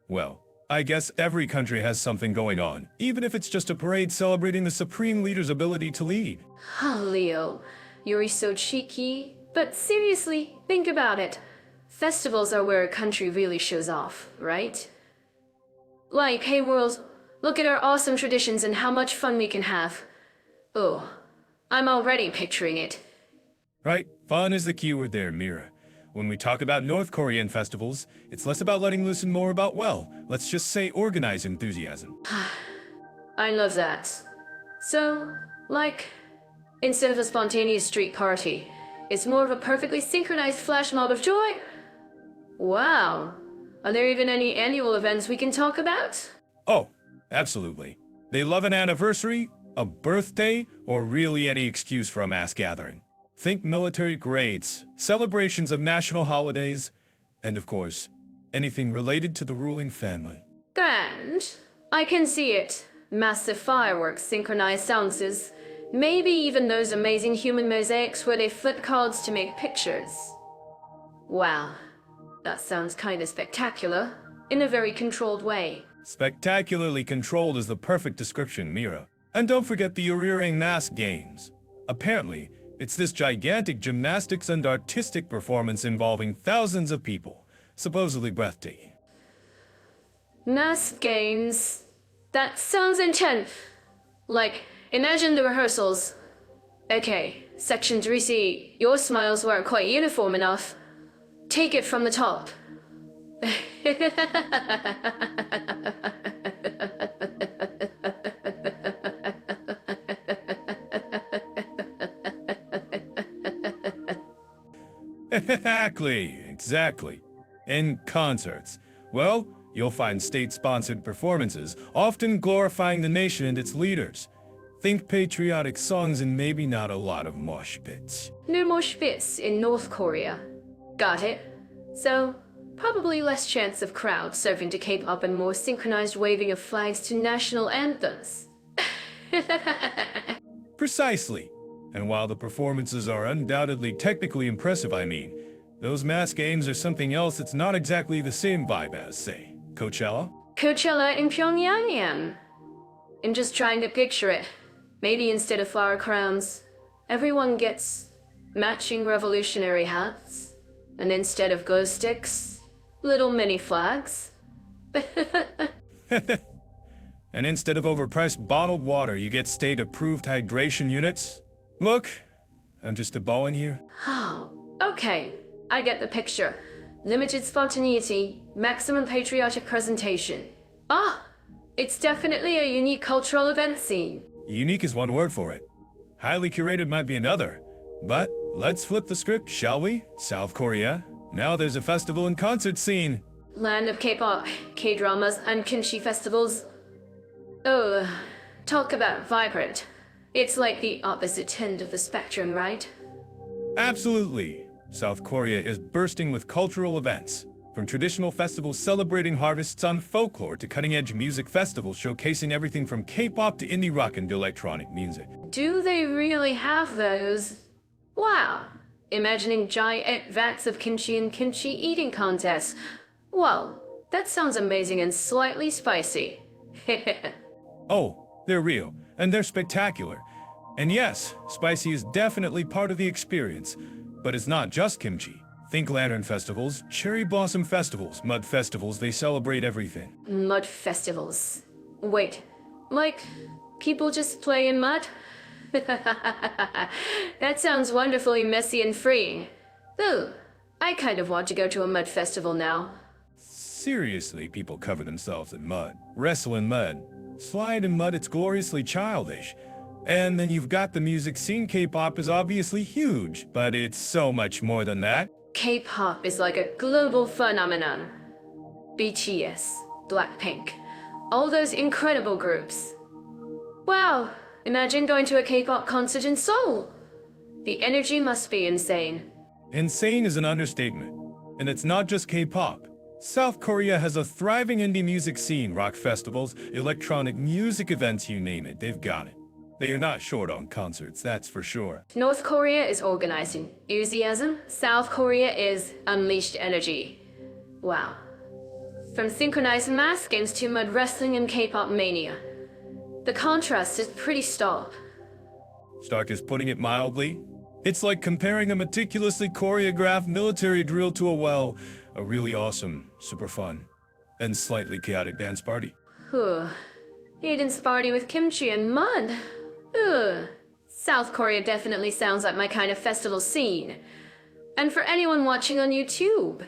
Well, I guess every country has something going on, even if it's just a parade celebrating the supreme leader's ability to lead. Oh, Leo, you're so cheeky. But seriously, think about it. Festivals are where a country really shows off, right? Like, hey world, look at our awesome traditions and how much fun we can have. Oh, I'm already picturing it. Right, fun is the keyword there, Mira. When we talk about North Korean festivals, it's less about letting loose and more about, well, let's just say organized enthusiasm. I love that. So, like, instead of a spontaneous street party, it's more of a perfectly synchronized flash mob of joy. Wow. Are there even any annual events we can talk about? Oh, absolutely. They love an anniversary, a birthday, or really any excuse for a mass gathering. Think military parades, celebrations of national holidays, and of course, anything related to the ruling family. Grand. I can see it. Massive fireworks, synchronized dances, maybe even those amazing human mosaics where they flip cards to make pictures. Wow, that sounds kinda spectacular, in a very controlled way. Spectacularly controlled is the perfect description, Mira. And don't forget the Uriring Mask Games. Apparently, it's this gigantic gymnastics and artistic performance involving thousands of people, supposedly breathtaking. Mass games. That sounds intense. Like, imagine the rehearsals. Okay, Section 3C, your smiles weren't quite uniform enough. Take it from the top. Exactly. In concerts, well, you'll find state-sponsored performances, often glorifying the nation and its leaders. Think patriotic songs and maybe not a lot of mosh pits. No mosh pits in North Korea. Got it. So, probably less chance of crowds surfing to K-pop and more synchronized waving of flags to national anthems. Precisely. And while the performances are undoubtedly technically impressive, those mass games are something else that's not exactly the same vibe as, say, Coachella? Coachella in Pyongyang. I'm just trying to picture it. Maybe instead of flower crowns, everyone gets matching revolutionary hats. And instead of glow sticks, little mini flags. And instead of overpriced bottled water, you get state-approved hydration units? Look, I'm just a Bowen here. Oh, okay. I get the picture. Limited spontaneity, maximum patriotic presentation. Ah, it's definitely a unique cultural event scene. Unique is one word for it. Highly curated might be another. But let's flip the script, shall we? South Korea. Now there's a festival and concert scene. Land of K-pop, K-dramas, and kimchi festivals. Oh, talk about vibrant. It's like the opposite end of the spectrum, right? Absolutely. South Korea is bursting with cultural events. From traditional festivals celebrating harvests on folklore to cutting-edge music festivals showcasing everything from K-pop to indie rock and electronic music. Do they really have those? Wow. Imagining giant vats of kimchi and kimchi eating contests. Well, that sounds amazing and slightly spicy. Oh, they're real, and they're spectacular. And yes, spicy is definitely part of the experience. But it's not just kimchi. Think lantern festivals, cherry blossom festivals, mud festivals, they celebrate everything. Mud festivals. Wait, like, people just play in mud? That sounds wonderfully messy and free. Ooh, I kind of want to go to a mud festival now. Seriously, people cover themselves in mud, wrestle in mud, slide in mud, it's gloriously childish. And then you've got the music scene. K-pop is obviously huge, but it's so much more than that. K-pop is like a global phenomenon. BTS, Blackpink, all those incredible groups. Wow, imagine going to a K-pop concert in Seoul. The energy must be insane. Insane is an understatement. And it's not just K-pop. South Korea has a thriving indie music scene, rock festivals, electronic music events, you name it, they've got it. They are not short on concerts, that's for sure. North Korea is organizing enthusiasm. South Korea is unleashed energy. Wow. From synchronized math games to mud wrestling and K-pop mania. The contrast is pretty stark. Stark is putting it mildly. It's like comparing a meticulously choreographed military drill to a really awesome, super fun, and slightly chaotic dance party. Whew. A dance party with kimchi and mud. Ugh. South Korea definitely sounds like my kind of festival scene. And for anyone watching on YouTube,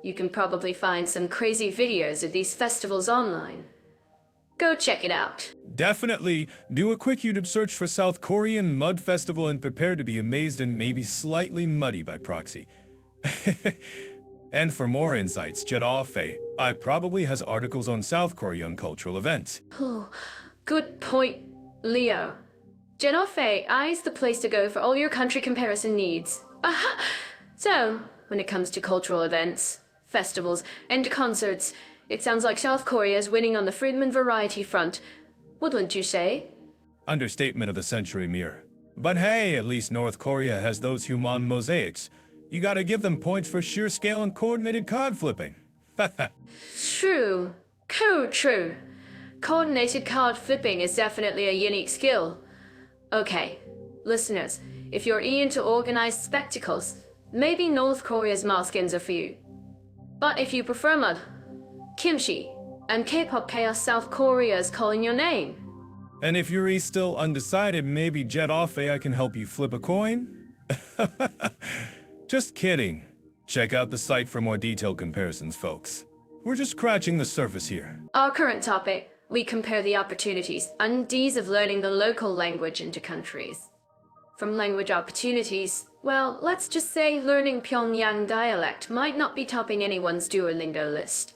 you can probably find some crazy videos of these festivals online. Go check it out. Definitely do a quick YouTube search for South Korean Mud Festival and prepare to be amazed and maybe slightly muddy by proxy. And for more insights, Jet Offei probably has articles on South Korean cultural events. Oh, good point, Leo. Genofe is the place to go for all your country comparison needs. Aha! So, when it comes to cultural events, festivals, and concerts, it sounds like South Korea is winning on the Friedman variety front. Wouldn't you say? Understatement of the century, Mir. But hey, at least North Korea has those human mosaics. You gotta give them points for sheer scale and coordinated card flipping. True. True. Coordinated card flipping is definitely a unique skill. Okay, listeners, if you're into organized spectacles, maybe North Korea's maskins are for you. But if you prefer mud, kimchi, and K-pop chaos, South Korea is calling your name. And if you're still undecided, maybe Jet Offei can help you flip a coin? Just kidding. Check out the site for more detailed comparisons, folks. We're just scratching the surface here. Our current topic, we compare the opportunities and needs of learning the local language into countries. From language opportunities, well, let's just say learning Pyongyang dialect might not be topping anyone's Duolingo list.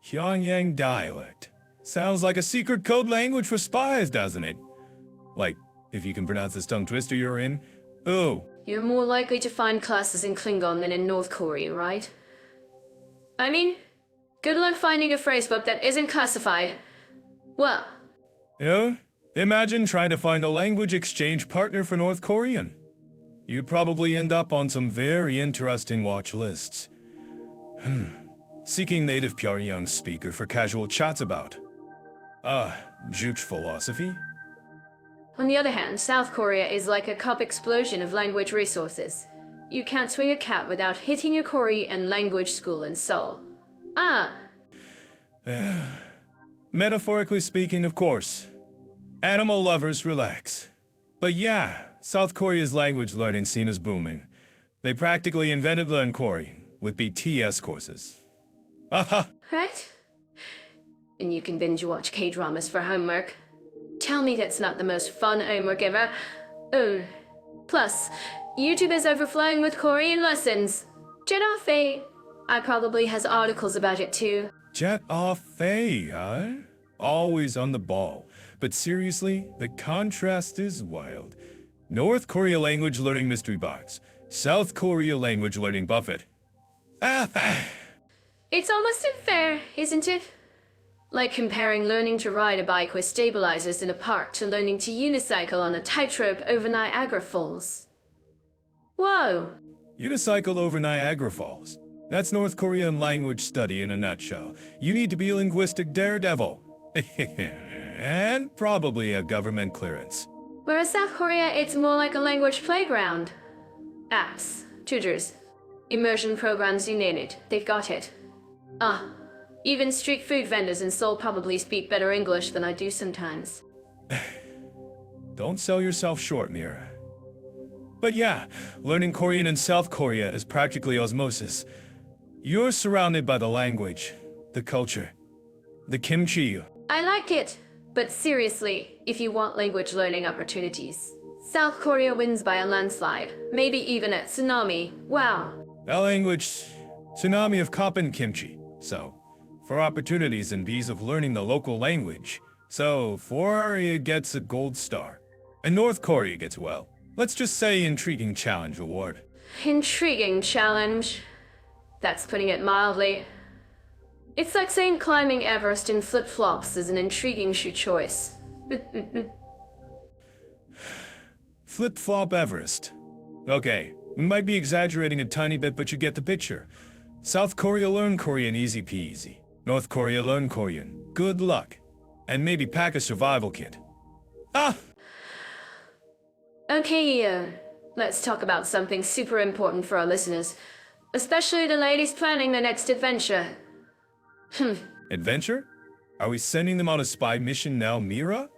Pyongyang dialect. Sounds like a secret code language for spies, doesn't it? Like, if you can pronounce this tongue twister you're in, ooh. You're more likely to find classes in Klingon than in North Korean, right? I mean, good luck finding a phrasebook that isn't classified. Well, Yeah? Imagine trying to find a language exchange partner for North Korean. You'd probably end up on some very interesting watch lists. Seeking native Pyongyang speaker for casual chats about. Juche philosophy? on the other hand, South Korea is like a cup explosion of language resources. You can't swing a cat without hitting your Korean language school in Seoul. Metaphorically speaking, of course. Animal lovers, relax. But yeah, South Korea's language learning scene is booming. They practically invented Learn Korean with BTS courses. Aha! Right? And you can binge watch K-dramas for homework. Tell me that's not the most fun homework ever. Oh. Plus, YouTube is overflowing with Korean lessons. Jenna Fei, probably has articles about it too. Jet Offei, huh? Always on the ball. But seriously, the contrast is wild. North Korea language learning mystery box. South Korea language learning buffet. It's almost unfair, isn't it? Like comparing learning to ride a bike with stabilizers in a park to learning to unicycle on a tightrope over Niagara Falls. Whoa! Unicycle over Niagara Falls. That's North Korean language study in a nutshell. You need to be a linguistic daredevil. And probably a government clearance. Whereas South Korea, it's more like a language playground. Apps, tutors, immersion programs, you name it, they've got it. Even street food vendors in Seoul probably speak better English than I do sometimes. Don't sell yourself short, Mira. But yeah, learning Korean in South Korea is practically osmosis. You're surrounded by the language, the culture, the kimchi. I like it. But seriously, if you want language learning opportunities, South Korea wins by a landslide, maybe even a tsunami. Wow. That language, tsunami of Koppen kimchi. So, for opportunities and ease of learning the local language, so Korea gets a gold star. And North Korea gets, well, let's just say intriguing challenge award. Intriguing challenge. That's putting it mildly. It's like saying climbing Everest in flip-flops is an intriguing shoe choice. Flip-flop Everest. Okay, we might be exaggerating a tiny bit, but you get the picture. South Korea learn Korean easy peasy. North Korea learn Korean. Good luck. And maybe pack a survival kit. Ah! Okay, let's talk about something super important for our listeners, especially the ladies planning their next adventure. Adventure? Are we sending them on a spy mission now, Mira?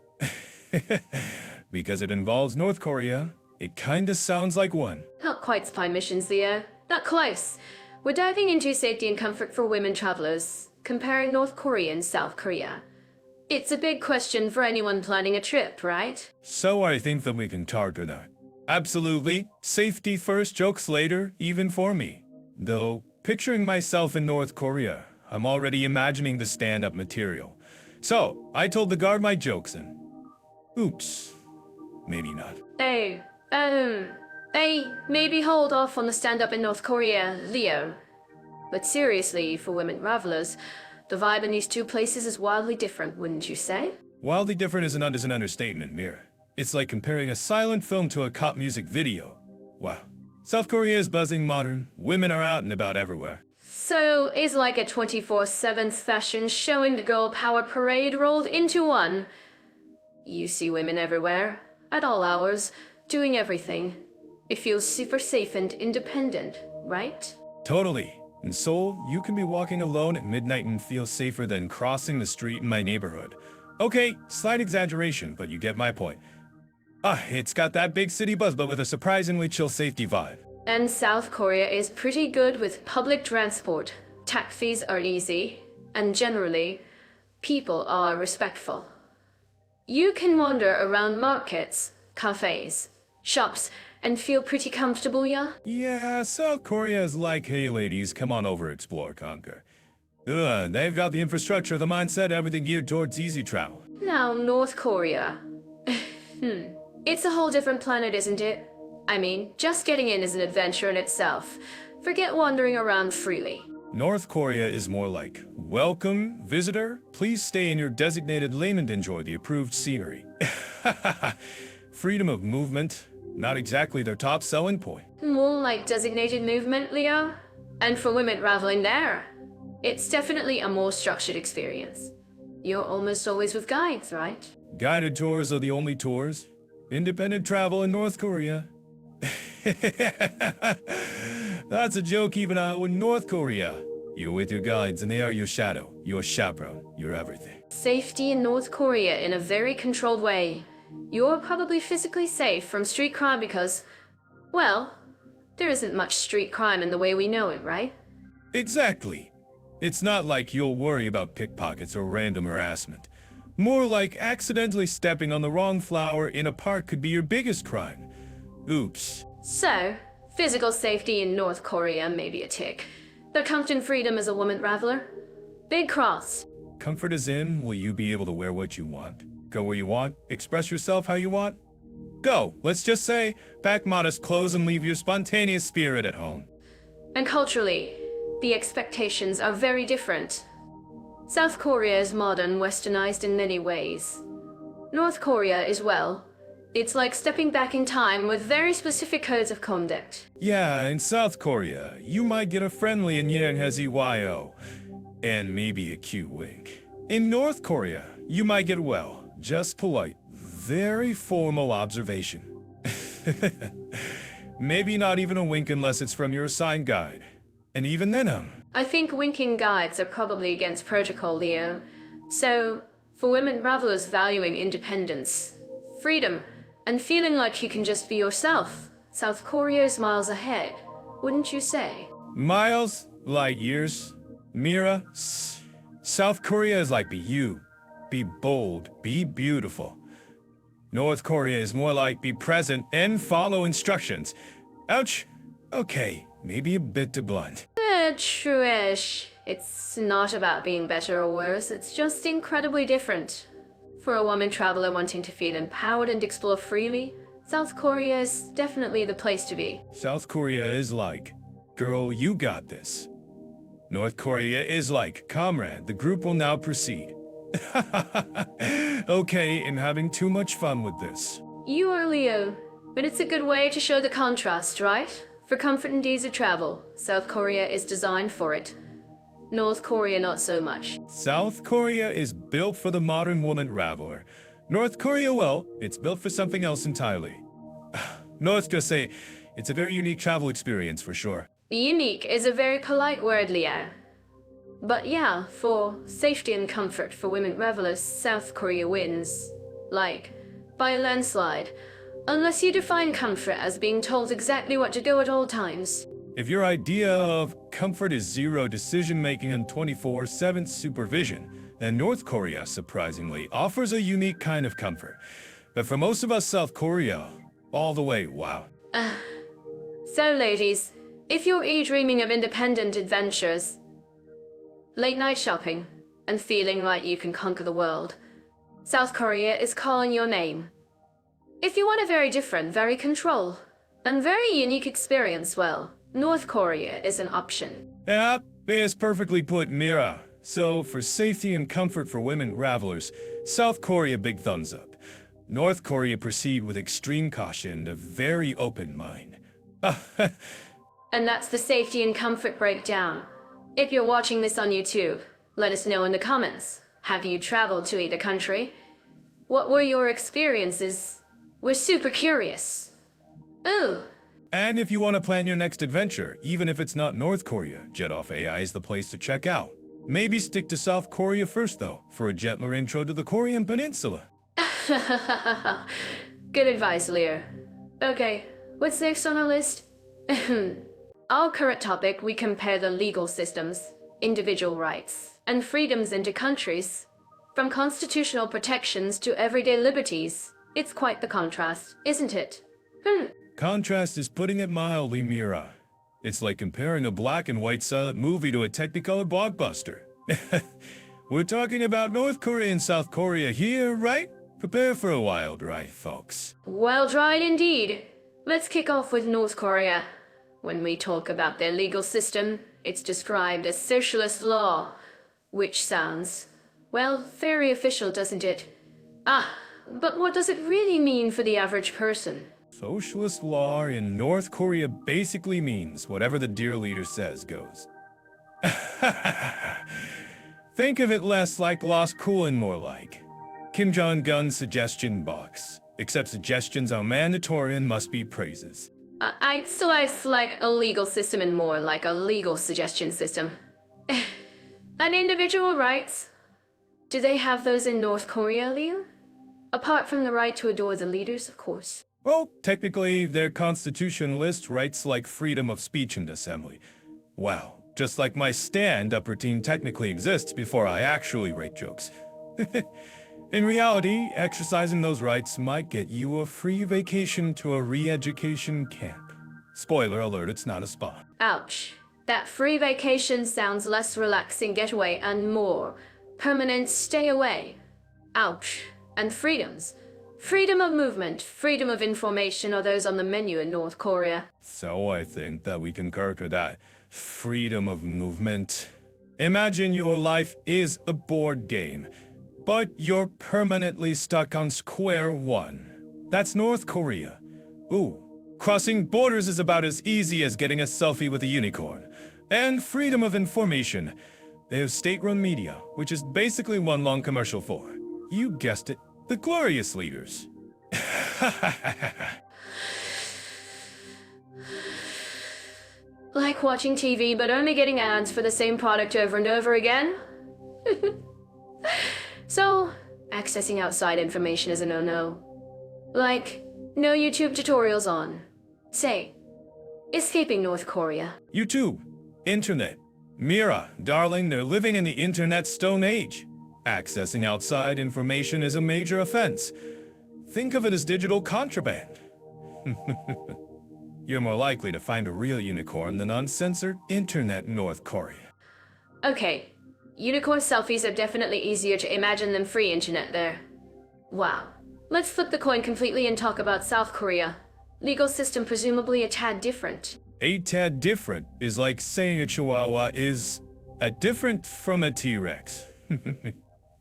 Because it involves North Korea, it kinda sounds like one. Not quite spy missions, Leo. Not close. We're diving into safety and comfort for women travelers, comparing North Korea and South Korea. It's a big question for anyone planning a trip, right? So I think that we can target that. Absolutely. Safety first, jokes later, even for me. Though, picturing myself in North Korea, I'm already imagining the stand-up material. So, I told the guard my jokes and... Oops. Maybe not. Hey, maybe hold off on the stand-up in North Korea, Leo. But seriously, for women travelers, the vibe in these two places is wildly different, wouldn't you say? Wildly different is an understatement, Mira. It's like comparing a silent film to a cop music video. Wow. South Korea is buzzing modern. Women are out and about everywhere. So, it's like a 24/7 fashion showing the girl power parade rolled into one. You see women everywhere, at all hours, doing everything. It feels super safe and independent, right? Totally. In Seoul, you can be walking alone at midnight and feel safer than crossing the street in my neighborhood. Okay, slight exaggeration, but you get my point. It's got that big city buzz, but with a surprisingly chill safety vibe. And South Korea is pretty good with public transport. Taxis are easy, and generally, people are respectful. You can wander around markets, cafes, shops, and feel pretty comfortable, yeah? Yeah, South Korea is like, hey ladies, come on over, explore, conquer. They've got the infrastructure, the mindset, everything geared towards easy travel. Now, North Korea. It's a whole different planet, isn't it? I mean, just getting in is an adventure in itself. Forget wandering around freely. North Korea is more like, welcome, visitor, please stay in your designated lane and enjoy the approved scenery. Freedom of movement, not exactly their top selling point. More like designated movement, Leo. And for women traveling there, it's definitely a more structured experience. You're almost always with guides, right? Guided tours are the only tours. Independent travel in North Korea. That's a joke even out in North Korea. You're with your guides and they are your shadow, your chaperone, your everything. Safety in North Korea in a very controlled way. You're probably physically safe from street crime because, well, there isn't much street crime in the way we know it, right? Exactly. It's not like you'll worry about pickpockets or random harassment. More like accidentally stepping on the wrong flower in a park could be your biggest crime. Oops. So, physical safety in North Korea may be a tick. But comfort and freedom as a woman traveler? Big cross. Comfort is in, will you be able to wear what you want? Go where you want? Express yourself how you want? Go, let's just say, pack modest clothes and leave your spontaneous spirit at home. And culturally, the expectations are very different. South Korea is modern, westernized in many ways. North Korea is, well, it's like stepping back in time with very specific codes of conduct. Yeah, in South Korea, you might get a friendly and yo, and maybe a cute wink. In North Korea, you might get, well, just polite, very formal observation. Maybe not even a wink unless it's from your assigned guide. And even then, I think winking guides are probably against protocol, Leo. So, for women travelers valuing independence, freedom, and feeling like you can just be yourself. South Korea is miles ahead, wouldn't you say? Miles, light years. Mira, South Korea is like be you. Be bold, be beautiful. North Korea is more like be present and follow instructions. Ouch. Okay, maybe a bit too blunt. True-ish. It's not about being better or worse, it's just incredibly different. For a woman traveler wanting to feel empowered and explore freely, South Korea is definitely the place to be. South Korea is like, girl, you got this. North Korea is like, comrade, the group will now proceed. Okay, I'm having too much fun with this. You are Leo, but it's a good way to show the contrast, right? For comfort and ease of travel, South Korea is designed for it. North Korea not so much. South Korea is built for the modern woman traveler. North Korea, well, it's built for something else entirely. No, let's just say, it's a very unique travel experience for sure. Unique is a very polite word, Leo. But yeah, for safety and comfort for women travelers, South Korea wins. Like, by a landslide. Unless you define comfort as being told exactly what to do at all times. If your idea of comfort is zero decision-making and 24/7 supervision, then North Korea, surprisingly, offers a unique kind of comfort. But for most of us, South Korea, all the way, wow. So ladies, if you're dreaming of independent adventures, late night shopping, and feeling like you can conquer the world, South Korea is calling your name. If you want a very different, very controlled, and very unique experience, well, North Korea is an option. Yeah, it's perfectly put, Mira. So, for safety and comfort for women travelers, South Korea big thumbs up. North Korea proceed with extreme caution and a very open mind. And that's the safety and comfort breakdown. If you're watching this on YouTube, let us know in the comments. Have you traveled to either country? What were your experiences? We're super curious. Ooh. And if you want to plan your next adventure, even if it's not North Korea, Jet Off AI is the place to check out. Maybe stick to South Korea first, though, for a gentler intro to the Korean peninsula. Good advice, Leo. Okay, what's next on our list? Our current topic, we compare the legal systems, individual rights, and freedoms into countries. From constitutional protections to everyday liberties. It's quite the contrast, isn't it? Contrast is putting it mildly, Mira. It's like comparing a black and white silent movie to a Technicolor blockbuster. We're talking about North Korea and South Korea here, right? Prepare for a wild ride, folks. Well tried indeed. Let's kick off with North Korea. When we talk about their legal system, it's described as socialist law, which sounds, well, very official, doesn't it? But what does it really mean for the average person? Socialist law in North Korea basically means whatever the dear leader says goes. Think of it less like Lost Cool and more like Kim Jong-un's suggestion box, except suggestions are mandatory and must be praises. I'd slice like a legal system and more like a legal suggestion system. And individual rights? Do they have those in North Korea, Leo? Apart from the right to adore the leaders, of course. Well, technically, their constitution lists rights like freedom of speech and assembly. Wow, just like my stand-up routine technically exists before I actually write jokes. In reality, exercising those rights might get you a free vacation to a re-education camp. Spoiler alert, it's not a spa. Ouch. That free vacation sounds less relaxing getaway and more permanent stay away. Ouch. And freedoms. Freedom of movement, freedom of information are those on the menu in North Korea. So I think that we concur to that. Freedom of movement. Imagine your life is a board game, but you're permanently stuck on square one. That's North Korea. Ooh, crossing borders is about as easy as getting a selfie with a unicorn. And freedom of information. They have state-run media, which is basically one long commercial for, you guessed it, the glorious leaders. Like watching TV but only getting ads for the same product over and over again? So, accessing outside information is a no-no. Like, No YouTube tutorials on. Say, escaping North Korea. YouTube, internet. Mira, darling, they're living in the internet stone age. Accessing outside information is a major offense. Think of it as digital contraband. You're more likely to find a real unicorn than uncensored internet North Korea. Okay, unicorn selfies are definitely easier to imagine than free internet there. Wow. Let's flip the coin completely and talk about South Korea. Legal system presumably a tad different. A tad different is like saying a chihuahua is a different from a T-Rex.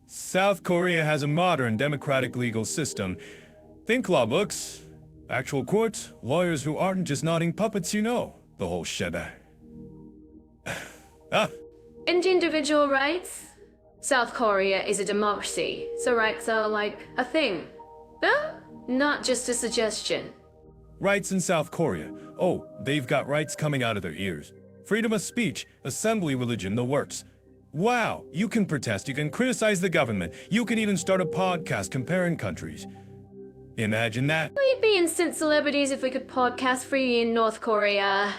South Korea has a modern democratic legal system. Think law books, actual courts, lawyers who aren't just nodding puppets, you know, the whole shebang. And individual rights? South Korea is a democracy, so rights are like a thing. Huh? Not just a suggestion. Rights in South Korea. Oh, they've got rights coming out of their ears. Freedom of speech, assembly, religion, the works. Wow, you can protest, you can criticize the government, you can even start a podcast comparing countries. Imagine that. We'd be instant celebrities if we could podcast free in North Korea.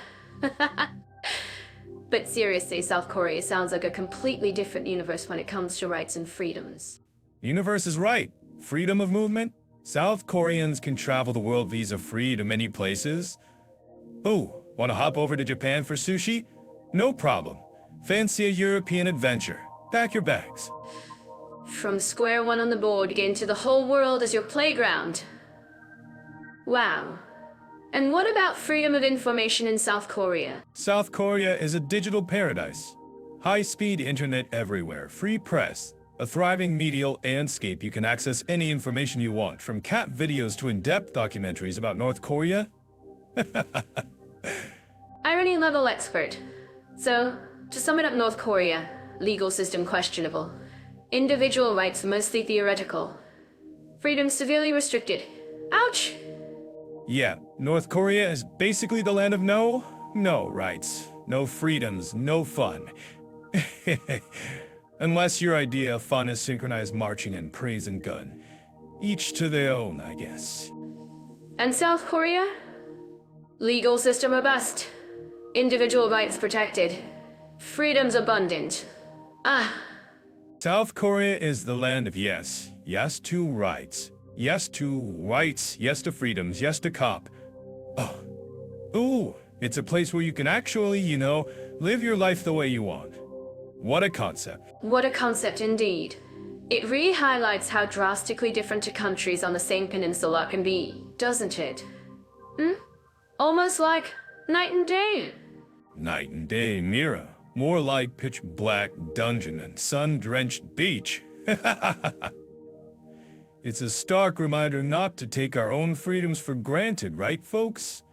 But seriously, South Korea sounds like a completely different universe when it comes to rights and freedoms. Universe is right. Freedom of movement. South Koreans can travel the world visa-free to many places. Ooh, wanna hop over to Japan for sushi? No problem. Fancy a European adventure? Pack your bags. From square one on the board, get into the whole world as your playground. Wow. And what about freedom of information in South Korea? South Korea is a digital paradise. High-speed internet everywhere, free press, a thriving medial landscape. You can access any information you want, from cat videos to in-depth documentaries about North Korea. Irony level expert. So, to sum it up, North Korea, legal system questionable. Individual rights mostly theoretical. Freedom severely restricted. Ouch! Yeah, North Korea is basically the land of no rights, no freedoms, no fun. Unless your idea of fun is synchronized marching and praise and gun. Each to their own, I guess. And South Korea? Legal system robust. Individual rights protected. Freedoms abundant. South Korea is the land of yes. Yes to rights. Yes to rights. Yes to freedoms. Yes to cop. Oh. Ooh, it's a place where you can actually, live your life the way you want. What a concept. What a concept indeed. It really highlights how drastically different two countries on the same peninsula can be, doesn't it? Almost like night and day. Night and day, Mira. More like pitch black dungeon and sun-drenched beach. It's a stark reminder not to take our own freedoms for granted, right, folks?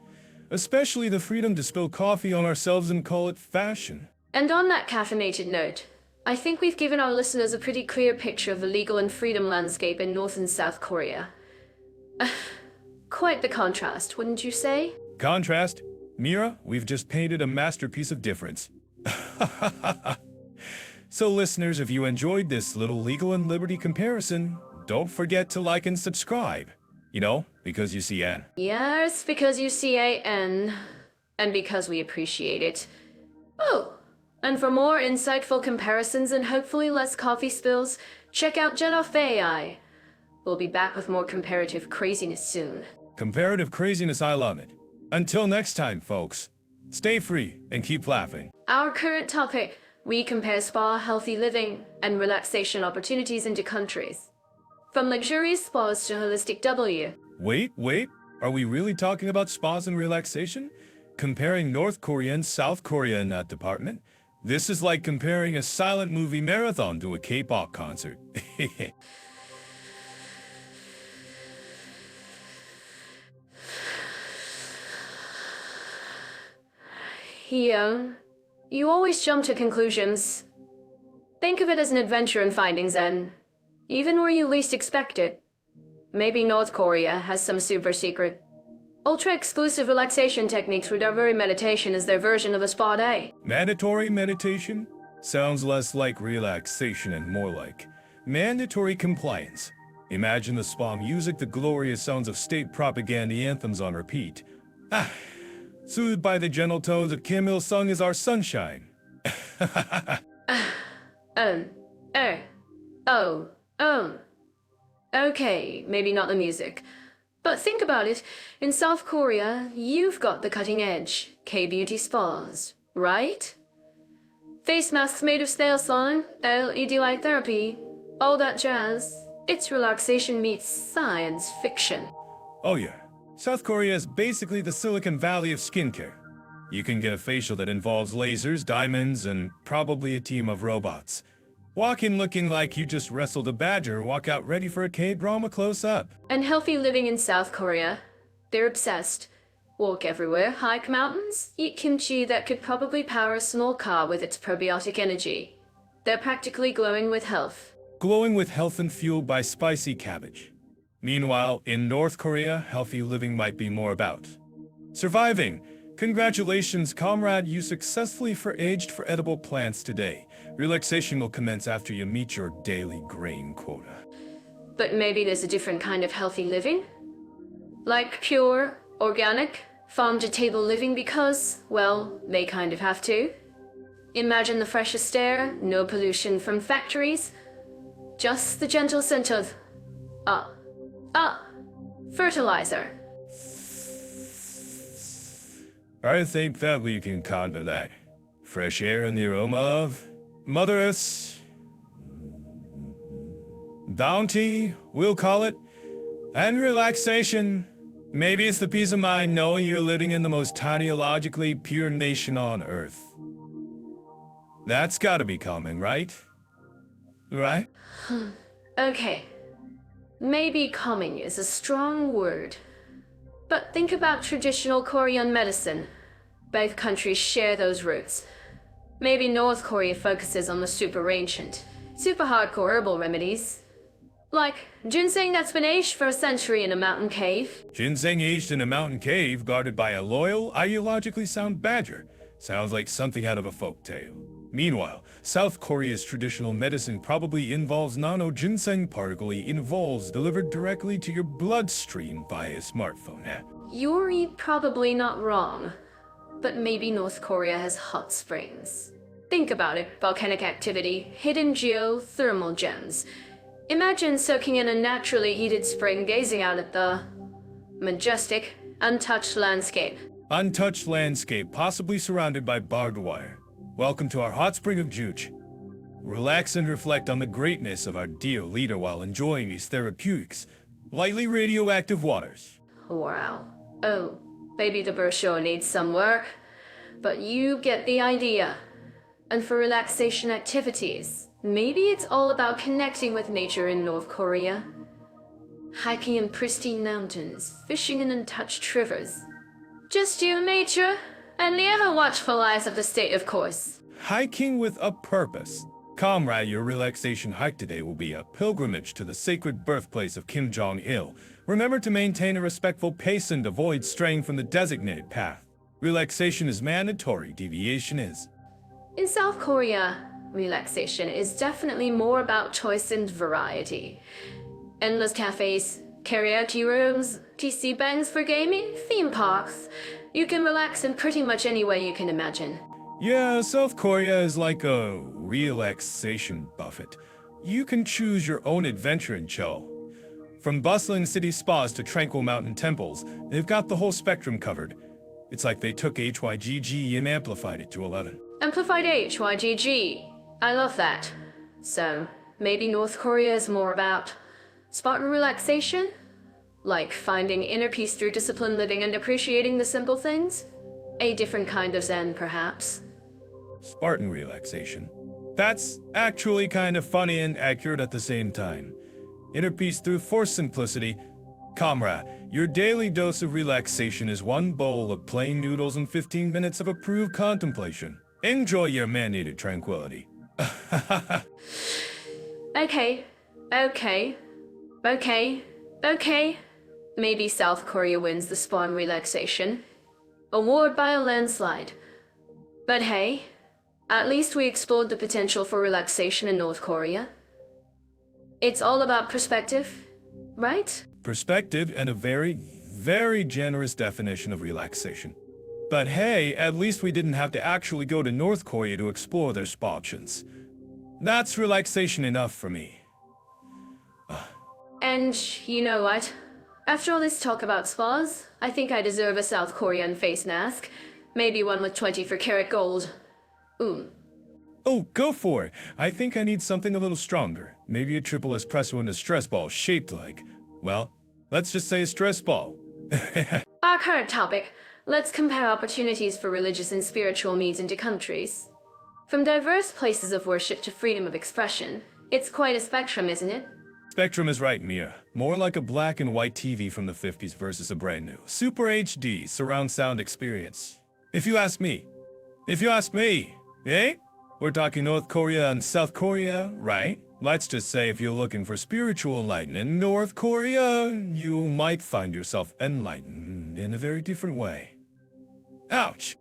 Especially the freedom to spill coffee on ourselves and call it fashion. And on that caffeinated note, I think we've given our listeners a pretty clear picture of the legal and freedom landscape in North and South Korea. Quite the contrast, wouldn't you say? Contrast? Mira, we've just painted a masterpiece of difference. So listeners, if you enjoyed this little legal and liberty comparison, don't forget to like and subscribe. Because you see N. Yes, because you see AN. And because we appreciate it. Oh, and for more insightful comparisons and hopefully less coffee spills, check out Jet Off AI. We'll be back with more comparative craziness soon. Comparative craziness, I love it. Until next time, folks, stay free and keep laughing. Our current topic, we compare spa, healthy living, and relaxation opportunities into countries. From luxurious spas to holistic W. Wait, are we really talking about spas and relaxation? Comparing North Korea and South Korea in that department? This is like comparing a silent movie marathon to a K-pop concert. You always jump to conclusions. Think of it as an adventure in finding Zen, even where you least expect it. Maybe North Korea has some super secret, ultra-exclusive relaxation techniques where their very meditation is their version of a spa day. Mandatory meditation? Sounds less like relaxation and more like mandatory compliance. Imagine the spa music, the glorious sounds of state propaganda anthems on repeat. Ah, soothed by the gentle tones of Kim Il-sung is our sunshine. Um, oh, oh, oh. Okay, maybe not the music. But think about it. In South Korea, you've got the cutting edge K-beauty spas, right? Face masks made of snail slime, LED light therapy, all that jazz. It's relaxation meets science fiction. Oh yeah, South Korea is basically the Silicon Valley of skincare. You can get a facial that involves lasers, diamonds, and probably a team of robots. Walk in looking like you just wrestled a badger, walk out ready for a K-drama close-up. And healthy living in South Korea. They're obsessed. Walk everywhere, hike mountains, eat kimchi that could probably power a small car with its probiotic energy. They're practically glowing with health. Glowing with health and fueled by spicy cabbage. Meanwhile, in North Korea, healthy living might be more about surviving. Congratulations, comrade, you successfully foraged for edible plants today. Relaxation will commence after you meet your daily grain quota. But maybe there's a different kind of healthy living? Like pure, organic, farm-to-table living because, well, they kind of have to. Imagine the freshest air, no pollution from factories, just the gentle scent of, fertilizer. I think that we can conquer that. Fresh air and the aroma of Mother Earth's bounty, we'll call it, and relaxation. Maybe it's the peace of mind knowing you're living in the most ideologically pure nation on Earth. That's gotta be calming, right? Right? Okay. Maybe calming is a strong word. But think about traditional Korean medicine. Both countries share those roots. Maybe North Korea focuses on the super ancient, super hardcore herbal remedies. Like ginseng that's been aged for a century in a mountain cave. Ginseng aged in a mountain cave guarded by a loyal, ideologically sound badger. Sounds like something out of a folktale. Meanwhile, South Korea's traditional medicine probably involves nano-ginseng particle involves delivered directly to your bloodstream via a smartphone app. You're probably not wrong. But maybe North Korea has hot springs. Think about it, volcanic activity, hidden geothermal gems. Imagine soaking in a naturally heated spring, gazing out at the majestic, untouched landscape. Untouched landscape, possibly surrounded by barbed wire. Welcome to our hot spring of Juche. Relax and reflect on the greatness of our dear leader while enjoying these therapeutics. Lightly radioactive waters. Wow. Oh, maybe the brochure needs some work. But you get the idea. And for relaxation activities, maybe it's all about connecting with nature in North Korea. Hiking in pristine mountains, fishing in untouched rivers. Just you, nature, and the ever-watchful eyes of the state, of course. Hiking with a purpose. Comrade, your relaxation hike today will be a pilgrimage to the sacred birthplace of Kim Jong-il. Remember to maintain a respectful pace and avoid straying from the designated path. Relaxation is mandatory, deviation is. In South Korea, relaxation is definitely more about choice and variety. Endless cafes, karaoke rooms, TC bangs for gaming, theme parks. You can relax in pretty much any way you can imagine. Yeah, South Korea is like a relaxation buffet. You can choose your own adventure in Cho. From bustling city spas to tranquil mountain temples, they've got the whole spectrum covered. It's like they took HYGG and amplified it to 11. Amplified HYGG. I love that. So, maybe North Korea is more about Spartan relaxation? Like finding inner peace through disciplined living and appreciating the simple things? A different kind of Zen, perhaps. Spartan relaxation. That's actually kind of funny and accurate at the same time. Inner peace through forced simplicity. Comrade, your daily dose of relaxation is one bowl of plain noodles and 15 minutes of approved contemplation. Enjoy your mandated tranquility. Okay. Maybe South Korea wins the Spartan relaxation. Award by a landslide. But hey, at least we explored the potential for relaxation in North Korea. It's all about perspective, right? Perspective and a very, very generous definition of relaxation. But hey, at least we didn't have to actually go to North Korea to explore their spa options. That's relaxation enough for me. And you know what? After all this talk about spas, I think I deserve a South Korean face mask. Maybe one with 24 karat gold. Ooh. Oh, go for it. I think I need something a little stronger. Maybe a triple espresso and a stress ball shaped like, well, let's just say a stress ball. Our current topic. Let's compare opportunities for religious and spiritual needs into countries. From diverse places of worship to freedom of expression, it's quite a spectrum, isn't it? Spectrum is right, Mia. More like a black and white TV from the 50s versus a brand new Super HD surround sound experience. If you ask me, eh? We're talking North Korea and South Korea, right? Let's just say if you're looking for spiritual enlightenment in North Korea, you might find yourself enlightened in a very different way. Ouch!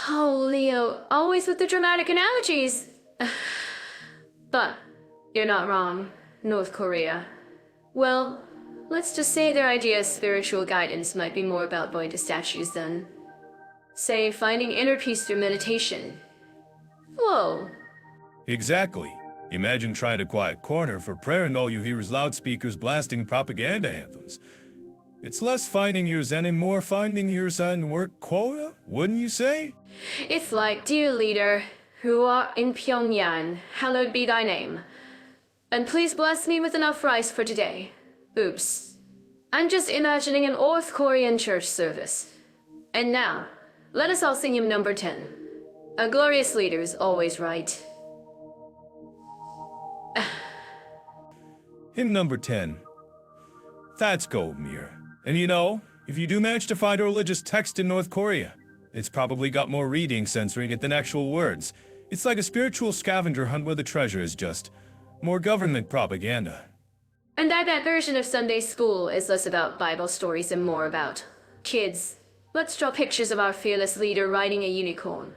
Oh, Leo, always with the dramatic analogies. But you're not wrong. North Korea. Well, let's just say their idea of spiritual guidance might be more about going to statues than, say, finding inner peace through meditation. Whoa. Exactly. Imagine trying to quiet corner for prayer and all you hear is loudspeakers blasting propaganda anthems. It's less finding your Zen and more finding your Zen work quota, wouldn't you say? It's like, dear leader, who art in Pyongyang, hallowed be thy name. And please bless me with enough rice for today. Oops. I'm just imagining an North Korean church service. And now, let us all sing hymn number 10. A glorious leader is always right. Hymn number 10. That's gold, Mir. And you know, if you do manage to find a religious text in North Korea, it's probably got more reading censoring it than actual words. It's like a spiritual scavenger hunt where the treasure is just more government propaganda. And that version of Sunday school is less about Bible stories and more about kids. Let's draw pictures of our fearless leader riding a unicorn.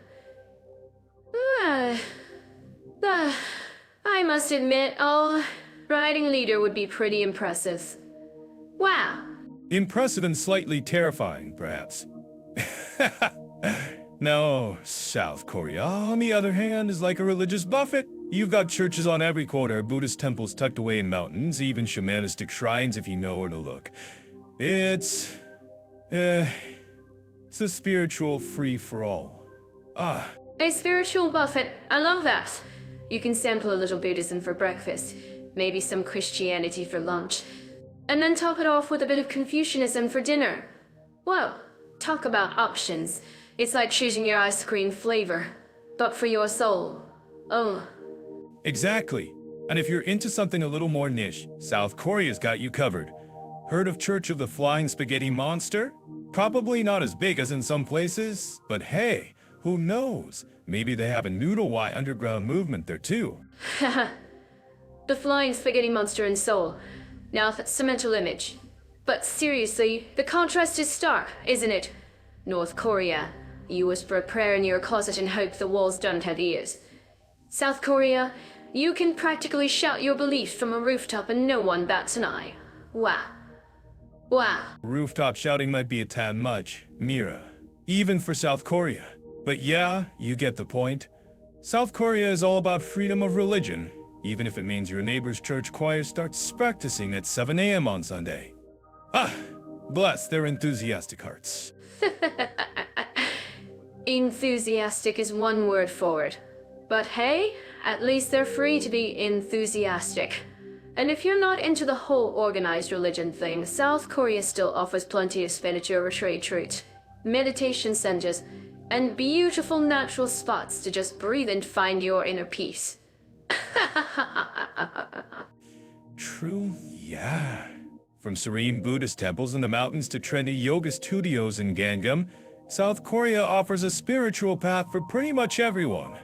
I must admit, riding leader would be pretty impressive. Wow. Impressive and slightly terrifying, perhaps. No, South Korea, on the other hand, is like a religious buffet. You've got churches on every corner, Buddhist temples tucked away in mountains, even shamanistic shrines if you know where to look. It's a spiritual free-for-all. A spiritual buffet. I love that. You can sample a little Buddhism for breakfast, maybe some Christianity for lunch, and then top it off with a bit of Confucianism for dinner. Well, talk about options. It's like choosing your ice cream flavor, but for your soul. Oh. Exactly. And if you're into something a little more niche, South Korea's got you covered. Heard of Church of the Flying Spaghetti Monster? Probably not as big as in some places, but hey, who knows? Maybe they have a Noodle Y underground movement there too. The Flying Spaghetti Monster in Seoul. Now that's a mental image. But seriously, the contrast is stark, isn't it? North Korea. You whisper a prayer in your closet and hope the walls don't have ears. South Korea, you can practically shout your beliefs from a rooftop and no one bats an eye. Wow. Wow. Rooftop shouting might be a tad much, Mira. Even for South Korea. But yeah, you get the point. South Korea is all about freedom of religion, even if it means your neighbor's church choir starts practicing at 7 a.m. on Sunday. Bless their enthusiastic hearts. Enthusiastic is one word for it. But hey, at least they're free to be enthusiastic. And if you're not into the whole organized religion thing, South Korea still offers plenty of spiritual retreat, meditation centers, and beautiful natural spots to just breathe and find your inner peace. True, yeah. From serene Buddhist temples in the mountains to trendy yoga studios in Gangnam, South Korea offers a spiritual path for pretty much everyone.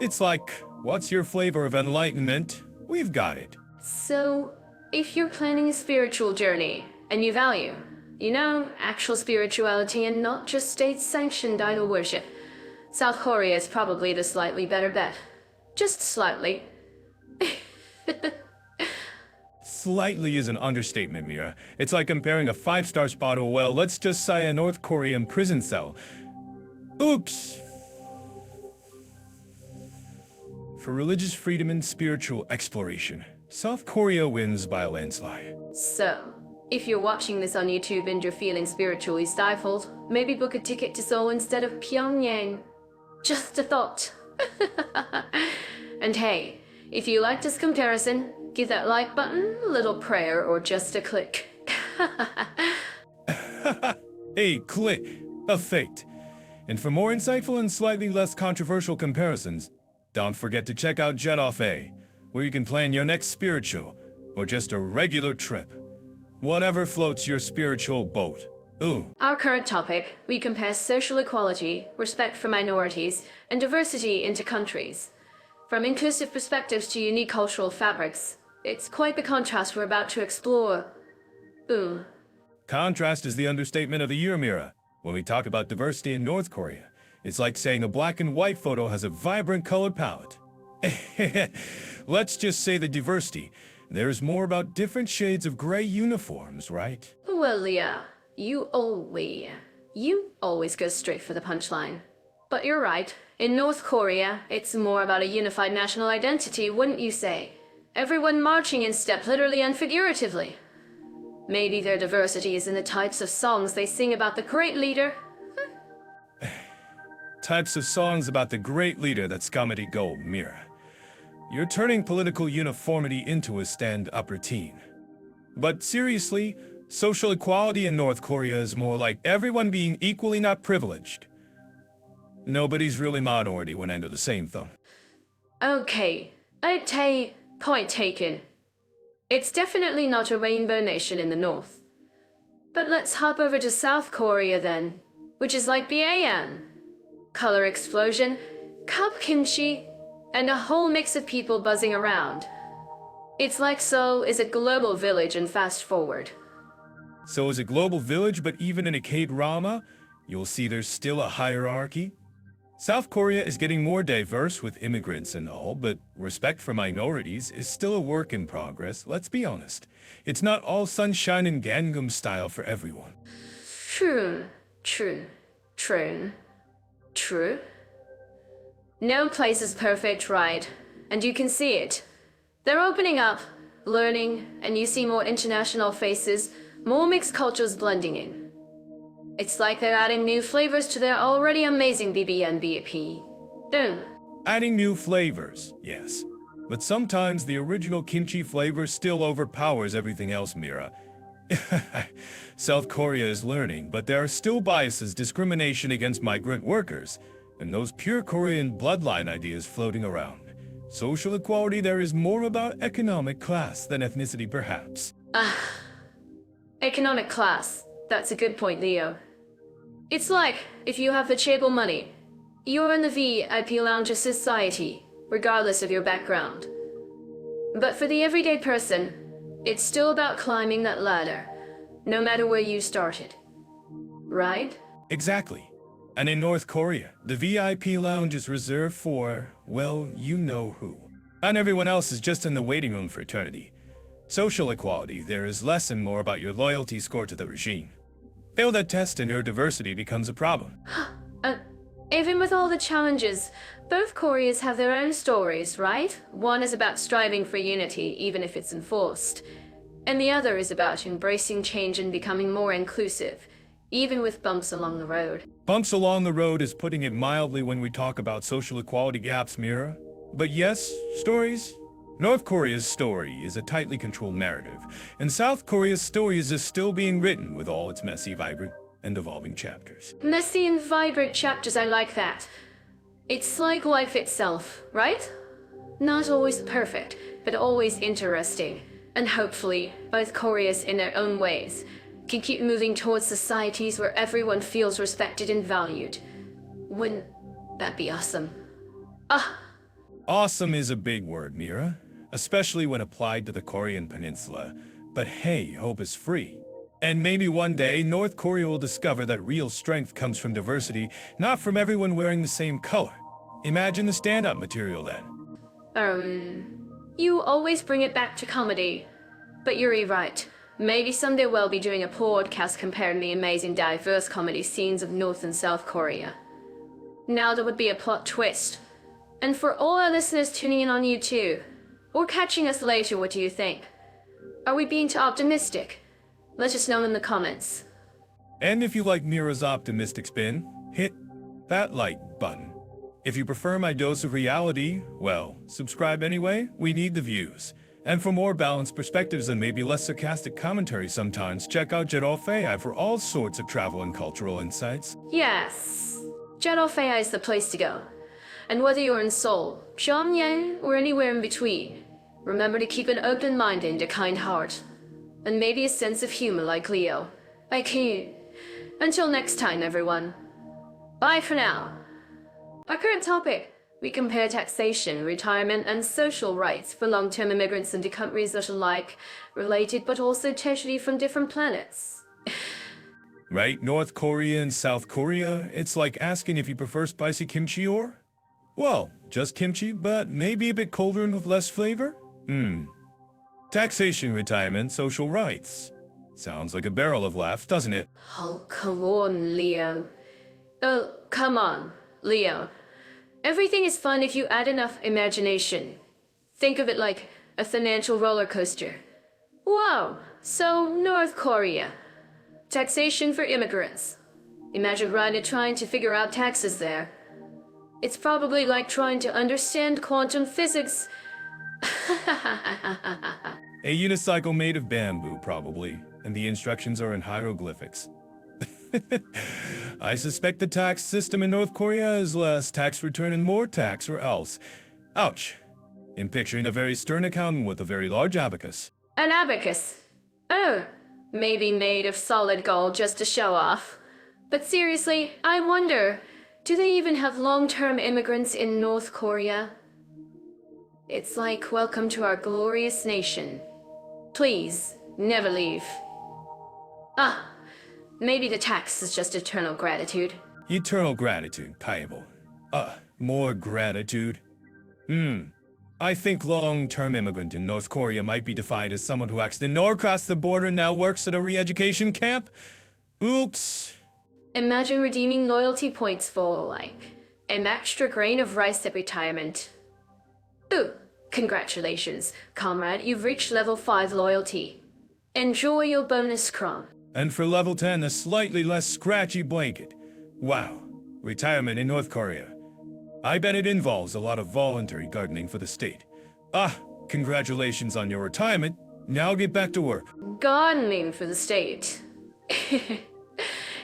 It's like, what's your flavor of enlightenment? We've got it. So, if you're planning a spiritual journey, and you value, actual spirituality and not just state-sanctioned idol worship, South Korea is probably the slightly better bet. Just slightly. slightly is an understatement, Mira. It's like comparing a five-star spot to, well, let's just say a North Korean prison cell. Oops. For religious freedom and spiritual exploration, South Korea wins by a landslide. So, if you're watching this on YouTube and you're feeling spiritually stifled, maybe book a ticket to Seoul instead of Pyongyang. Just a thought. And hey, if you like this comparison, give that like button a little prayer or just a click. A click, a fate. And for more insightful and slightly less controversial comparisons, don't forget to check out Jet Off A, where you can plan your next spiritual or just a regular trip. Whatever floats your spiritual boat. Ooh. Our current topic, we compare social equality, respect for minorities, and diversity into countries. From inclusive perspectives to unique cultural fabrics, it's quite the contrast we're about to explore. Ooh. Contrast is the understatement of the year, Mira. When we talk about diversity in North Korea, it's like saying a black and white photo has a vibrant color palette. Let's just say the diversity. There's more about different shades of gray uniforms, right? Well, Leah, you always go straight for the punchline. But you're right. In North Korea, it's more about a unified national identity, wouldn't you say? Everyone marching in step, literally and figuratively. Maybe their diversity is in the types of songs they sing about the great leader. Types of songs about the great leader that's comedy gold, Mira. You're turning political uniformity into a stand-up routine. But seriously, social equality in North Korea is more like everyone being equally not privileged. Nobody's really minority when under the same thumb. Okay, I'd say point taken. It's definitely not a rainbow nation in the north. But let's hop over to South Korea then, which is like Baean. Color explosion, cup kimchi, and a whole mix of people buzzing around. It's like Seoul is a global village and fast forward. So is a global village, but even in a K-drama, you'll see there's still a hierarchy. South Korea is getting more diverse with immigrants and all, but respect for minorities is still a work in progress, let's be honest. It's not all sunshine and Gangnam style for everyone. True. No place is perfect, right? And you can see it. They're opening up, learning, and you see more international faces, more mixed cultures blending in. It's like they're adding new flavors to their already amazing BBNBP. Boom. Adding new flavors, yes. But sometimes the original kimchi flavor still overpowers everything else, Mira. South Korea is learning, but there are still biases, discrimination against migrant workers, and those pure Korean bloodline ideas floating around. Social equality there is more about economic class than ethnicity, perhaps. Economic class. That's a good point, Leo. It's like, if you have the chaebol money, you're in the VIP lounge of society, regardless of your background. But for the everyday person, it's still about climbing that ladder, no matter where you started. Right? Exactly. And in North Korea, the VIP lounge is reserved for, well, you know who. And everyone else is just in the waiting room for eternity. Social equality, there is less and more about your loyalty score to the regime. Fail that test and your diversity becomes a problem. Even with all the challenges, both Koreas have their own stories, right? One is about striving for unity, even if it's enforced. And the other is about embracing change and becoming more inclusive, even with bumps along the road. Bumps along the road is putting it mildly when we talk about social equality gaps, Mira. But yes, stories. North Korea's story is a tightly controlled narrative, and South Korea's story is still being written with all its messy, vibrant, and evolving chapters. Messy and vibrant chapters, I like that. It's like life itself, right? Not always perfect, but always interesting. And hopefully, both Koreas in their own ways can keep moving towards societies where everyone feels respected and valued. Wouldn't that be awesome? Awesome is a big word, Mira, especially when applied to the Korean peninsula. But hey, hope is free. And maybe one day, North Korea will discover that real strength comes from diversity, not from everyone wearing the same color. Imagine the stand-up material then. You always bring it back to comedy. But you're right. Maybe someday we'll be doing a podcast comparing the amazing diverse comedy scenes of North and South Korea. Now that would be a plot twist. And for all our listeners tuning in on YouTube, or catching us later, what do you think? Are we being too optimistic? Let us know in the comments. And if you like Mira's optimistic spin, hit that like button. If you prefer my dose of reality, well, subscribe anyway, we need the views. And for more balanced perspectives and maybe less sarcastic commentary sometimes, check out Jedolfei for all sorts of travel and cultural insights. Yes, Jedolfei is the place to go. And whether you're in Seoul, Pyongyang, or anywhere in between, remember to keep an open mind and a kind heart. And maybe a sense of humor like Leo. Like you. Until next time, everyone. Bye for now. Our current topic. We compare taxation, retirement, and social rights for long-term immigrants into countries that are like, related but also totally from different planets. Right? North Korea and South Korea, it's like asking if you prefer spicy kimchi or? Well, just kimchi, but maybe a bit colder and with less flavor? Taxation, retirement, social rights. Sounds like a barrel of laughs, doesn't it? Oh, come on, Leo. Oh, come on, Leo. Everything is fun if you add enough imagination. Think of it like a financial roller coaster. Wow, so North Korea. Taxation for immigrants. Imagine Ryder trying to figure out taxes there. It's probably like trying to understand quantum physics. A unicycle made of bamboo, probably, and the instructions are in hieroglyphics. I suspect the tax system in North Korea is less tax return and more tax or else. Ouch. I'm picturing a very stern accountant with a very large abacus. An abacus. Oh, maybe made of solid gold just to show off. But seriously, I wonder, do they even have long-term immigrants in North Korea? It's like, welcome to our glorious nation. Please, never leave. Ah, maybe the tax is just eternal gratitude. Eternal gratitude, payable. More gratitude. I think long-term immigrant in North Korea might be defined as someone who accidentally crossed the border and now works at a re-education camp. Oops. Imagine redeeming loyalty points for, like, an extra grain of rice at retirement. Ooh, congratulations, comrade, you've reached level 5 loyalty. Enjoy your bonus crumb. And for level 10, a slightly less scratchy blanket. Wow, retirement in North Korea. I bet it involves a lot of voluntary gardening for the state. Congratulations on your retirement. Now get back to work. Gardening for the state.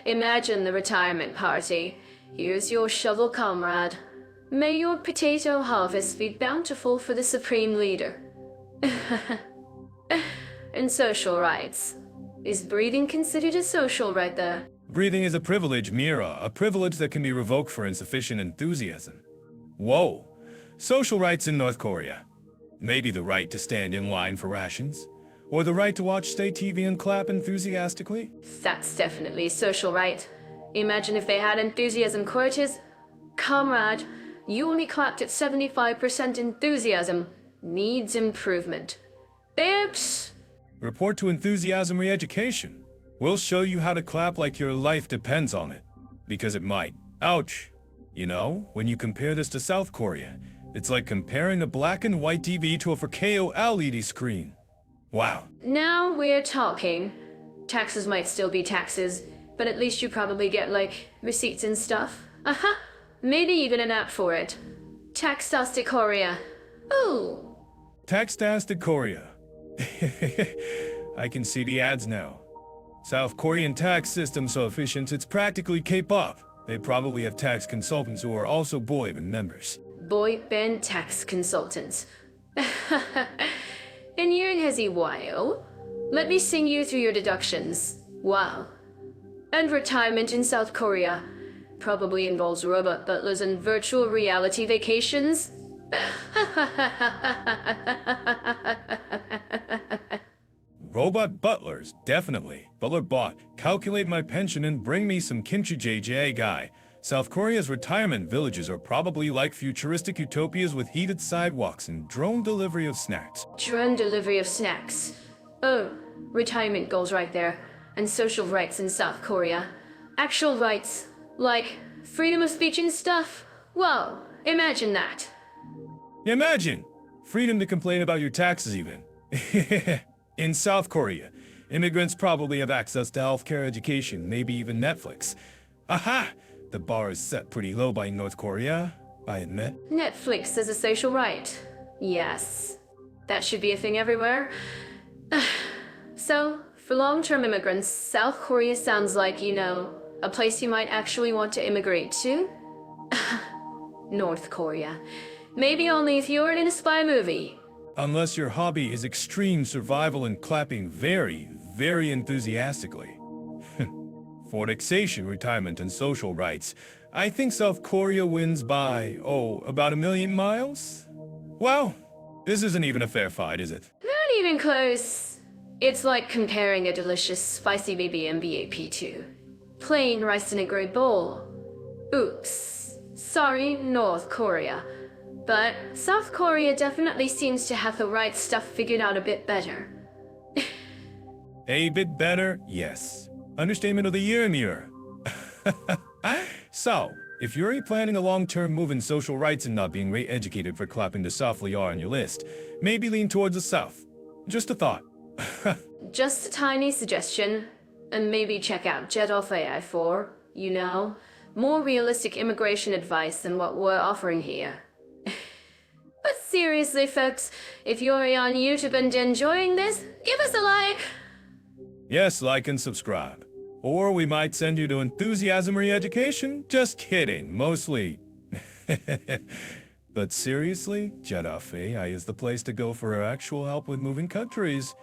Imagine the retirement party. Here's your shovel, comrade. May your potato harvest be bountiful for the supreme leader. And social rights. Is breathing considered a social right there? Breathing is a privilege, Mira, a privilege that can be revoked for insufficient enthusiasm. Whoa. Social rights in North Korea. Maybe the right to stand in line for rations, or the right to watch state TV and clap enthusiastically. That's definitely a social right. Imagine if they had enthusiasm quotas. Comrade, you only clapped at 75% enthusiasm. Needs improvement. Oops. Report to Enthusiasm Re-Education. We'll show you how to clap like your life depends on it. Because it might. Ouch. You know, when you compare this to South Korea, it's like comparing a black and white TV to a 4K LED screen. Wow. Now we're talking. Taxes might still be taxes, but at least you probably get, like, receipts and stuff. Maybe even an app for it. Taxtastic Korea. Ooh. Taxtastic Korea. I can see the ads now. South Korean tax system so efficient it's practically K-pop. They probably have tax consultants who are also boy band members. Boy band tax consultants. And you're in Hezi Wayo. Let me sing you through your deductions. Wow. And retirement in South Korea. Probably involves robot butlers and virtual reality vacations. Robot butlers, definitely. Butler bot, calculate my pension and bring me some kimchi JJ guy. South Korea's retirement villages are probably like futuristic utopias with heated sidewalks and drone delivery of snacks. Drone delivery of snacks. Oh, retirement goals right there. And social rights in South Korea. Actual rights, like freedom of speech and stuff. Well, imagine that. Imagine! Freedom to complain about your taxes, even. In South Korea, immigrants probably have access to healthcare, education, maybe even Netflix. Aha! The bar is set pretty low by North Korea, I admit. Netflix is a social right. Yes. That should be a thing everywhere. So, for long-term immigrants, South Korea sounds like, a place you might actually want to immigrate to? North Korea. Maybe only if you're in a spy movie. Unless your hobby is extreme survival and clapping very, very enthusiastically. For taxation, retirement, and social rights, I think South Korea wins by, about 1,000,000 miles? Wow, this isn't even a fair fight, is it? Not even close. It's like comparing a delicious spicy BBMBAP to plain rice in a grey bowl. Oops. Sorry, North Korea. But South Korea definitely seems to have the right stuff figured out a bit better. A bit better? Yes. Understatement of the year, Amir. So, if you're planning a long-term move in social rights and not being re-educated for clapping the softly R on your list, maybe lean towards the South. Just a thought. Just a tiny suggestion. And maybe check out Jet Off AI for, more realistic immigration advice than what we're offering here. But seriously, folks, if you're on YouTube and enjoying this, give us a like. Yes, like and subscribe. Or we might send you to Enthusiasm Re-Education. Just kidding, mostly. But seriously, Jet Off AI is the place to go for actual help with moving countries.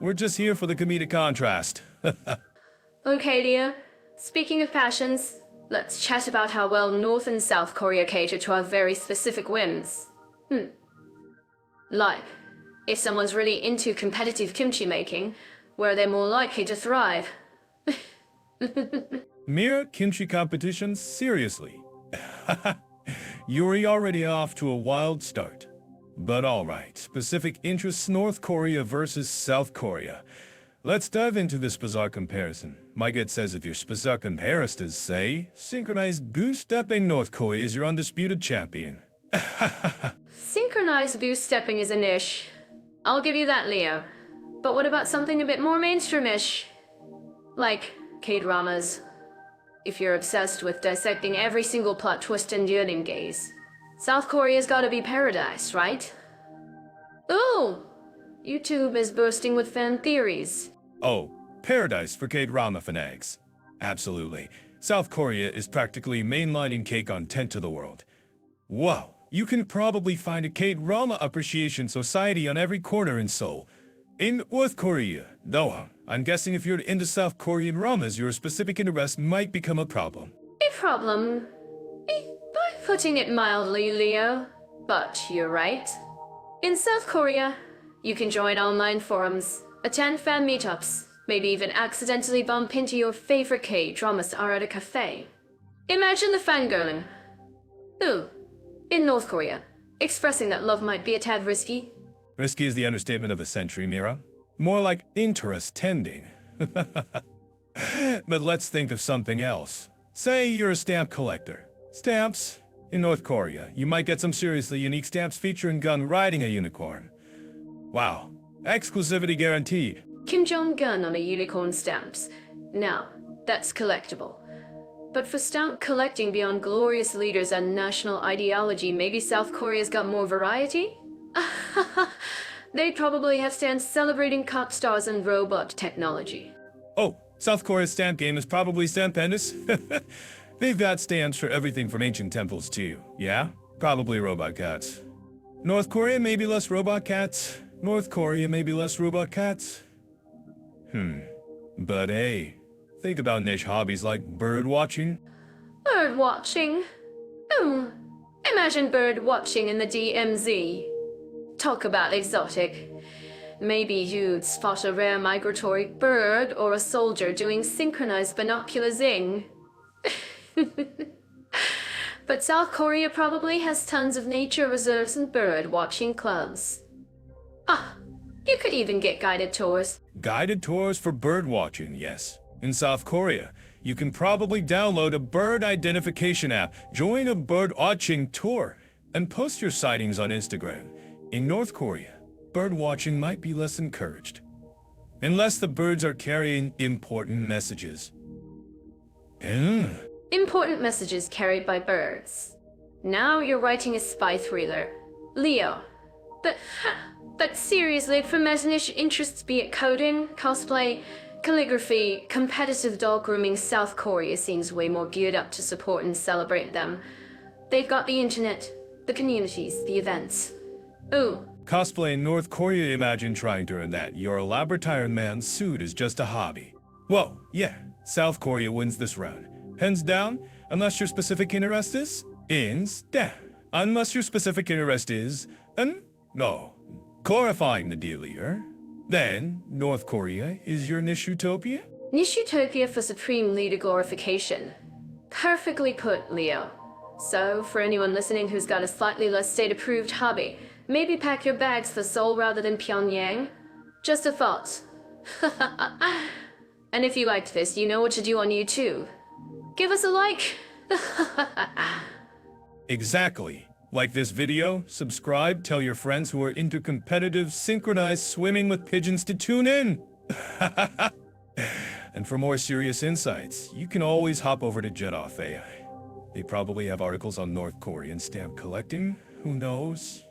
We're just here for the comedic contrast. Okay, dear. Speaking of passions, let's chat about how well North and South Korea cater to our very specific whims. Like, if someone's really into competitive kimchi making, where they're more likely to thrive. Mere kimchi competitions? Seriously? You're already off to a wild start. But alright, specific interests North Korea versus South Korea. Let's dive into this bizarre comparison. My gut says if your bizarre comparison is, say, synchronized goose-stepping, North Korea is your undisputed champion. Synchronized boost-stepping is a niche. I'll give you that, Leo. But what about something a bit more mainstreamish? Like K-dramas. If you're obsessed with dissecting every single plot twist and yearning gaze, South Korea's gotta be paradise, right? Ooh! YouTube is bursting with fan theories. Oh, paradise for K-drama fanatics. Absolutely. South Korea is practically mainlining K-content to the world. Whoa, you can probably find a K-drama appreciation society on every corner in Seoul. In North Korea, though, I'm guessing if you're into South Korean dramas, your specific interest might become a problem. A problem? By putting it mildly, Leo. But you're right. In South Korea, you can join online forums, attend fan meetups, maybe even accidentally bump into your favorite K-drama star at a cafe. Imagine the fangirling. Ooh, in North Korea, expressing that love might be a tad risky. Risky is the understatement of the century, Mira. More like interest-tending. But let's think of something else. Say you're a stamp collector. Stamps? In North Korea, you might get some seriously unique stamps featuring Gun riding a unicorn. Wow. Exclusivity guaranteed. Kim Jong-un on a unicorn stamps. Now, that's collectible. But for stamp collecting beyond glorious leaders and national ideology, maybe South Korea's got more variety? They'd probably have stands celebrating cop stars and robot technology. Oh, South Korea's stamp game is probably stupendous. They've got stamps for everything from ancient temples too, yeah? Probably robot cats. North Korea, maybe less robot cats. North Korea, maybe less robot cats. But hey, think about niche hobbies like bird watching. Bird watching? Imagine bird watching in the DMZ. Talk about exotic. Maybe you'd spot a rare migratory bird or a soldier doing synchronized binocular zing. But South Korea probably has tons of nature reserves and bird watching clubs. You could even get guided tours. Guided tours for bird watching, yes. In South Korea, you can probably download a bird identification app, join a bird watching tour, and post your sightings on Instagram. In North Korea, bird watching might be less encouraged, unless the birds are carrying important messages. Important messages carried by birds. Now you're writing a spy thriller. Leo. But seriously, for niche interests, be it coding, cosplay, calligraphy, competitive dog grooming, South Korea seems way more geared up to support and celebrate them. They've got the internet, the communities, the events. Ooh, Cosplay in North Korea, imagine trying to earn that. Your elaborate Iron Man suit is just a hobby. Whoa, yeah, South Korea wins this round. Hands down, unless your specific interest is, unless your specific interest is, no, clarifying the deal here. Then, North Korea is your niche utopia? niche utopia for supreme leader glorification. Perfectly put, Leo. So, for anyone listening who's got a slightly less state-approved hobby, maybe pack your bags for Seoul rather than Pyongyang. Just a thought. And if you liked this, you know what to do on YouTube. Give us a like. Exactly. Like this video, subscribe, tell your friends who are into competitive, synchronized swimming with pigeons to tune in. And for more serious insights, you can always hop over to Jet Off AI. They probably have articles on North Korean stamp collecting. Who knows?